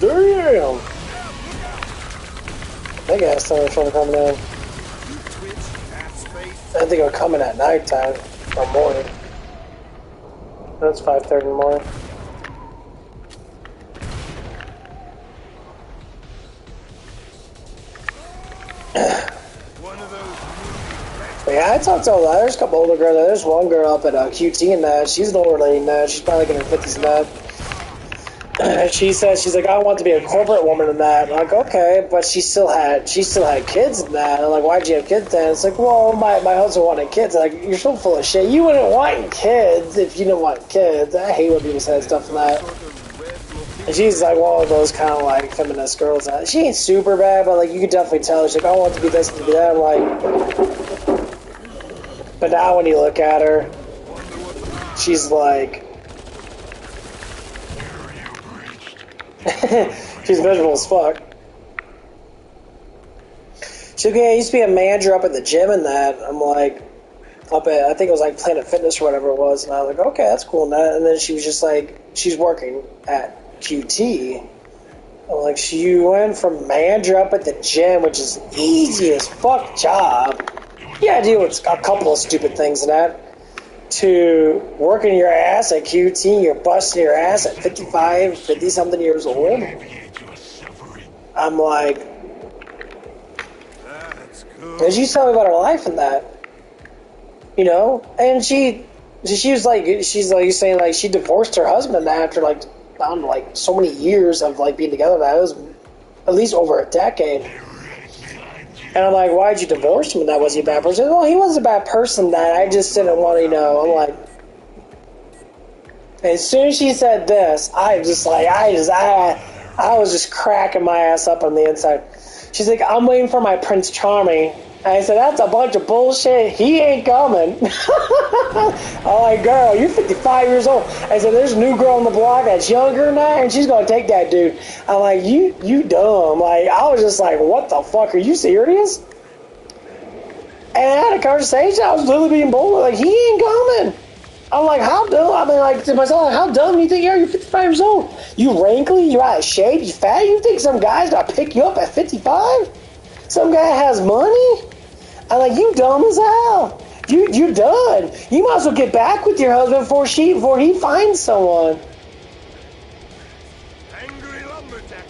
Damn! Big ass thunderstorm coming in. I think it'll come in at nighttime or morning. That's 5:30 in the morning. Yeah, I talked to all that. There's a couple older girls. There's one girl up at QT and that. She's an older lady now. She's probably like in her 50s and that. She says, she's like, I want to be a corporate woman in that. I'm like, okay, but she still had kids in that. I'm like, why'd you have kids then? It's like, well, my husband wanted kids. I'm like, you're so full of shit. You wouldn't want kids if you didn't want kids. I hate when people say stuff like that. And she's like one of those kind of like feminist girls. She ain't super bad, but like you could definitely tell. She's like, I want to be this and to be that. I'm like, but now when you look at her, she's like, she's miserable as fuck. She's like, yeah, I used to be a manager up at the gym and that. I'm like, up at, I think it was like Planet Fitness or whatever it was. And I was like, okay, that's cool and that. And then she was just like, she's working at QT. I'm like, you went from manager up at the gym, which is easy as fuck job. Yeah, I deal with a couple of stupid things and that. To working your ass at QT, you're busting your ass at 55, 50-something years old. I'm like, and she's telling me about her life and that, and she was like, she's like saying like she divorced her husband after like, I don't know, like so many years of like being together. That it was at least over a decade. And I'm like, why'd you divorce him? And that was he a bad person? Well, he wasn't a bad person. That I just didn't want to, I'm like, As soon as she said this, I was just cracking my ass up on the inside. She's like, I'm waiting for my Prince Charming. And I said, that's a bunch of bullshit. He ain't coming. I'm like, girl, you're 55 years old. I said, there's a new girl on the block that's younger than that, and she's going to take that dude. I'm like, you dumb. Like, I was just like, what the fuck? Are you serious? And I had a conversation. I was literally being bold. Like, he ain't coming. I'm like, how dumb? I mean, like, to myself, how dumb do you think you are? You're 55 years old. You wrinkly, you're out of shape, you fat. You think some guy's going to pick you up at 55? Some guy has money? I'm like, you dumb as hell. You're done. You might as well get back with your husband before he finds someone.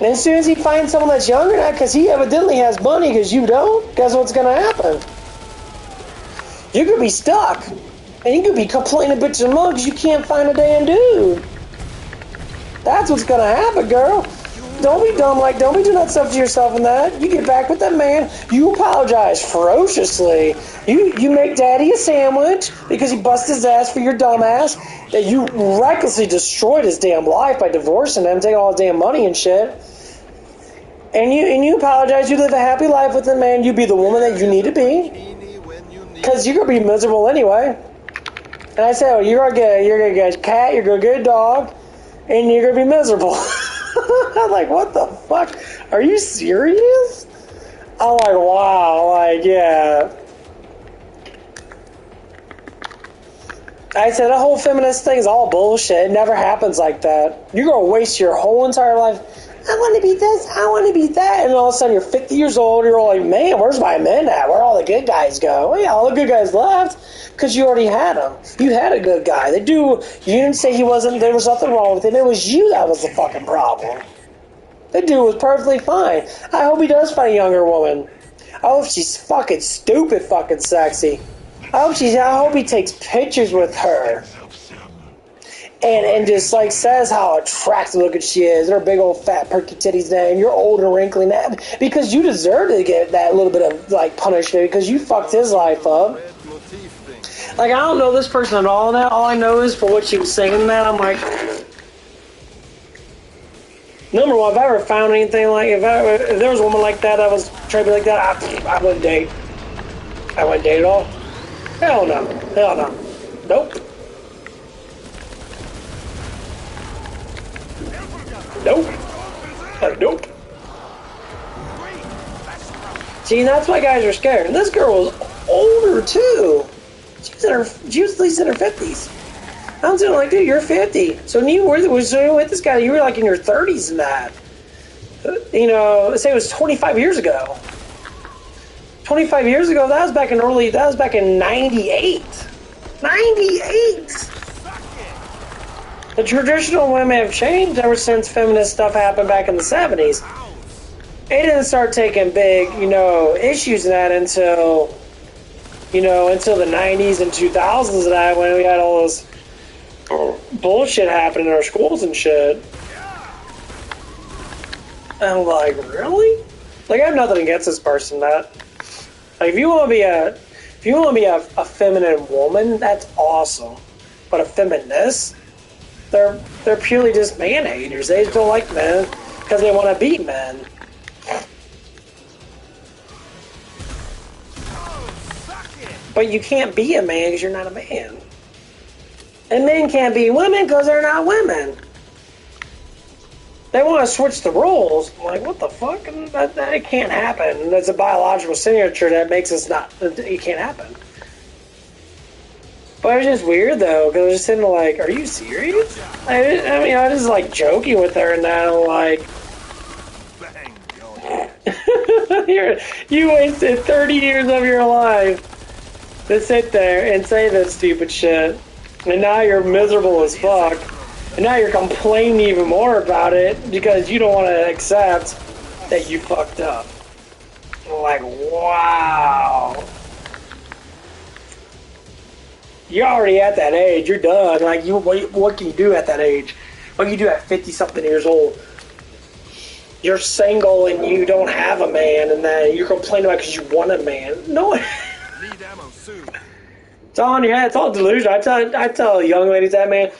And as soon as he finds someone that's younger than that, because he evidently has money because you don't, guess what's going to happen? You're going to be stuck. And you could be complaining bitch and mug because you can't find a damn dude. That's what's going to happen, girl. Don't be dumb, like, don't be doing that stuff to yourself and that. You get back with that man, you apologize ferociously. You make daddy a sandwich because he busted his ass for your dumb ass. That you recklessly destroyed his damn life by divorcing him, taking all his damn money and shit. And you apologize, you live a happy life with him, man. You be the woman that you need to be. Because you're going to be miserable anyway. And I said, oh, you're gonna get a cat, you're gonna get a dog, and you're gonna be miserable. I'm like, what the fuck? Are you serious? I'm like, wow, like, yeah. I said, the whole feminist thing is all bullshit. It never happens like that. You're gonna waste your whole entire life. I want to be this, I want to be that. And all of a sudden, you're 50 years old, you're all like, man, where's my men at? Where all the good guys go? Well, yeah, all the good guys left. Because you already had him. You had a good guy. You didn't say he wasn't, there was nothing wrong with him. It was you that was the fucking problem. The dude was perfectly fine. I hope he does find a younger woman. I hope she's fucking stupid fucking sexy. I hope he takes pictures with her. And just like says how attractive looking she is, and her big old fat perky titties now, and you're old and wrinkly now. Because you deserve to get that little bit of like punishment because you fucked his life up. Like, I don't know this person at all now. All I know is for what she was saying that, I'm like, number one, if I ever found anything like, if there was a woman like that was trying to be like that, I wouldn't date. I wouldn't date at all. Hell no. Hell no. Nope. Nope. Nope. See, that's why guys are scared. And this girl was older, too. She was at least in her 50s. I'm saying, like, dude, you're 50. So when you were with this guy, you were like in your 30s and that. You know, let's say it was 25 years ago. 25 years ago, that was back in 98. 98! The traditional women have changed ever since feminist stuff happened back in the 70s. It didn't start taking big, issues in that until the 90s and 2000s and that, when we had all this bullshit happening in our schools and shit. And I'm like, really? Like, I have nothing against this person, that. Like, if you want to be a feminine woman, that's awesome. But a feminist, they're purely just man haters. They just don't like men because they want to be men. But you can't be a man because you're not a man. And men can't be women because they're not women. They want to switch the roles. I'm like, what the fuck? That can't happen. There's a biological signature that makes us not... It can't happen. But it was just weird, though, because I was just sitting there like, are you serious? I was like joking with her and that, I'm like... You wasted 30 years of your life to sit there and say this stupid shit. And now you're miserable as fuck. And now you're complaining even more about it because you don't want to accept that you fucked up. I'm like, wow. You're already at that age. You're done. Like, what can you do at that age? What can you do at 50-something years old? You're single and you don't have a man, and then you're complaining about because you want a man. No. It's all in your head. It's all delusion. I tell young ladies that, man.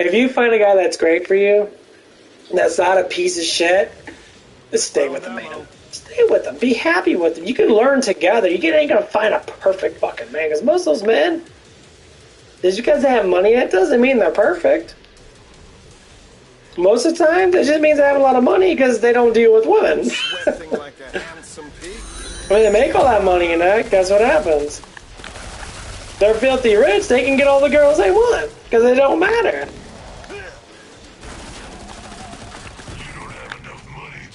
If you find a guy that's great for you, that's not a piece of shit, just stay with him, man. Stay with him. Be happy with him. You can learn together. You ain't gonna find a perfect fucking man. Because most of those men, just because they have money, that doesn't mean they're perfect. Most of the time, it just means they have a lot of money because they don't deal with women.
Like a handsome pig.
When they make all that money and that, guess what happens? They're filthy rich, they can get all the girls they want, because they don't matter.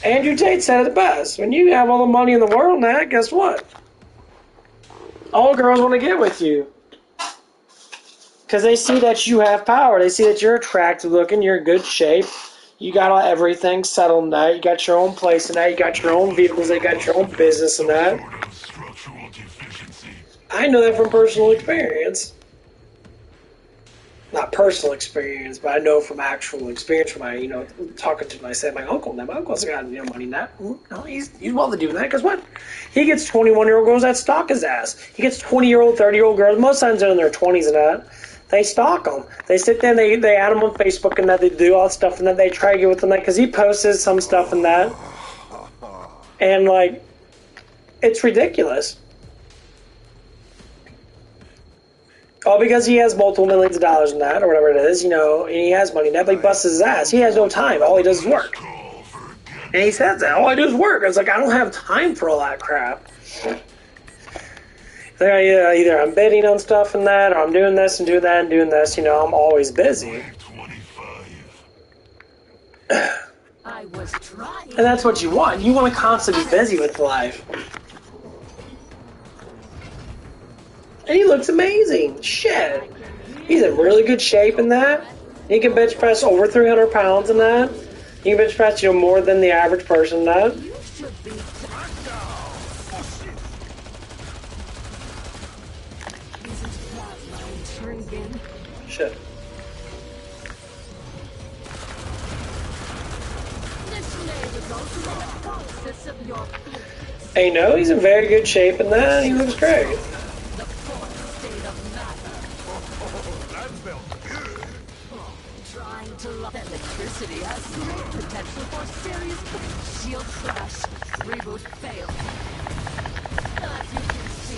Andrew Tate said it best. When you have all the money in the world now, guess what? All girls want to get with you. Because they see that you have power. They see that you're attractive looking, you're in good shape. You got everything settled in that. You got your own place in that. You got your own vehicles. They got your own business in that. I know that from personal experience. Not personal experience, but I know from actual experience from my, talking to my uncle. Now, my uncle's got money in that. No, he's well to do that. Because what? He gets 21-year-old girls that stalk his ass. He gets 20-year-old, 30-year-old girls. Most times they're in their 20s and that. They stalk them. They sit there and they add them on Facebook and that. They do all that stuff and that. They try to get with them because he posts some stuff and that. And, like, it's ridiculous. All because he has multiple millions of dollars in that or whatever it is, and he has money in that, but he busts his ass. He has no time. All he does is work. And he says that. All I do is work. It's like, I don't have time for all that crap. Either I'm bidding on stuff and that, or I'm doing this and doing that and doing this. I'm always busy. And that's what you want. You want to constantly be busy with life. And he looks amazing. Shit. He's in really good shape in that. He can bench press over 300 pounds in that. He can bench press more than the average person in that. Shit. Hey, he's in very good shape in that. He looks great.
Electricity has great potential for serious shield crash. Reboot failed. As you can see,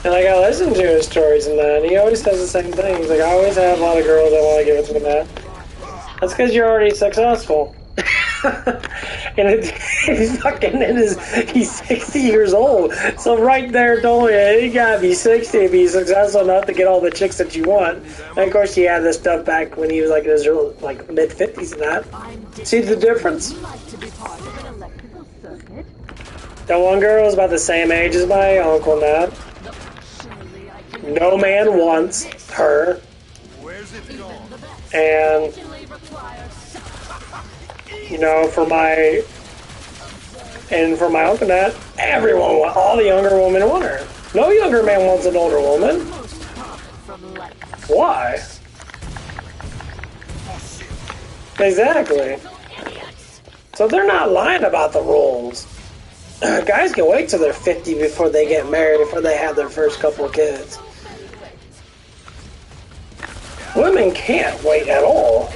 And I listen to his stories and that, and he always says the same thing. He's like, I always have a lot of girls I want to get with and that. That's because you're already successful. And he's 60 years old. So right there told you, you gotta be 60 to be successful enough to get all the chicks that you want. And of course he had this stuff back when he was like in his early, mid-50s and that. See the difference? That one girl is about the same age as my uncle and that. No man wants her. And for my uncle and that, everyone, all the younger women want her. No younger man wants an older woman. Why? Exactly. So they're not lying about the rules. Guys can wait till they're 50 before they get married, before they have their first couple of kids. Women can't wait at all.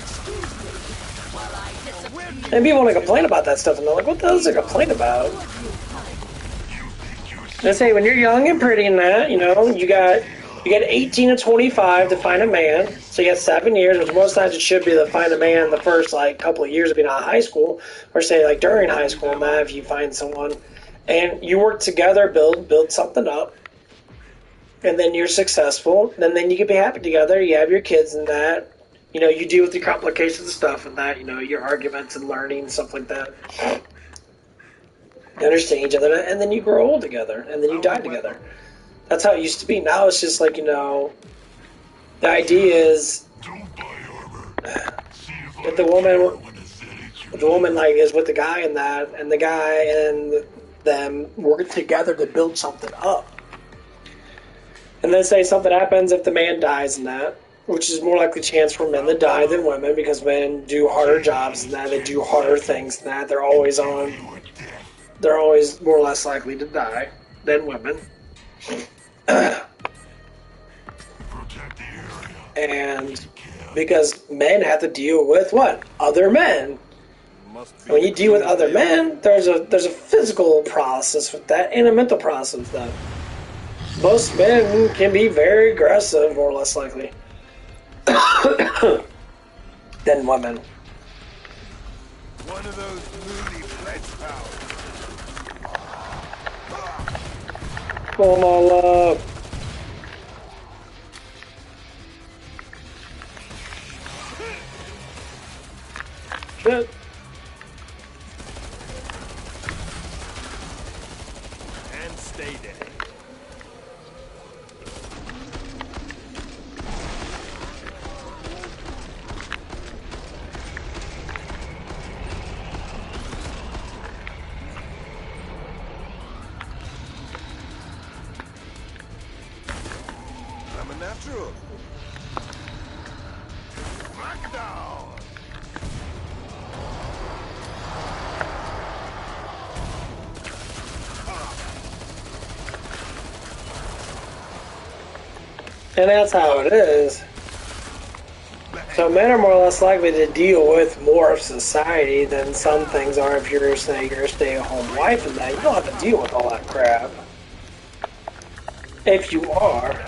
And people want to complain about that stuff, and they're like, what the hell is there to complain about? I say, when you're young and pretty and that, you got 18 to 25 to find a man. So you got 7 years, which most times it should be to find a man the first, couple of years of being out of high school, or say, during high school and that, if you find someone. And you work together, build something up. And then you're successful, and then you can be happy together, you have your kids and that. You deal with the complications of stuff and that, your arguments and learning and stuff like that. You understand each other, and then you grow old together, and then you die together. That's how it used to be. Now it's just the idea is if the woman is with the guy and that, and the guy and them work together to build something up. And then say something happens if the man dies and that, which is more likely chance for men to die than women because men do harder jobs and that, they do harder things and that, they're always more or less likely to die than women. And because men have to deal with what? Other men. And when you deal with other men, there's a physical process with that and a mental process with that. Most men can be very aggressive, more or less likely, than women.
One of those moody pledge powers.
Come on, love. Shit.
And stay there. I'm a natural. Smackdown.
And that's how it is. So men are more or less likely to deal with more of society than some things are if you're, say, you're a stay-at-home wife and that. You don't have to deal with all that crap. If you are.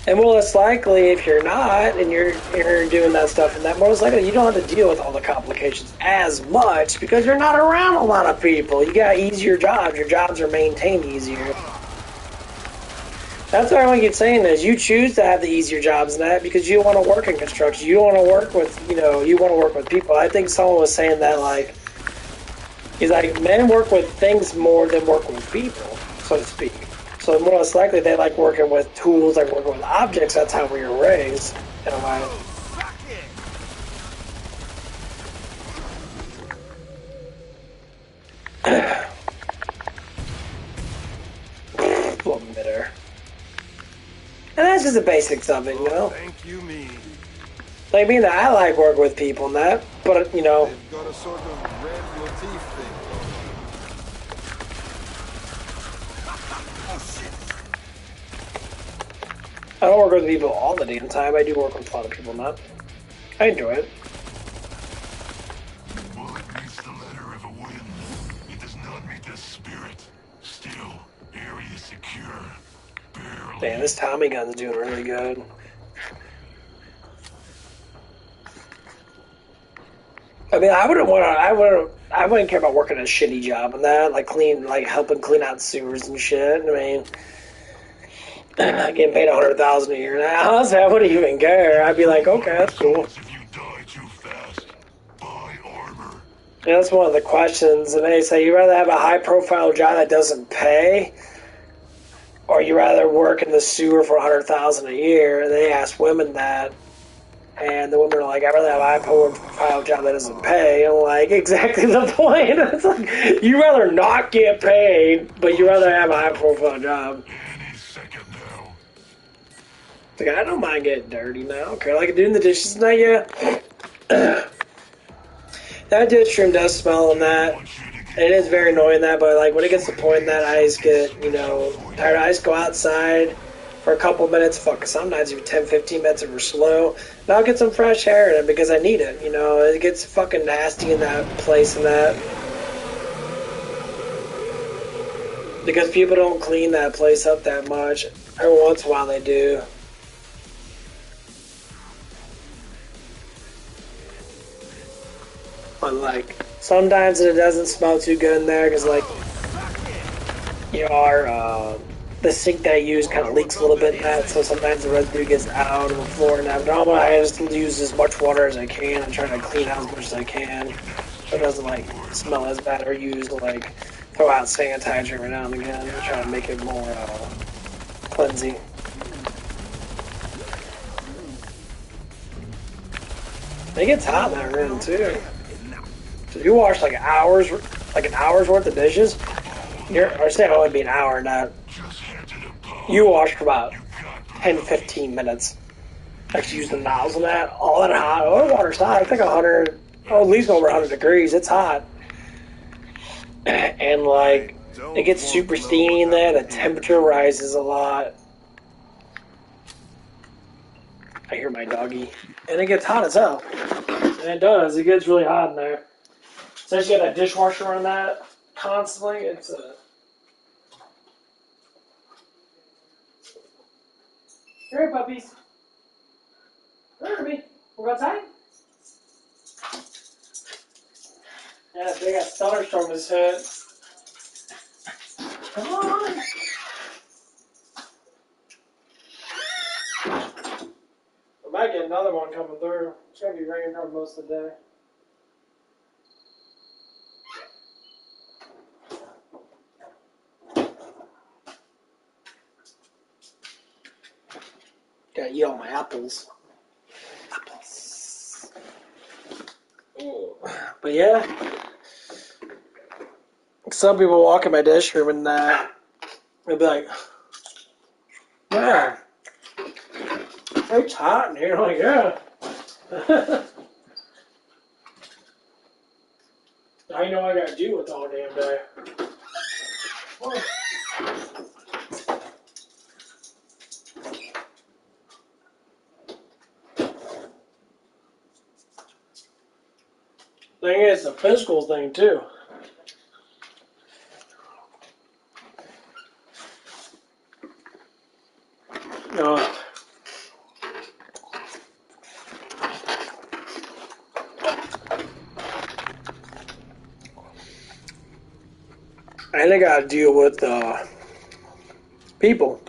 And more or less likely, if you're not, and you're doing that stuff and that, more or less likely, you don't have to deal with all the complications as much because you're not around a lot of people. You got easier jobs. Your jobs are maintained easier. That's what everyone keeps saying is you choose to have the easier jobs than that because you want to work in construction. You don't want to work with, you want to work with people. I think someone was saying that, like, he's like, men work with things more than work with people, so to speak. So more or less likely they like working with tools, like working with objects. That's how we were raised, in a way. Emitter. And that's just the basics of it,
Thank you, me.
Like me, that I like working with people and that, but
They've got a sort of red motif thing.
I don't work with people all the damn time. I do work with a lot of people, not. I enjoy it.
Bullet meets the letter of a win. It does not meet the spirit. Still, area secure. Barely.
Man, this Tommy gun's doing really good. I mean, I wouldn't care about working a shitty job and that, like helping clean out sewers and shit. I mean, getting paid $100,000 a year now. Honestly, I wouldn't even care. I'd be like, okay, that's cool. Yeah, that's one of the questions. And they say you rather have a high-profile job that doesn't pay, or you rather work in the sewer for $100,000 a year. And they ask women that, and the women are like, I'd rather have a high-profile job that doesn't pay. And I'm like, exactly the point. It's like, you rather not get paid, but you rather have a high-profile job. Like, I don't mind getting dirty now. Okay, like doing the dishes now, yeah. That dish room does smell on that. It is very annoying that, but like when it gets to the point that I just get, tired, I just go outside for a couple minutes, sometimes even 10-15 minutes if we're slow, and I'll get some fresh air in it because I need it, it gets fucking nasty in that place and that. Because people don't clean that place up that much. Every once in a while they do. But like, sometimes it doesn't smell too good in there because like, the sink that I use kind of leaks a little bit in that, so sometimes the residue gets out on the floor and that. But normally I just use as much water as I can and try to clean out as much as I can, so it doesn't like smell as bad. Or use like throw out sanitizer every now and again to try to make it more cleansing. It gets hot in that room too. So you wash like an hour's worth of dishes. Or say it would only be an hour, not. You wash for about 10-15 minutes. Actually, use the nozzle and that. All that hot. Oh, the water's hot. I think 100, at least over 100 degrees. It's hot. And like, it gets super steamy in there. The temperature rises a lot. I hear my doggy. And it gets hot as hell. And it does. It gets really hot in there. Since you got that dishwasher on that constantly, it's Here, puppies. Come here, we'll go outside. Yeah, big ass thunderstorm has hit. Come on. We might get another one coming through. It's gonna be raining for most of the day. Gotta eat all my apples. Ooh. But yeah, some people walk in my dish room and they'll be like, "Man, it's hot in here." I'm like, yeah. I know I gotta deal with all damn day. Oh. Thing is, it's a physical thing too. And I gotta deal with people.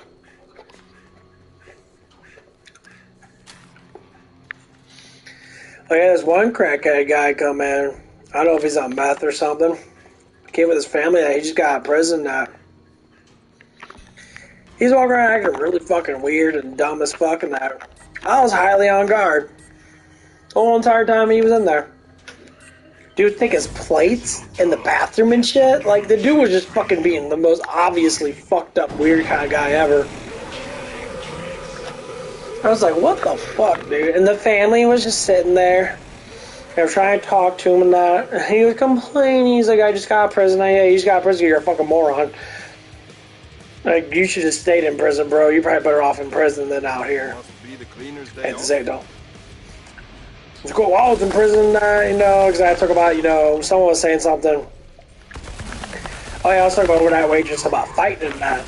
I had this one crackhead guy come in. I don't know if he's on meth or something. Came with his family. He just got out of prison. He's walking around acting really fucking weird and dumb as fuck. And that I was highly on guard the whole entire time he was in there. Dude, take his plates in the bathroom and shit. Like, the dude was just fucking being the most obviously fucked up weird kind of guy ever. I was like, what the fuck, dude? And the family was just sitting there. They were trying to talk to him and that. And he was complaining. He's like, I just got out of prison. Yeah, you just got out of prison. You're a fucking moron. Like, you should have stayed in prison, bro. You're probably better off in prison than out here. At the same time. It's cool. While I was in prison, because I talk about, someone was saying something. Oh, yeah, I was talking about with that waitress about fighting and that.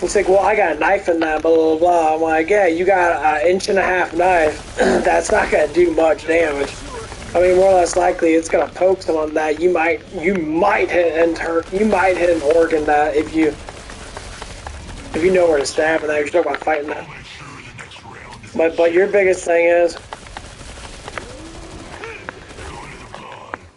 It's like, well, I got a knife in that, blah, blah, blah. I'm like, yeah, you got an 1.5-inch knife. That's not going to do much damage. I mean, more or less likely, it's going to poke someone that you might hit and hurt. You might hit an organ that if you know where to stab and that. You're talking about fighting that. But your biggest thing is,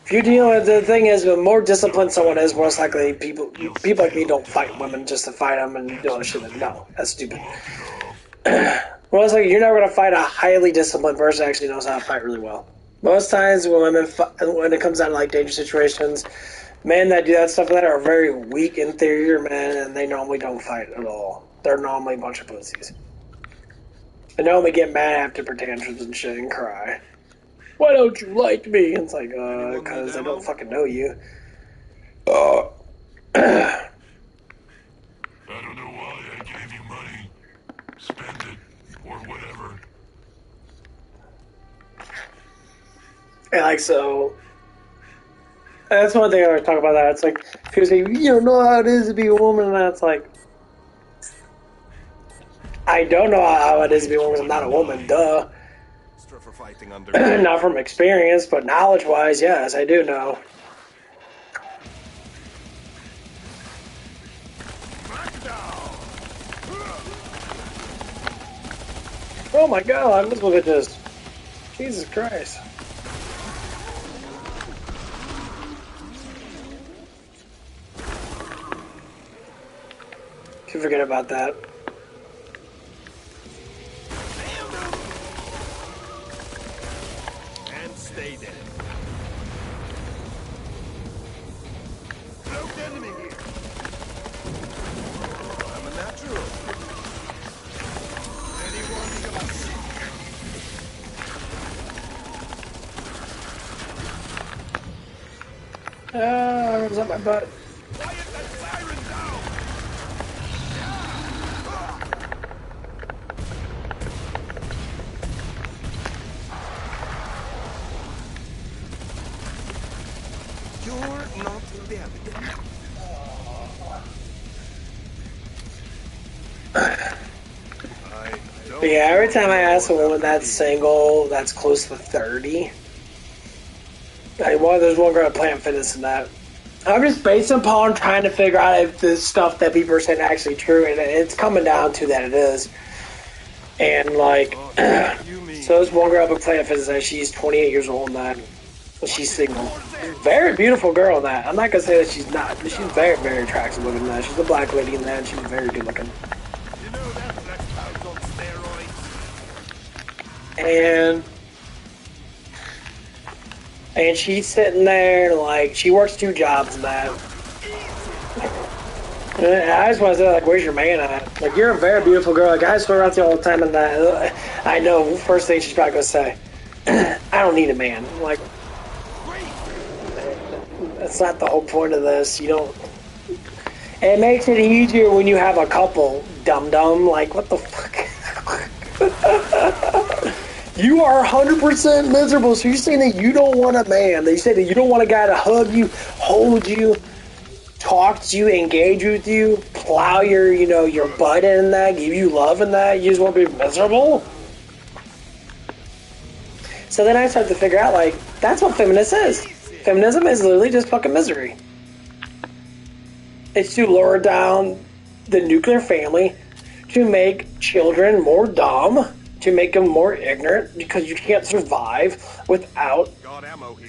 if you deal with the thing is, the more disciplined someone is, most likely people like me don't fight women just to fight them and do all this shit. No, that's stupid. Well, it's like you're not going to fight a highly disciplined person that actually knows how to fight really well. Most times when it comes down to like dangerous situations, men that do that stuff like that are very weak inferior men, and they normally don't fight at all. They're normally a bunch of pussies. They normally get mad after tantrums and shit and cry. Why don't you like me? And it's like, because I don't fucking know you.
I don't know why I gave you money. Spend it, or whatever.
And like, so, that's one thing I always talk about that. It's like, people say, you don't know how it is to be a woman, and that's like, I don't know how it is to be a woman because I'm not a woman, duh. Not from experience, but knowledge-wise, yes, I do know. Oh my god, let's look at this. Jesus Christ. Can forget about that.
Stay there. Cloaked enemy here. I'm a natural. Anyone got
What was up my butt?
quiet that siren down.
Yeah, every time I ask a woman that's single, that's close to 30, there's one girl at Planet Fitness and that. I'm just based upon trying to figure out if the stuff that people are saying is actually true, and it's coming down to that it is. And like, so this one girl up at Planet Fitness, she's 28 years old and that. She's single. Very beautiful girl in that. I'm not gonna say that she's not, but she's very, very attractive looking in that. She's a black lady in that, and she's very good looking.
You know that reptile's on steroids.
And she's sitting there, like, she works 2 jobs and that. And I just want to say, like, where's your man at? Like, you're a very beautiful girl. Like, I swear around to you all the time and that. I know, first thing she's probably going to say, I don't need a man. I'm like, that's not the whole point of this. You don't... It makes it easier when you have a couple, dum-dum. Like, what the fuck? You are 100% miserable, so you're saying that you don't want a man. You say that you don't want a guy to hug you, hold you, talk to you, engage with you, plow your butt in that, give you love in that. You just want to be miserable? So then I start to figure out, like, that's what feminism is. Feminism is literally just fucking misery. It's to lower down the nuclear family, to make children more dumb, to make them more ignorant, because you can't survive without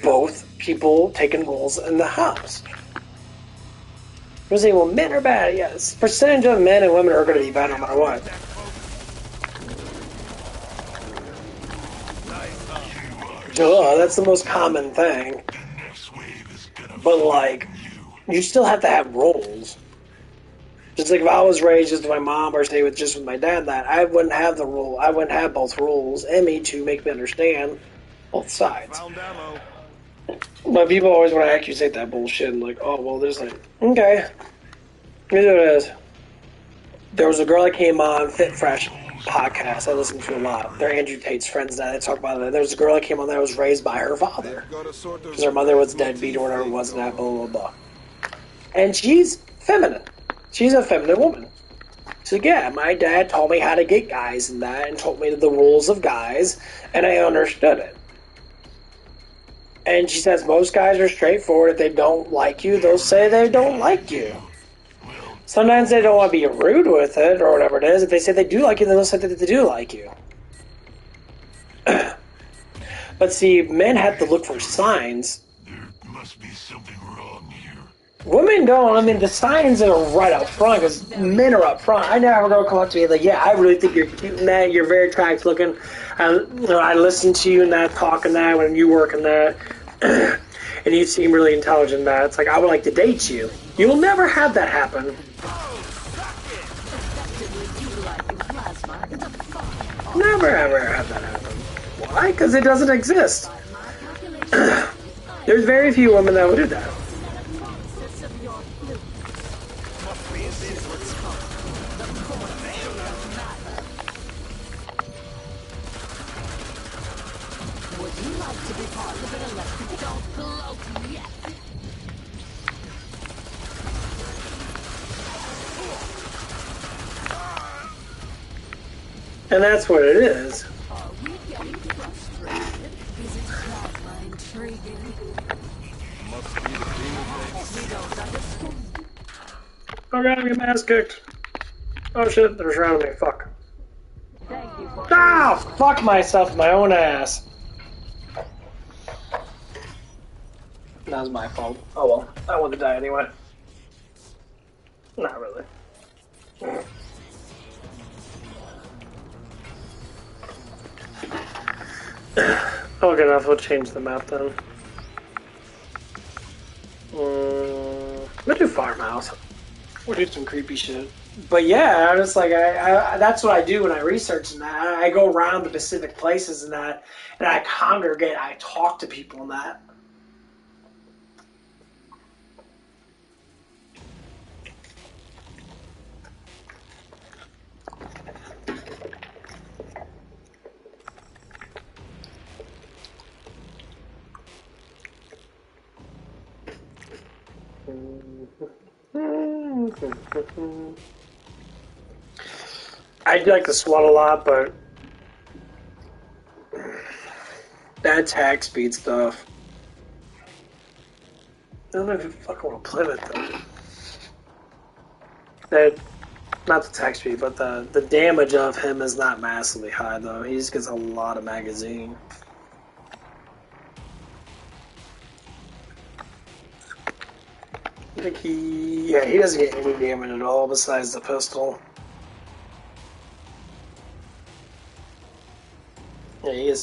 both people taking roles in the house. You're saying, well, men are bad. Yes, percentage of men and women are going to be bad no matter what. Duh, that's the most common thing. But, like, you still have to have roles. Just like if I was raised just with my mom or stay with just with my dad, that I wouldn't have the role. I wouldn't have both roles in me to make me understand both sides. But people always want to accusate that bullshit and like, oh well, there's like, okay, here's what it is. There was a girl that came on Fit Fresh podcast I listen to a lot. They're Andrew Tate's friends now. They talk about it. There was a girl that came on that was raised by her father because her mother was deadbeat or whatever it was, and that blah blah blah. And she's feminine. She's a feminine woman. So yeah, my dad taught me how to get guys and that, and told me the rules of guys, and I understood it. And she says most guys are straightforward. If they don't like you, they'll say they don't like you. Sometimes they don't want to be rude with it or whatever it is. If they say they do like you, then they'll say that they do like you. But see, men have to look for signs.
There must be something wrong here.
Women don't. I mean, the signs are right up front because men are up front. I never have a girl come up to me like, yeah, I really think you're cute in that. You're very attractive looking. I listen to you in that, talk in that, when you work in that. And you seem really intelligent in that. It's like, I would like to date you. You will never have that happen. Never ever have that happen. Why? Because it doesn't exist. There's very few women that will do that. And that's what it is. Oh god, I'm getting my ass kicked. Oh shit, they're surrounding me. Fuck. Ah! Fuck myself in my own ass. That was my fault. Oh well, I want to die anyway. Not really. Okay, enough. We'll change the map then. We'll do farmhouse. We'll do some creepy shit. But yeah, I just like I that's what I do when I research and that. I go around the specific places and that, and I congregate. I talk to people and that. I like to sweat a lot, but attack speed stuff. I don't know if you fucking want to play with them. That, not the attack speed, but the damage of him is not massively high though. He just gets a lot of magazine. I think he doesn't get any damage at all besides the pistol. Yeah,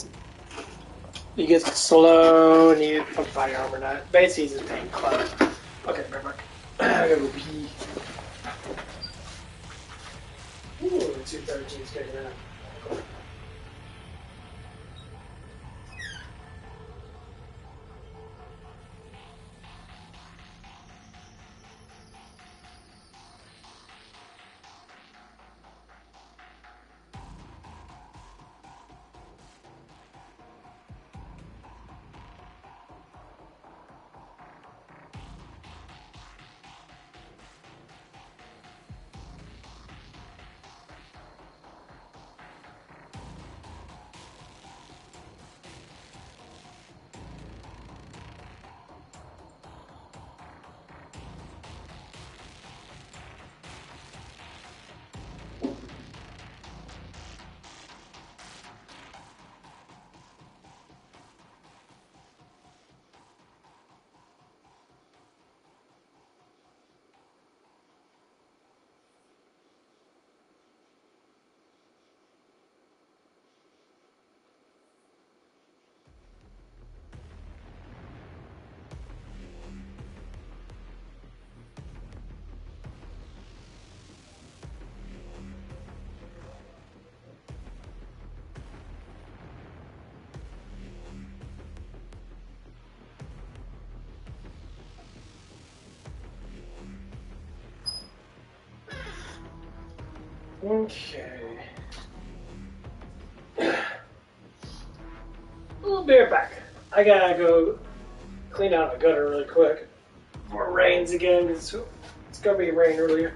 he gets slow and you fuck body armor not. Basically he's just paying club. Okay, right back. I gotta go pee. Ooh, 213's kicking out. Okay. We'll be right back. I gotta go clean out a gutter really quick before it rains again. It's gonna be rain earlier.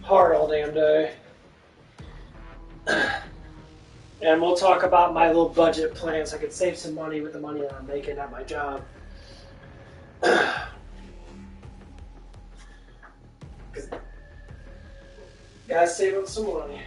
Hard all damn day. And we'll talk about my little budget plan so I can save some money with the money that I'm making at my job. Gotta save up some money.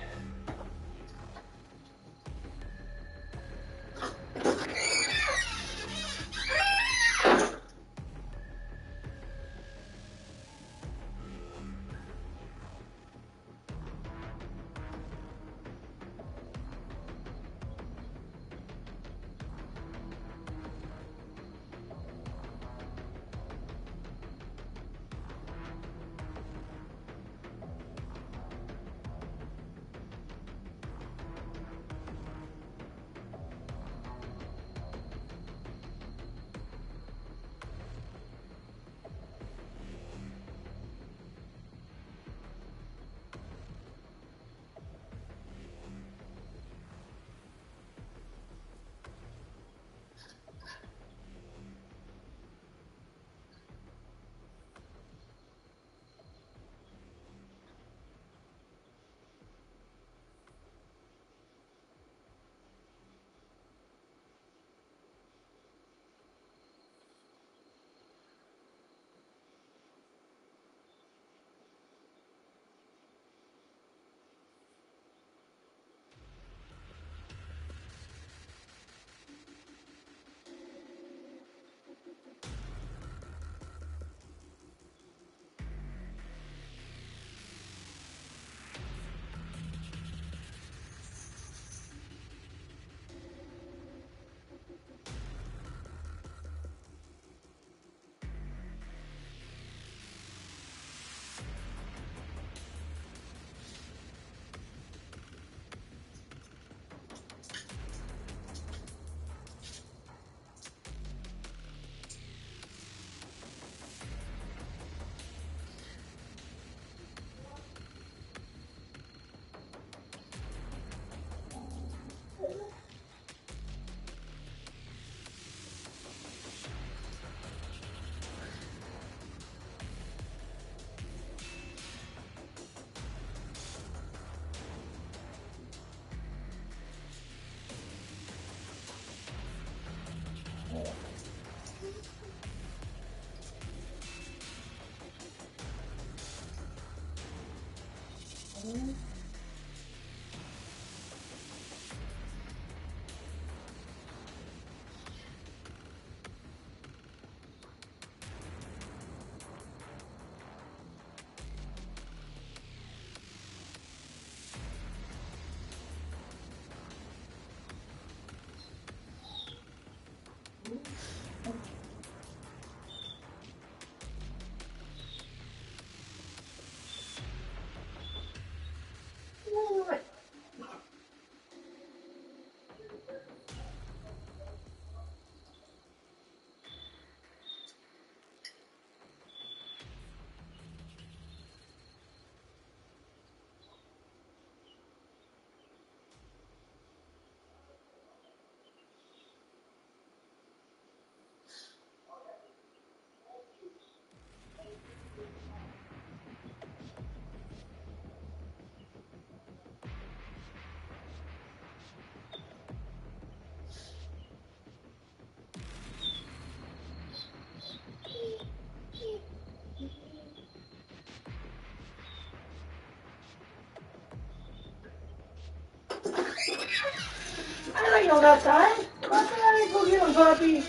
I don't got time. I go get him, puppy.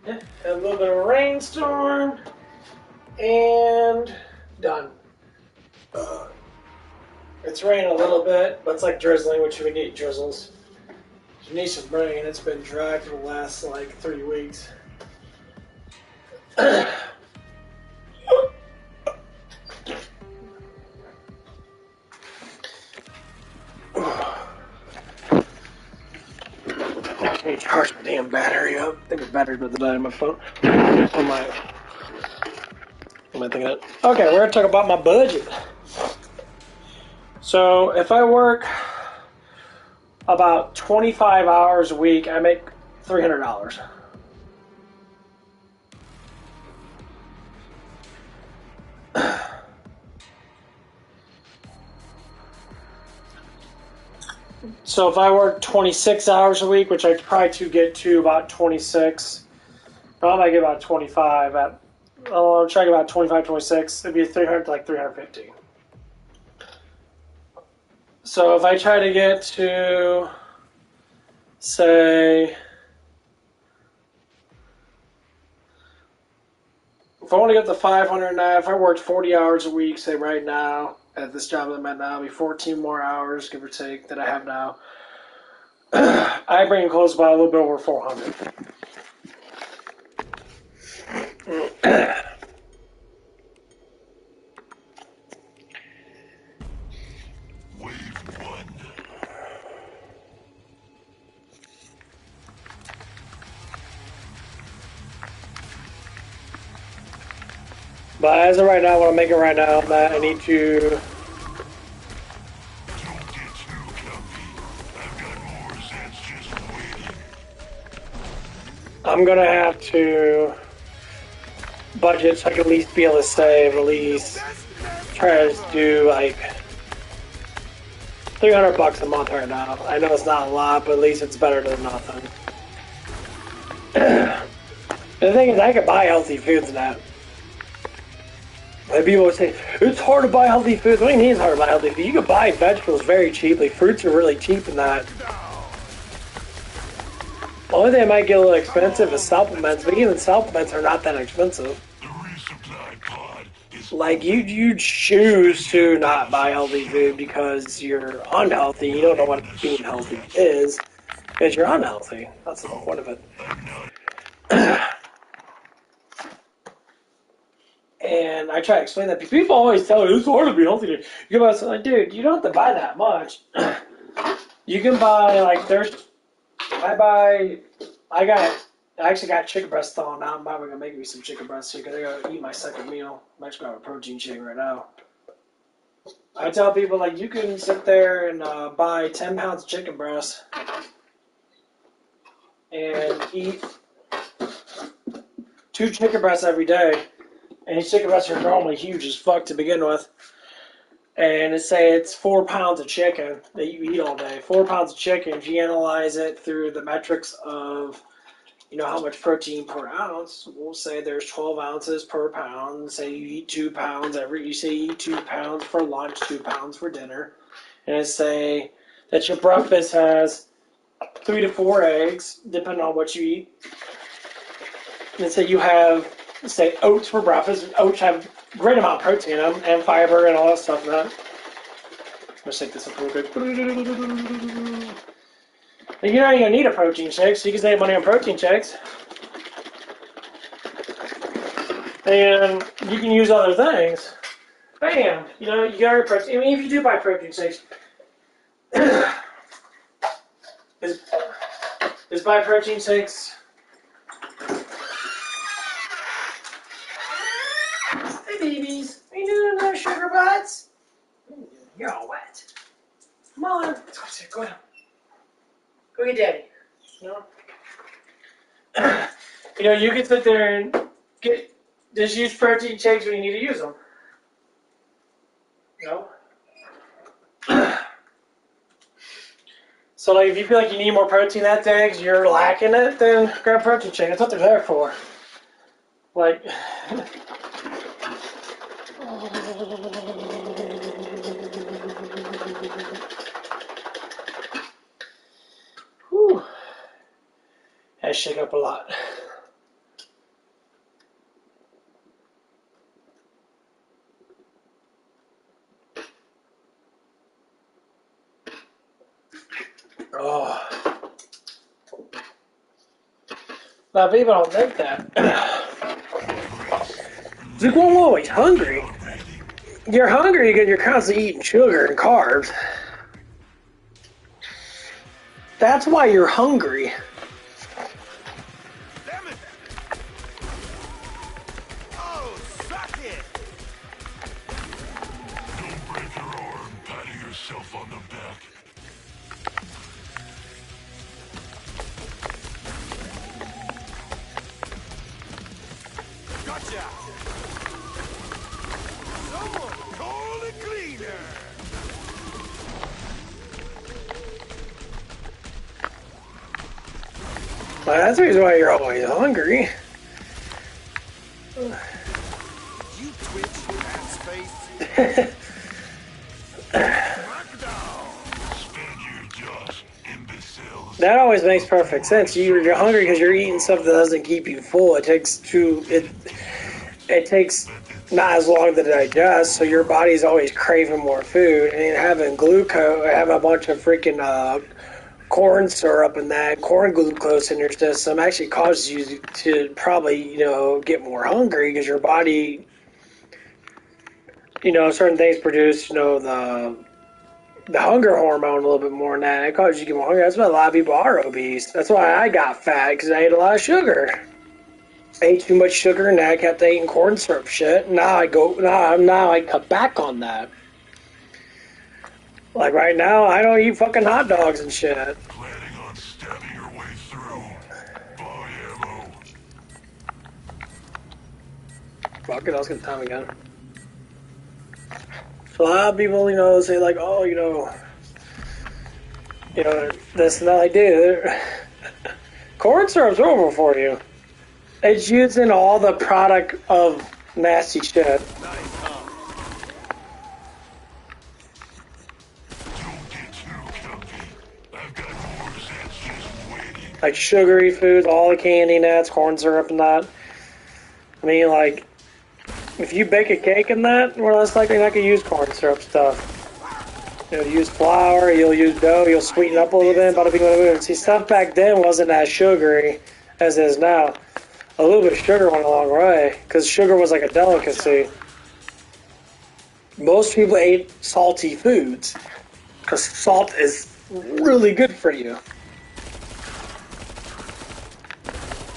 Yeah, a little bit of a rainstorm, and done. It's raining a little bit, but it's like drizzling, which we need drizzles. You need some rain. It's been dry for the last like 3 weeks. I need to charge my damn battery up. I think the battery about to die on my phone. On my. Am I thinking it? Okay, we're gonna talk about my budget. So if I work about 25 hours a week, I make $300. So if I work 26 hours a week, which I try to get to about 26, I might get about 25. I'll try to get about 25, 26. It'd be 300 to like 350. So if I try to get to, say, if I want to get to 500 now, if I worked 40 hours a week, say right now, at this job that I'm at now, it'll be 14 more hours, give or take, that I have now. I bring it close by a little bit over 400. But as of right now, what I'm making right now, that I need to. I'm gonna have to budget so I can at least be able to save, at least try to do like $300 a month right now. I know it's not a lot, but at least it's better than nothing. The thing is, I could buy healthy foods now. Like people would say, it's hard to buy healthy foods. What do you mean it's hard to buy healthy food? You can buy vegetables very cheaply. Fruits are really cheap in that. The only thing that might get a little expensive is supplements, but even supplements are not that expensive. Like, you choose to not buy healthy food because you're unhealthy. You don't know what being healthy is because you're unhealthy. That's the whole point of it. And I try to explain that. People always tell me, it's hard to be healthy. You go buy something like, dude, you don't have to buy that much. You can buy, like, I actually got chicken breast thawing out. I'm probably going to make me some chicken breast chicken. I got to eat my second meal. I'm actually going to have a protein shake right now. I tell people, like, you can sit there and buy 10 pounds of chicken breast and eat 2 chicken breasts every day. And these chicken breasts are normally huge as fuck to begin with. And it's 4 pounds of chicken that you eat all day. 4 pounds of chicken, if you analyze it through the metrics of you know how much protein per ounce. We'll say there's 12 ounces per pound. Say you eat 2 pounds you say you eat 2 pounds for lunch, 2 pounds for dinner. And say that your breakfast has 3 to 4 eggs, depending on what you eat. And say you have, say, oats for breakfast. Oats have a great amount of protein in them and fiber and all that stuff. Let's take this up real quick. You're not even going to need a protein shake, so you can save money on protein shakes. And you can use other things. Bam! You know, you got your protein. I mean, if you do buy protein shakes, is buy protein shakes. Hey, babies. Are you doing those sugar butts? You're all wet. Come on. Let's go down. Go get daddy. You know, you can sit there and just use protein shakes when you need to use them. So, like, if you feel like you need more protein that day because you're lacking it, then grab a protein shake. That's what they're there for. Like, whew. That shake up a lot. Oh. Now, people don't think that. It's like, well, I'm always hungry. You're hungry because you're constantly eating sugar and carbs. That's why you're hungry.
Damn it! Oh, suck it!
Don't break your arm patting yourself on the back.
Gotcha! Someone call the cleaner!
Well, that's the reason why you're always hungry.
You twitch, ass face.
That always makes perfect sense. You're hungry because you're eating stuff that doesn't keep you full. It takes not as long to digest, so your body's always craving more food. And having glucose, having a bunch of freaking corn syrup and that corn glucose in your system actually causes you to probably, get more hungry because your body, certain things produce, the hunger hormone a little bit more than that. It causes you to get more hungry. That's why a lot of people are obese. That's why I got fat, because I ate a lot of sugar. I ate too much sugar, and I kept eating corn syrup shit. Now I cut back on that. Like right now, I don't eat fucking hot dogs and shit.
Planning on stabbing your way through. Buy ammo.
Fuck it, I was gonna time again. So a lot of people, say like, oh, this and that. Like, dude, corn syrup's over for you. It's using all the product of nasty shit. Like sugary foods, all the candy nuts, corn syrup and that. I mean, like, if you bake a cake in that, we're less likely not going to use corn syrup stuff. You'll use flour, you'll use dough, you'll sweeten up a little bit, bada bing, bada boom. See, stuff back then wasn't as sugary as it is now. A little bit of sugar went a long way, because sugar was like a delicacy. Most people ate salty foods, because salt is really good for you.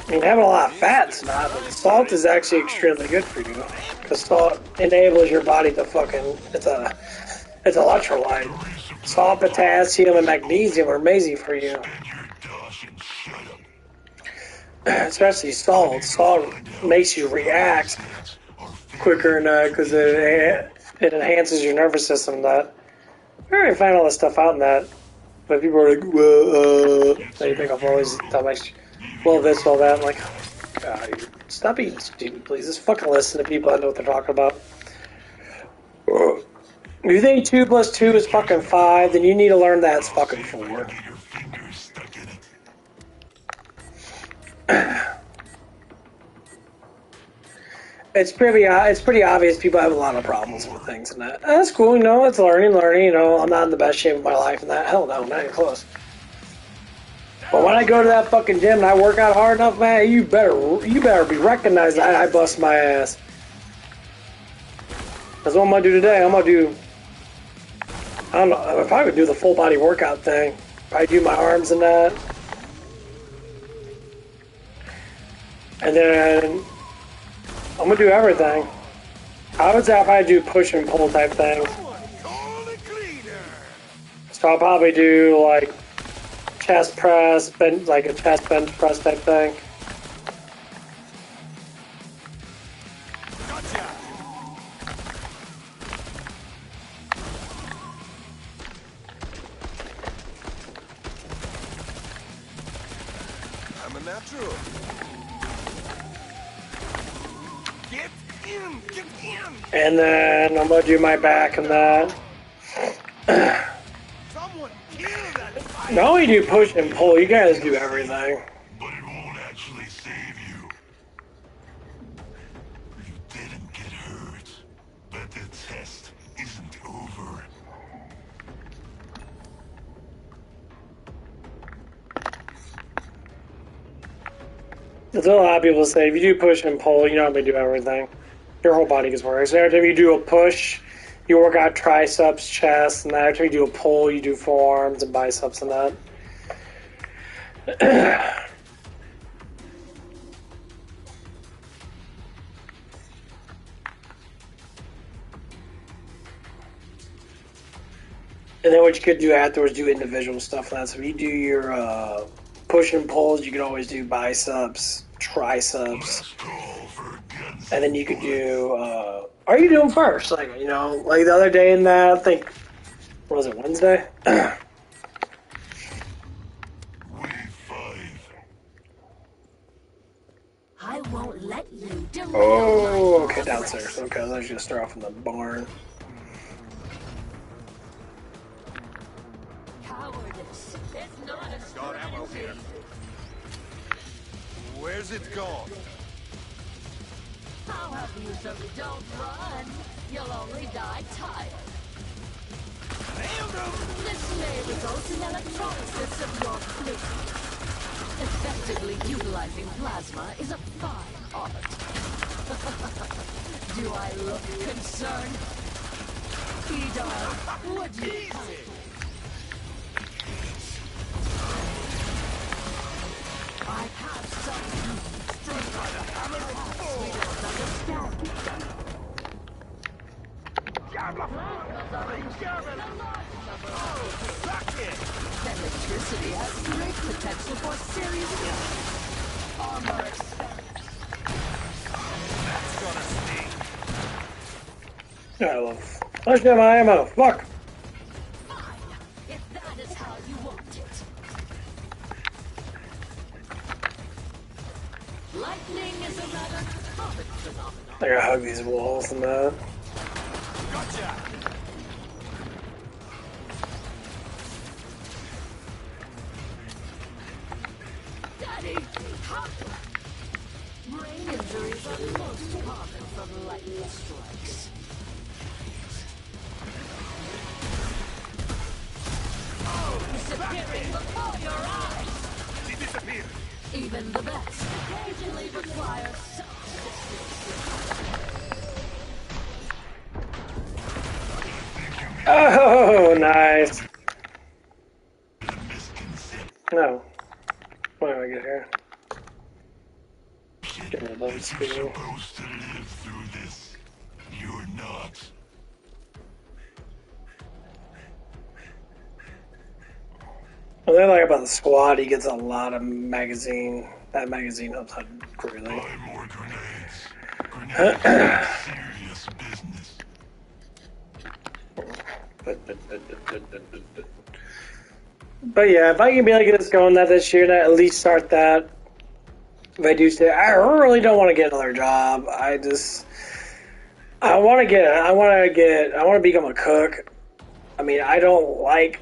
I mean, having a lot of fat's not, but salt is actually extremely good for you. Because salt enables your body to it's electrolyte. Salt, potassium, and magnesium are amazing for you. Especially salt. Salt makes you react quicker because it enhances your nervous system. That I already find all this stuff out in that. But people are like, well, they think I've always done my Well, this, all that. I'm like, oh, God, stop being stupid, please. Just fucking listen to people that know what they're talking about. If you think 2 plus 2 is fucking 5, then you need to learn that it's fucking 4.
Get your fingers stuck in it.
It's pretty obvious people have a lot of problems with things and that. That's cool, you know, it's learning, you know, I'm not in the best shape of my life and that. Hell no, not even close. But when I go to that fucking gym and I work out hard enough, man, you better be recognized that I bust my ass. That's what I'm gonna do today. I'm gonna do, I don't know, I probably would do the full body workout thing. Probably do my arms and that. And then I'm gonna do everything. I would say I'll probably do push and pull type things. So I'll probably do like chest press, bench, like a chest bench press type thing.
I'm a natural. Get in! Get in!
And then I'm gonna do my back and that.
Someone kill that fight!
Not only do you push and pull, you guys do everything.
But it won't actually save you. You didn't get hurt. But the test isn't over.
There's a lot of people say if you do push and pull, you don't have to do everything. Your whole body gets worse. So every time you do a push, you work out triceps, chest, and that. Every time you do a pull, you do forearms and biceps and that. And then what you could do afterwards, do individual stuff. And that's if you do your push and pulls, you can always do biceps, triceps, and then you could do. Or you do them first, like you know, like the other day in that. I think, what was it, Wednesday?
I won't let you derail
Oh,
my
okay, downstairs. Okay, let's just start off in the barn.
cowardice. It's not a
Got ammo here. Where's it gone?
I'll have you so don't run. You'll only die tired. This may result in electrolysis of your fleet. Effectively utilizing plasma is a fine art. Do I look concerned? Idar, would you kindly? I have some struck by the hammer of Thor. Electricity has great potential for serious armor experiments.
I love. Let's get my ammo. Fuck.
Fine, if that is how you want it. Lightning is a rather common phenomenon.
I gotta hug these walls and that.
Gotcha!
Daddy, how? Brain injuries are most common from lightning strikes. Disappearing before your eyes.
She disappeared.
Even the best occasionally require some
Oh, nice. No. Why do I get here? Get rid of those
You're
two.
supposed to live through this. You're not.
What I like about the squad, he gets a lot of magazine. That magazine helps out greatly.
Buy more grenades. Grenades are serious business.
But yeah, if I can be able to get this going that this year, and at least start that, if I do stay, I really don't want to get another job. I want to become a cook. I mean, I don't like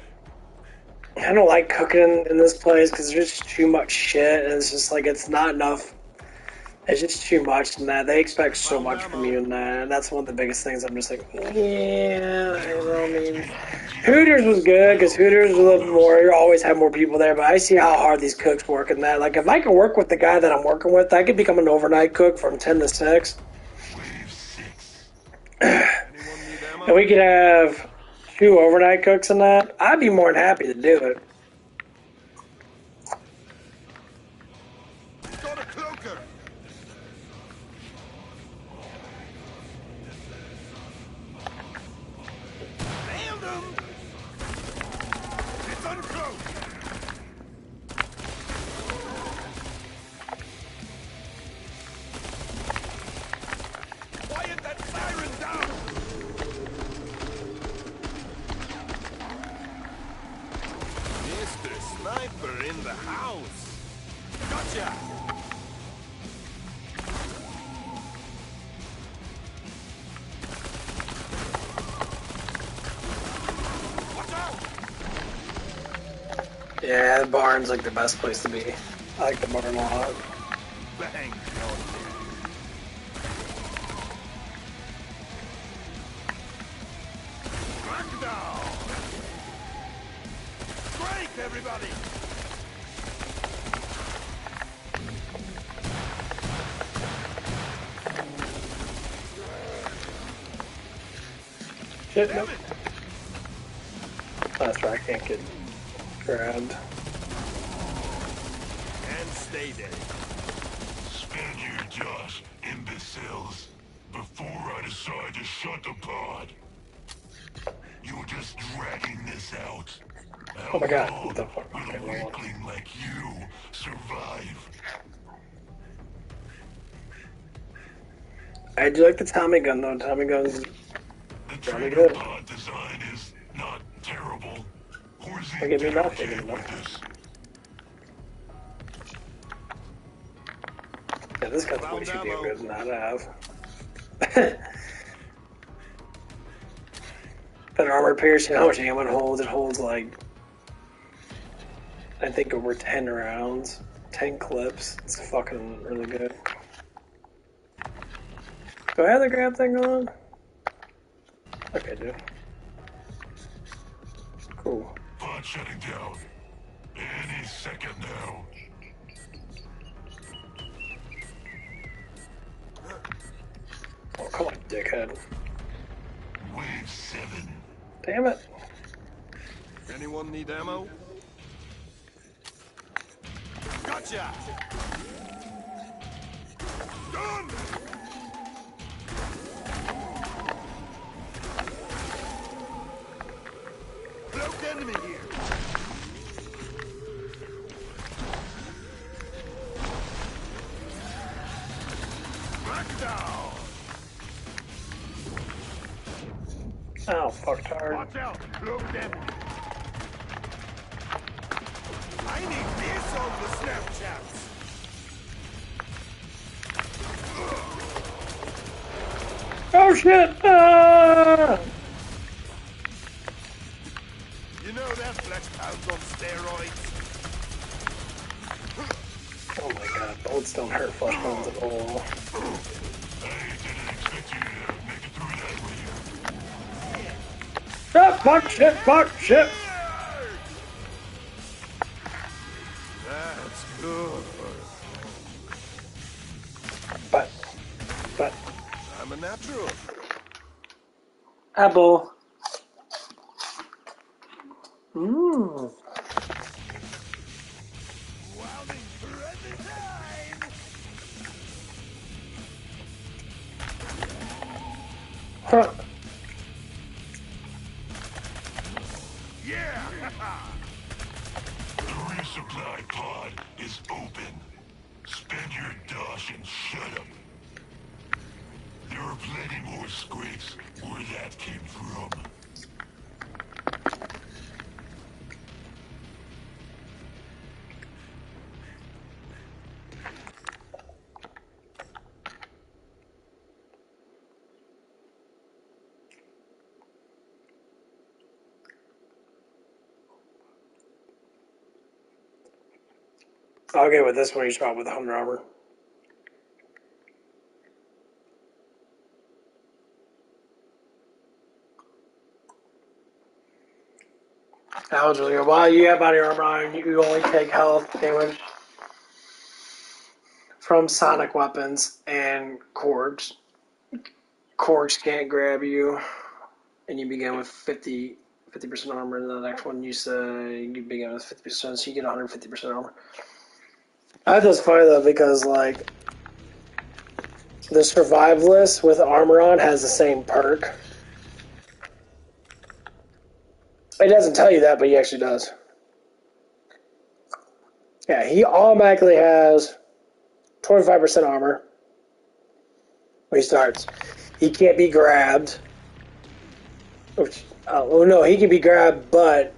cooking in this place because there's just too much shit, and it's just like it's not enough. It's just too much in that. They expect so much from you in that, and that's one of the biggest things. I'm just like, yeah, I mean, Hooters was good because Hooters was a little bit more. You always have more people there, but I see how hard these cooks work in that. Like, if I could work with the guy that I'm working with, I could become an overnight cook from 10 to 6. And we could have 2 overnight cooks in that. I'd be more than happy to do it.
Got a cloaker. Nailed him. It's uncloaked. Quiet that siren down. Mr. Sniper in the house. Gotcha. Watch out.
Yeah, the barn's like the best place to be. I like the barn a lot.
Bang. Crackdown. Break, everybody.
Shit, nope. That's right, I can't get grabbed.
And stay there.
Spend your Josh, imbeciles. Before I decide to shut the pod. You're just dragging this out.
Oh my god,
How
what the fuck?
long
Okay,
will a
hold on.
weakling like you survive?
I do like the Tommy gun though. Tommy gun's
The
really
trader
good.
pod design is not terrible. Where's the
Don't get me
intel
nothing
check
anymore.
with this?
Yeah, this gun's way
Found
too damn
ammo.
good not to have. That armor piercing, how much ammo it holds? It holds like, I think over 10 rounds, 10 clips. It's fucking really good. Do I have the grab thing on? Okay, dude. Cool.
Pod shutting down. Any second now.
Oh, come on, dickhead.
Wave 7.
Damn it.
Anyone need ammo? Gotcha! Done! Cloaked enemy here. Crackdown!
Oh, fuck hard.
Watch out! Cloaked enemy. I need this on the Snapchats.
Oh shit! Ah!
You know that flesh pound's on steroids.
Oh my god, bullets don't hurt flesh bones at all.
I didn't expect you to make it through that way.
Ah, fuck shit, fuck shit!
That's good.
But,
I'm a natural.
apple. Mmm.
Wilding present time.
Huh.
Yeah!
The resupply pod is open. Spend your dosh and shut up. There are plenty more squigs where that came from.
I'll get with this one. You start with the Under Armour. Eligible. While you have body armor on, you only take health damage from sonic weapons and cords. Cords can't grab you, and you begin with 50% armor. And the next one you say you begin with 50%, so you get 150% armor. That does funny though, because like the survivalist with armor on has the same perk. It doesn't tell you that, but he actually does. Yeah, he automatically has 25% armor when he starts. He can't be grabbed. Oh no, he can be grabbed, but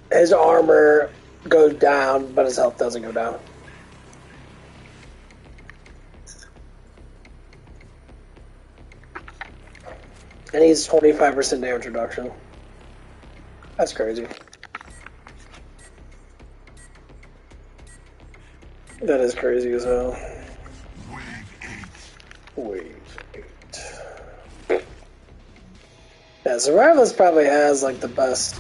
his armor goes down, but his health doesn't go down. And he's 25% damage reduction. That's crazy. That is crazy as hell. Wave 8. Yeah, Survivalist probably has like the best.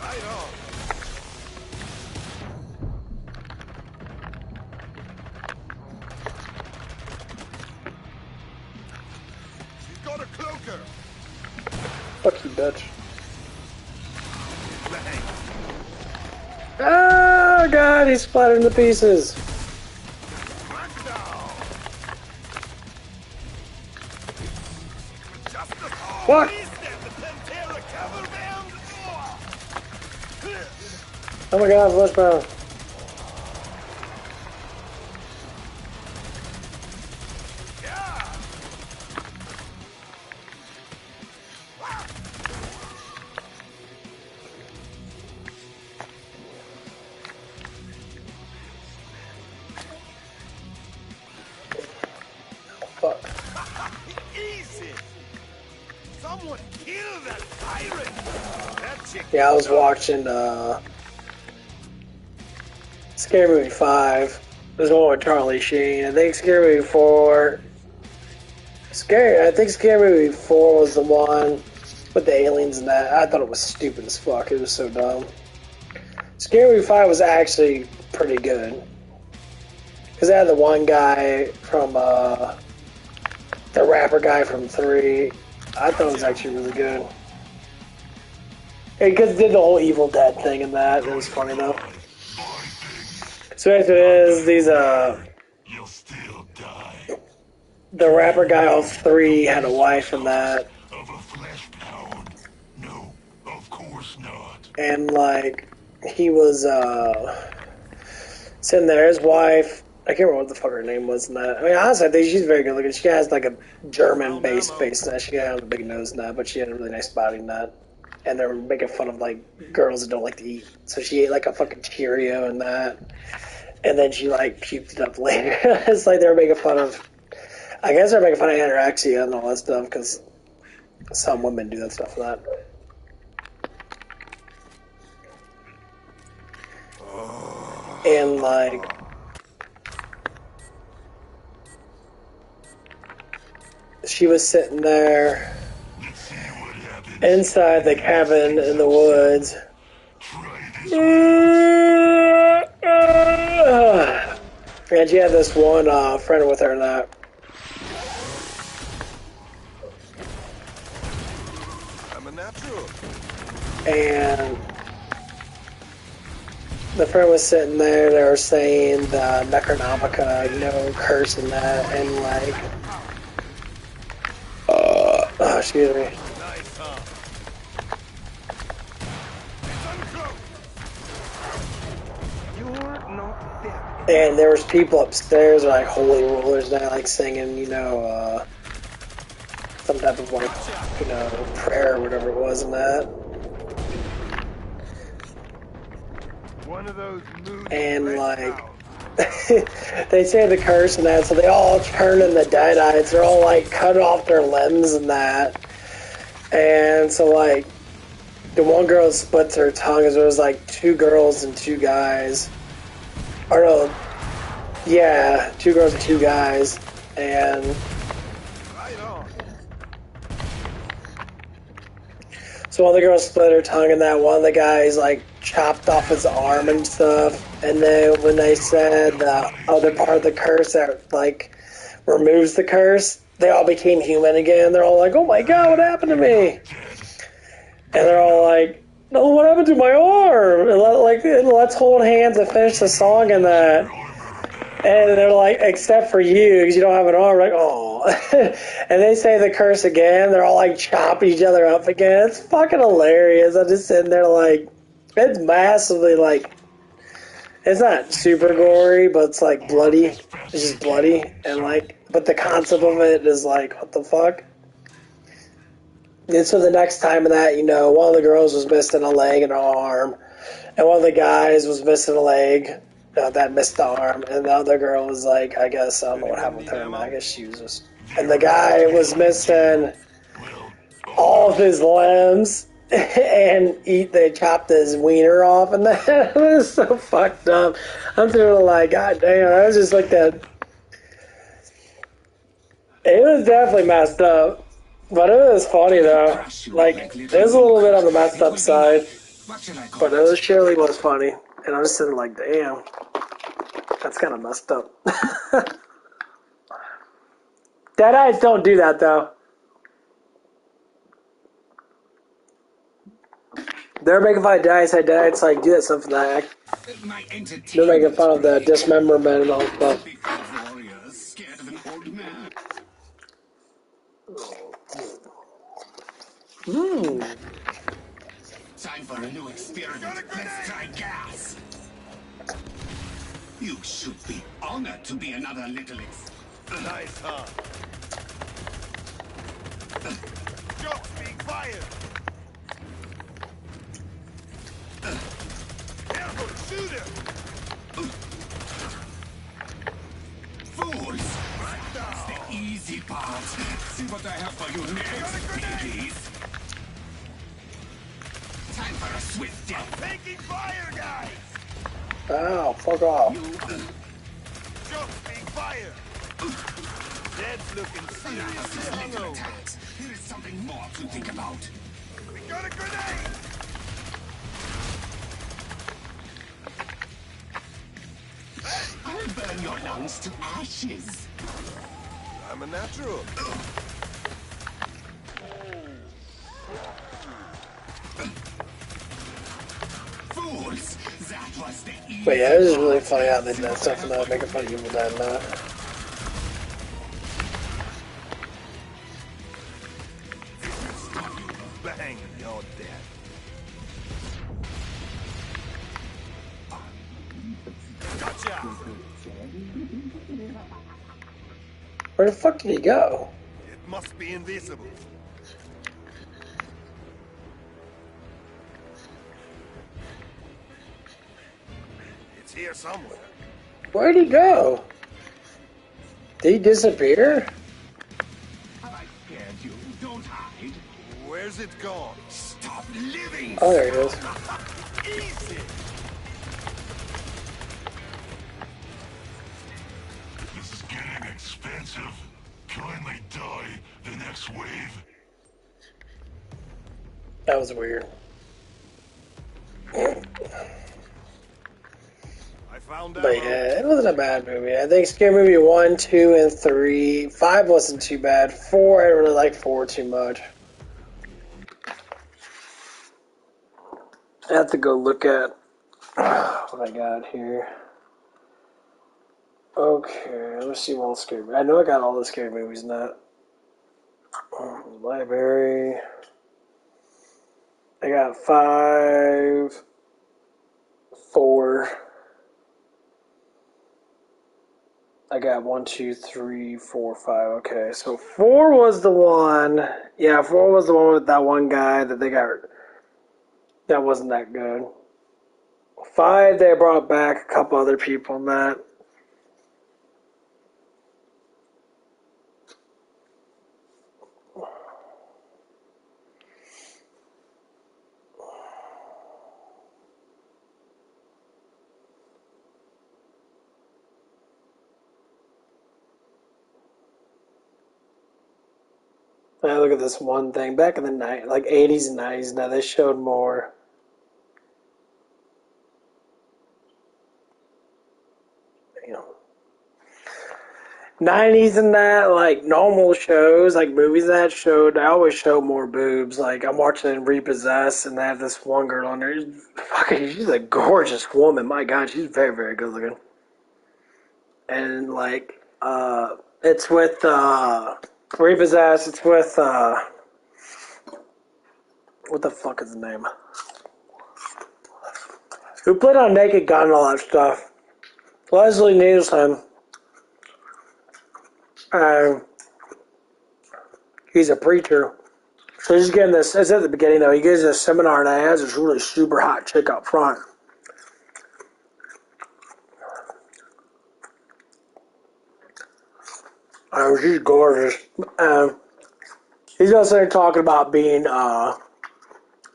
Right on. She's got a cloaker.
Fuck you, bitch. Oh god, he's splattered into pieces. Fuck! Oh my god, flashbound. Fuck.
Easy. Someone kill that pirate. That chick.
Yeah, I was watching Scary Movie 5. There's one with Charlie Sheen. I think Scary Movie 4. I think Scary Movie 4 was the one with the aliens and that. I thought it was stupid as fuck. It was so dumb. Scary Movie 5 was actually pretty good. Because they had the one guy from, the rapper guy from 3. I thought it was actually really good. Because it did the whole Evil Dead thing and that. It was funny though. So as it is, these,
You'll still die.
the rapper guy of 3 had a wife and that.
Of a flesh pound? No, of course not.
And like, he was, sitting there, his wife, I can't remember what the fuck her name was in that. I mean, honestly, I think she's very good looking. She has like a German-based face and that. She has a big nose and that, but she had a really nice body in that. And they're making fun of like girls that don't like to eat. So she ate like a fucking Cheerio and that. And then she like puked it up later. It's like they're making fun of, I guess they're making fun of anorexia and all that stuff because some women do that stuff for that. And like, she was sitting there inside the cabin in the woods. And she had this one friend with her and that.
I'm a natural.
And the friend was sitting there, they were saying the Necronomicon, you know, curse and that, and like, oh, excuse me.
Nice, huh? You're not dead.
And there was people upstairs, like holy rollers, and like singing, you know, some type of like, you know, prayer or whatever it was, and that.
One of those moody
And like,
pounds.
they say the curse and that, so they all turn in the Deadites. They're all like cut off their limbs and that. And so like, the one girl splits her tongue, as there was like 2 girls and 2 guys. Or no, yeah, 2 girls and 2 guys, and so one of the girls split her tongue, and that one of the guys like chopped off his arm and stuff. And then when they said the other part of the curse that like removes the curse, they all became human again. They're all like, "Oh my god, what happened to me?" And they're all like, "No, what happened to my arm?" And let's hold hands and finish the song and that. And they're like, "Except for you, because you don't have an arm." Like, oh. And they say the curse again. They're all like chopping each other up again. It's fucking hilarious. I'm just sitting there like, it's massively like, it's not super gory, but it's like bloody. It's just bloody. And like, but the concept of it is like, what the fuck? And so the next time of that, you know, one of the girls was missing a leg and an arm, and one of the guys was missing a leg that missed the arm, and the other girl was like, I guess, I don't know what happened with her, I guess she was just... And the guy was missing all of his limbs, and they chopped his wiener off, and that was so fucked up. I'm feeling like, god damn, I was just like that. It was definitely messed up. But it was funny though. Like, there's a little bit on the messed up side. But it surely was funny. And I was sitting like, damn. That's kind of messed up. Deadeyes don't do that though. They're making fun of Deadeyes. Hey, Deadeyes like, do that stuff for that act. They're making fun of the dismemberment and all that stuff.
Time for a new experiment. Let's try gas. You should be honored to be another little
Nice, huh? Shots being fired. Careful, shoot him.
Fools! That's the easy part. See what I have for you next, piggies. Time for a swift death.
Taking fire, guys.
Oh, fuck off.
Shots being fired. Dead's looking seriously hungover.
Here is something more to think about.
We got a grenade.
I'll burn your lungs to ashes.
I'm a natural.
Fools! That was the easy
But yeah, it was really funny how they did that stuff and that, making fun of Evil Dead and that.
Bang, you're dead. Gotcha.
Where the fuck did he go?
It must be invisible. It's here somewhere.
Where'd he go? Did he disappear?
Have I scared you? Don't hide.
Where's it gone?
Stop living!
Oh, there he is.
Easy.
This is getting expensive. Kindly die the next wave.
That was weird.
I found
But yeah, it wasn't a bad movie. I think Scary Movie 1, 2, and 3. 5 wasn't too bad. 4, I didn't really like 4 too much. I have to go look at what I got here. Okay, let's see one scary movie. I know I got all the scary movies in that. Library. I got 5, 4. I got 1, 2, 3, 4, 5. Okay, so 4 was the one. Yeah, 4 was the one with that one guy that they got. That wasn't that good. 5, they brought back a couple other people in that. I look at this one thing back in the night, like 80s and 90s. Now they showed more. You know, 90s and that, like normal shows, like movies that showed. They always show more boobs. Like I'm watching Repossessed, and they have this one girl on there. She's a gorgeous woman. My God, she's very, very good looking. And like, it's with Repossessed. It's with what the fuck is the name? Who played on Naked Gun and all that stuff? Leslie Nielsen. He's a preacher. So he's getting this. It's at the beginning though. He gives a seminar and he has this really super hot chick up front. She's gorgeous. He's also there talking about being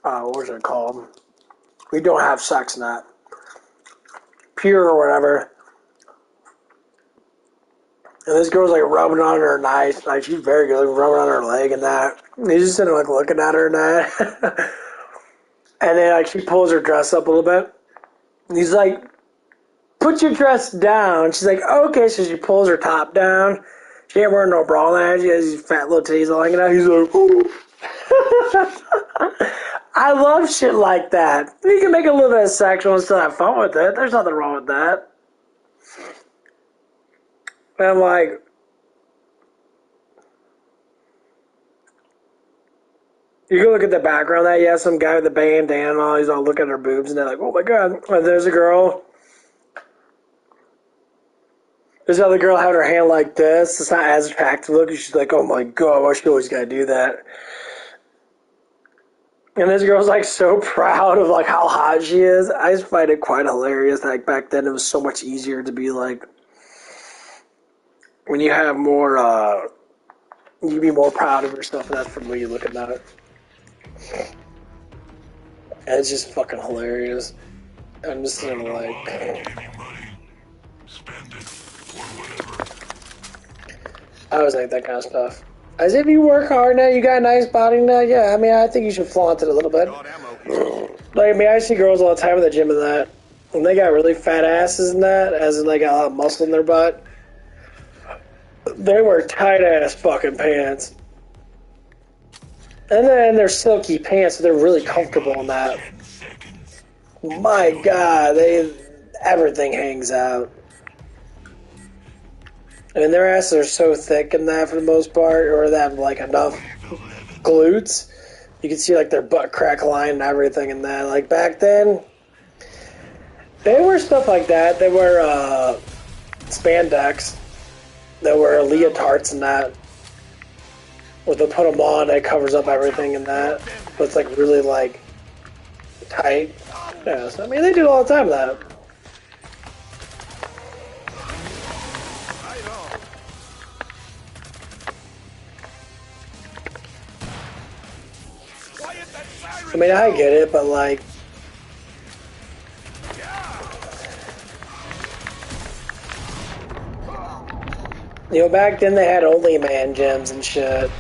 what's it called? We don't have sex in that. Pure or whatever. And this girl's like rubbing on her nice. Like she's very good, like, rubbing on her leg and that. And he's just sitting like looking at her and that. And then like she pulls her dress up a little bit. And he's like, put your dress down. She's like, okay. So she pulls her top down. She ain't wearing no bra on. She has these fat little titties all hanging out. He's like, ooh. I love shit like that. You can make a little bit of sexual and still have fun with it. There's nothing wrong with that. And I'm like, you can look at the background of that. Yeah, some guy with a bandana and all. He's all looking at her boobs and they're like, oh my God. And there's a girl. There's another girl having her hand like this. It's not as attractive looking. She's like, oh my God, why she always gotta do that? And this girl's like so proud of like how hot she is. I just find it quite hilarious. Like back then it was so much easier to be like, when you have more, you be more proud of yourself, and that's from when you look at that. And it's just fucking hilarious. I'm just sitting like, I always like that kind of stuff. As if you work hard now, you got a nice body now. Yeah, I mean, I think you should flaunt it a little bit. Like, I mean, I see girls all the time at the gym and that. When they got really fat asses and that, as in they got a lot of muscle in their butt, they wear tight-ass fucking pants. And then they're silky pants, so they're really comfortable in that. My God, everything hangs out. And their asses are so thick in that for the most part, or they have like enough glutes. You can see like their butt crack line and everything in that. Like back then, they wear stuff like that. They wear spandex. They wear leotards and that. Or they'll put them on, it covers up everything in that. But it's like really like tight. Yeah, so I mean they do it all the time that. I mean, I get it, but like, you know, back then they had only man gyms and shit.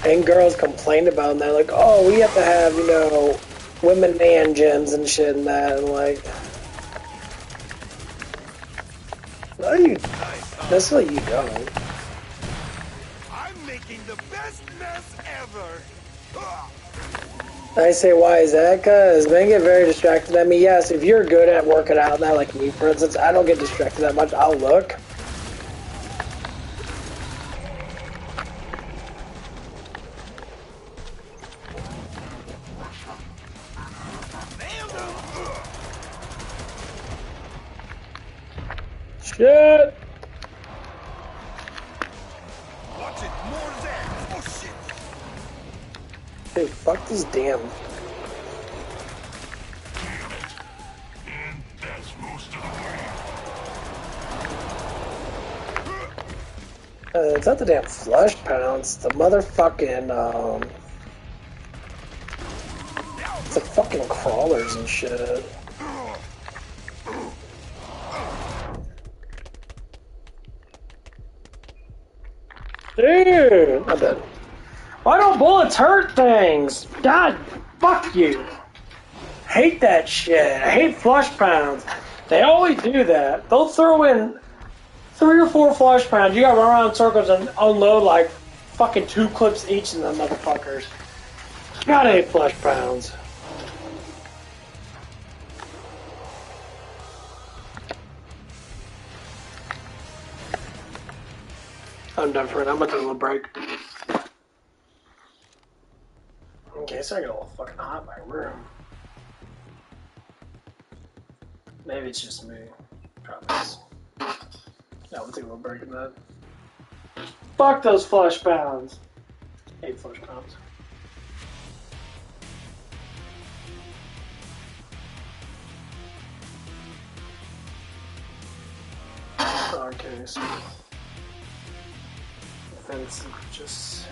And girls complained about them. They're like, oh, we have to have, you know, women man gyms and shit and that. And like, no, you, necessarily you don't.
I'm making the best mess ever.
I say, why is that? Because men get very distracted. I mean, yes, if you're good at working out now, like me, for instance, I don't get distracted that much. I'll look. Shit!
Watch it, more there. Oh shit.
Hey, fuck this damn. It's not the damn flesh pounds, the motherfucking, it's the fucking crawlers and shit. Damn! Dude, I'm dead. Why don't bullets hurt things? God, fuck you. Hate that shit. I hate flush pounds. They always do that. They'll throw in 3 or 4 flush pounds. You gotta run around in circles and unload like fucking 2 clips each in them motherfuckers. God, I hate flush pounds. I'm done for it. I'm gonna take a little break. Okay, so I got a little fucking hot in my room. Maybe it's just me. Probably is. Yeah, we'll take a little break in that. Fuck those flush pounds. Hate flush pounds. Okay, so defense just.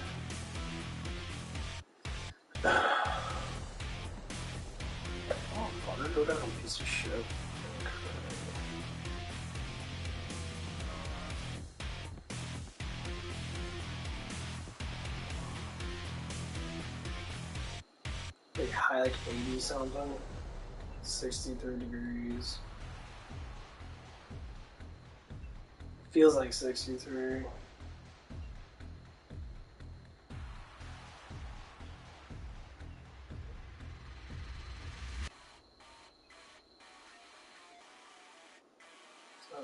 Oh, fucker, go down, piece of shit. Like high, like 80 something, 63 degrees. Feels like 63.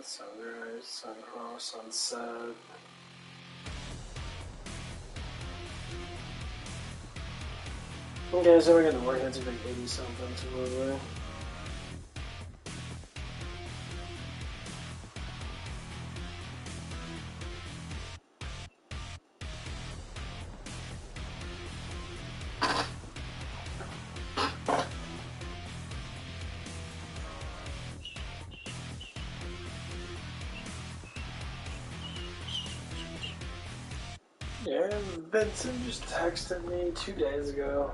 Sunrise, sunrise, sunset. Okay, so we're gonna work into like 80 something tomorrow. Yeah, Vincent just texted me 2 days ago.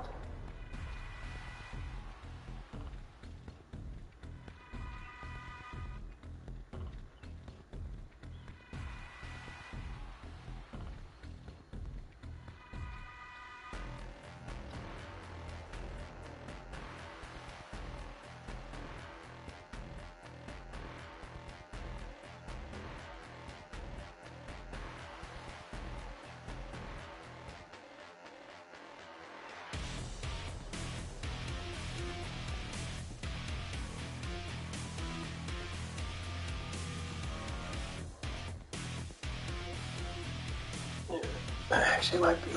Actually, might be.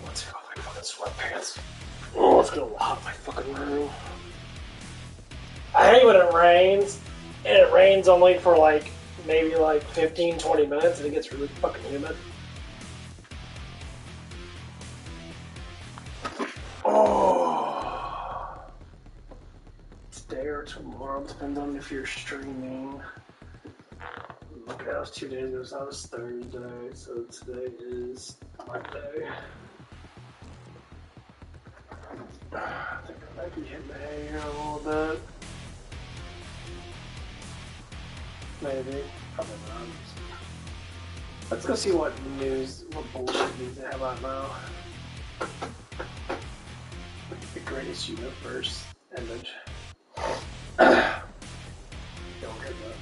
Let's go off my fucking sweatpants. Oh, it's gonna hot my fucking room. I hate when it rains, and it rains only for like maybe like 15-20 minutes, and it gets really fucking humid. Oh, today or tomorrow, depends on if you're streaming. Look at that, it was 2 days ago, so that was Thursday, so today is Monday. I think I might be hitting the hay here a little bit. Maybe, probably not. Let's go see what news, what bullshit news they have out now. The greatest universe image. Don't get that.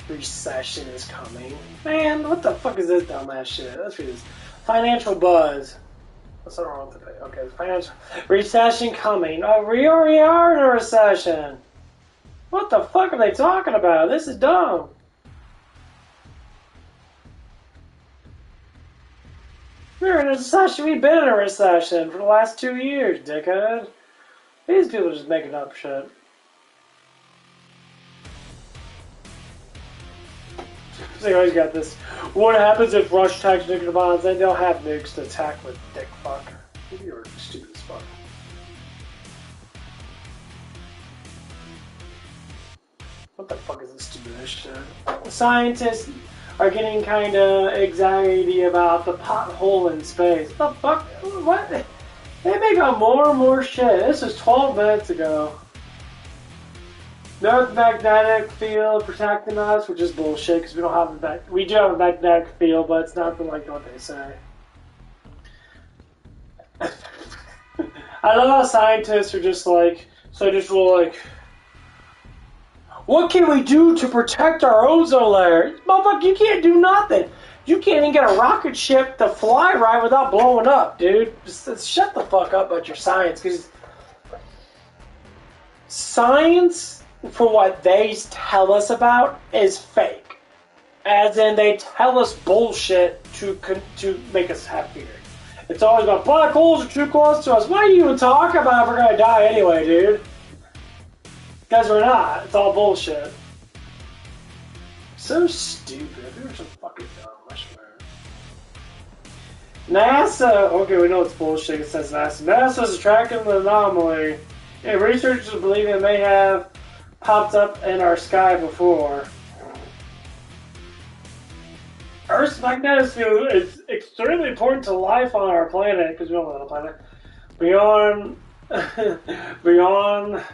Recession is coming. Man, what the fuck is this dumbass shit? Let's read this. Financial buzz. What's wrong today? Okay, financial recession coming. Oh, we already are in a recession. What the fuck are they talking about? This is dumb. We're in a recession. We've been in a recession for the last 2 years, dickhead. These people are just making up shit. They always got this. What happens if Russia attacks nuclear bombs? Then they'll have nukes to attack with, dick fuck. You're stupid as fuck. What the fuck is this stupid shit? Scientists are getting kind of anxiety about the pothole in space. What the fuck? What? They make up more and more shit. This was 12 minutes ago. No magnetic field protecting us, which is bullshit because we don't have we do have a magnetic field, but it's nothing like what they say. I love how scientists are just like, what can we do to protect our ozone layer? Motherfucker, you can't do nothing. You can't even get a rocket ship to fly right without blowing up, dude. Just shut the fuck up about your science, because science, for what they tell us about, is fake. As in, they tell us bullshit to make us happier. It's always about black holes are too close to us. Why do you even talk about if we're gonna die anyway, dude? Because we're not. It's all bullshit. So stupid. People are so fucking dumb, I swear. NASA, okay, we know it's bullshit. It says NASA. NASA's tracking the anomaly. Yeah, researchers believe it may have popped up in our sky before. Earth's magnetic field is extremely important to life on our planet, because we don't live on a planet. Beyond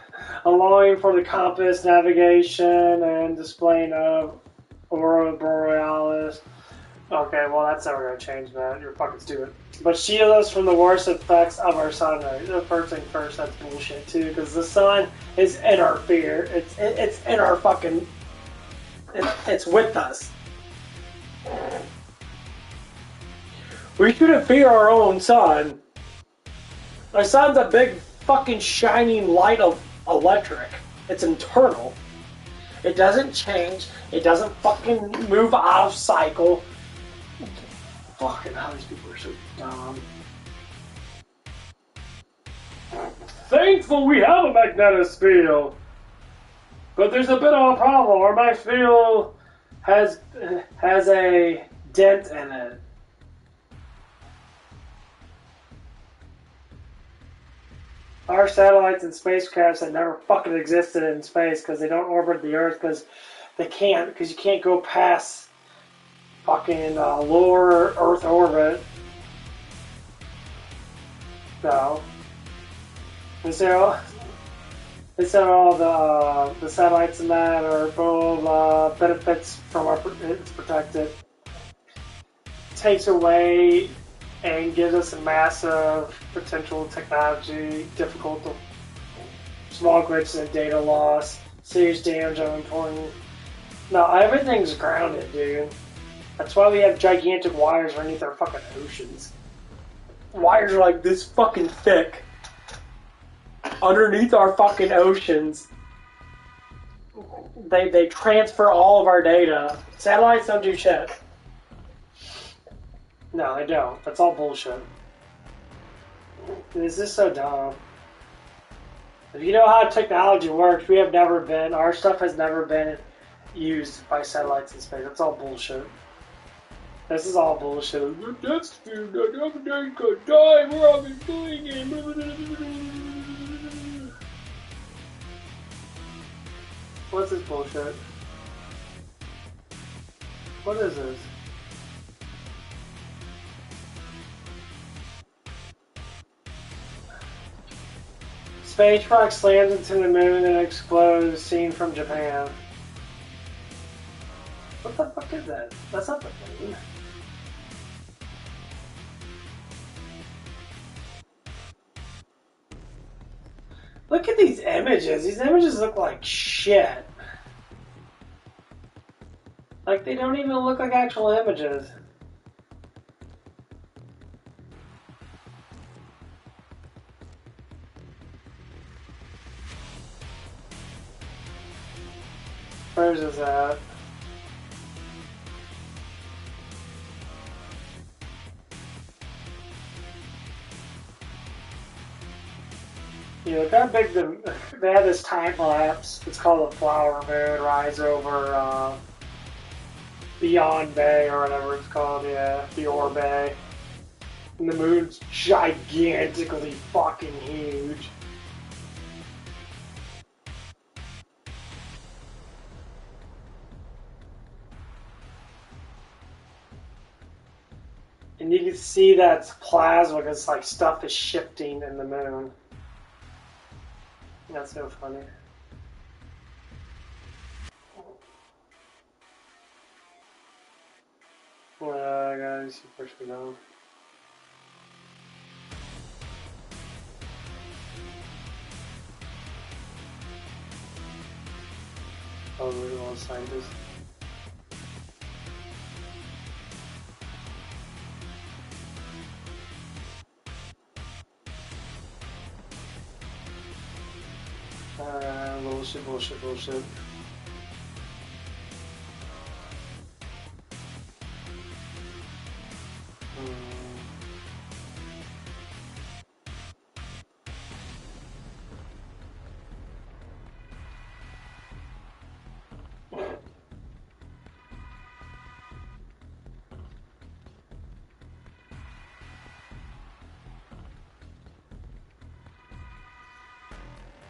allowing for the compass navigation and displaying of Aurora Borealis. Okay, well that's never gonna change, man. You're fucking stupid. But shield us from the worst effects of our sun rays. The first thing first, that's bullshit too, because the sun is in our fear. It's in our fucking. It's with us. We shouldn't fear our own sun. Our sun's a big fucking shining light of electric. It's internal. It doesn't change. It doesn't fucking move out of cycle. Fucking hell, these people are so dumb. Thankful we have a magnetic field. But there's a bit of a problem. Our magnetic field has a dent in it. Our satellites and spacecrafts have never fucking existed in space because they don't orbit the Earth because they can't, because you can't go past fucking lower Earth orbit. No. And so all the satellites and that are full benefits from our, it's protected. Takes away and gives us a massive potential technology, difficult, small glitches and data loss, serious damage on important. No, everything's grounded, dude. That's why we have gigantic wires underneath our fucking oceans. Wires are like this fucking thick underneath our fucking oceans. They transfer all of our data. Satellites don't do shit. No, they don't. That's all bullshit. This is so dumb. If you know how technology works, our stuff has never been used by satellites in space. That's all bullshit. This is all bullshit. That's food. I could die. We're all doing it. What's this bullshit? What is this? Space rock slams into the moon and explodes, seen from Japan. What the fuck is that? That's not the moon. Look at these images. These images look like shit. Like, they don't even look like actual images. Where's this at? Yeah, look how big they had this time lapse. It's called the Flower Moon Rise over Beyond Bay or whatever it's called. Yeah, Fior Bay. And the moon's gigantically fucking huge. And you can see that's plasma because like stuff is shifting in the moon. That's so funny. Guys, you push me down. Oh, we're all scientists. Bullshit.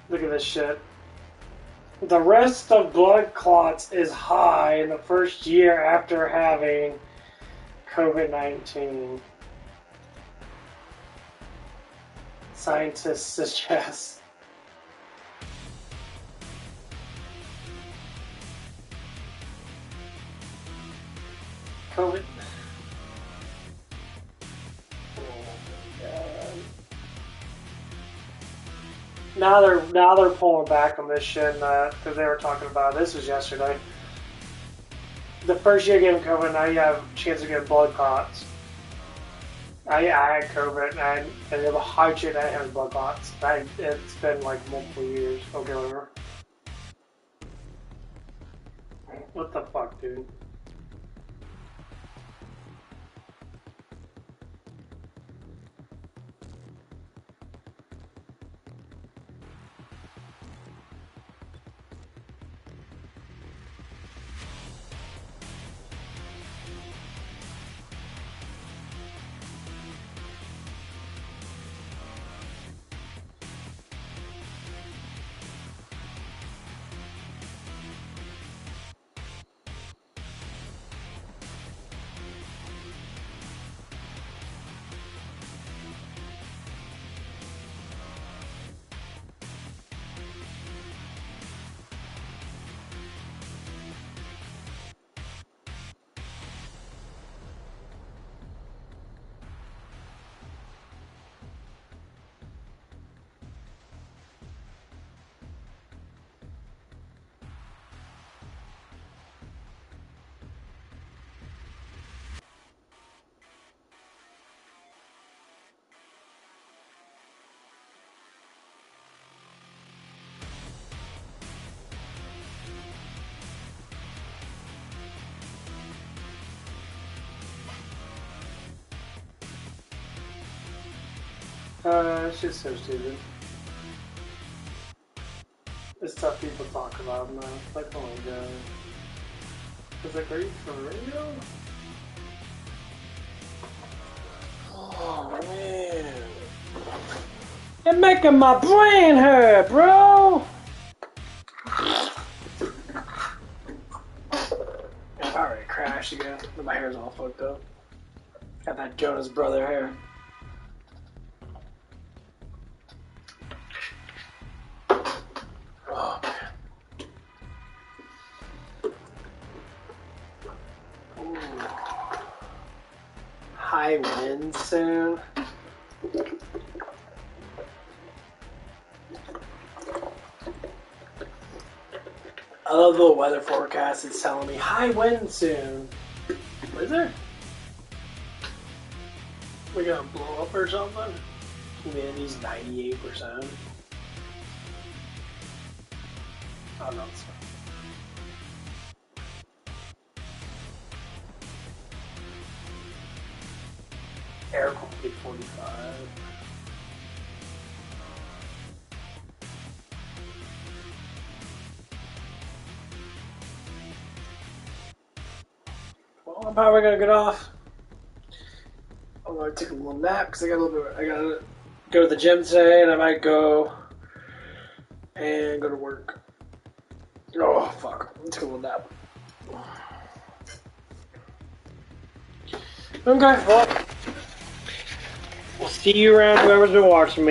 Look at this shit. The risk of blood clots is high in the first year after having COVID-19. Scientists suggest. COVID. Now they're pulling back on this shit because they were talking about this was yesterday. The first year getting COVID, now you have a chance to get blood clots. I had COVID and they have a high chance that I have blood clots. It's been like multiple years. Okay, whatever. What the fuck, dude? It's just so stupid. It's stuff people talk about now. Like, oh my god. Is that great for radio? Oh man. You're making my brain hurt, bro! I already crashed again. My hair's all fucked up. Got that Jonas Brother hair. Oh, man. Ooh. High wind soon. I love the weather forecast. It's telling me high wind soon. Is there? We gonna blow up or something? Humidity's 98%. Oh no, it's fine. Air quality 45. Well, I'm probably gonna get off. I'm gonna take a little nap because I gotta go to the gym today, and I might go and go to work. Oh fuck! Let's take a little nap. Okay, well, we'll see you around. Whoever's been watching me.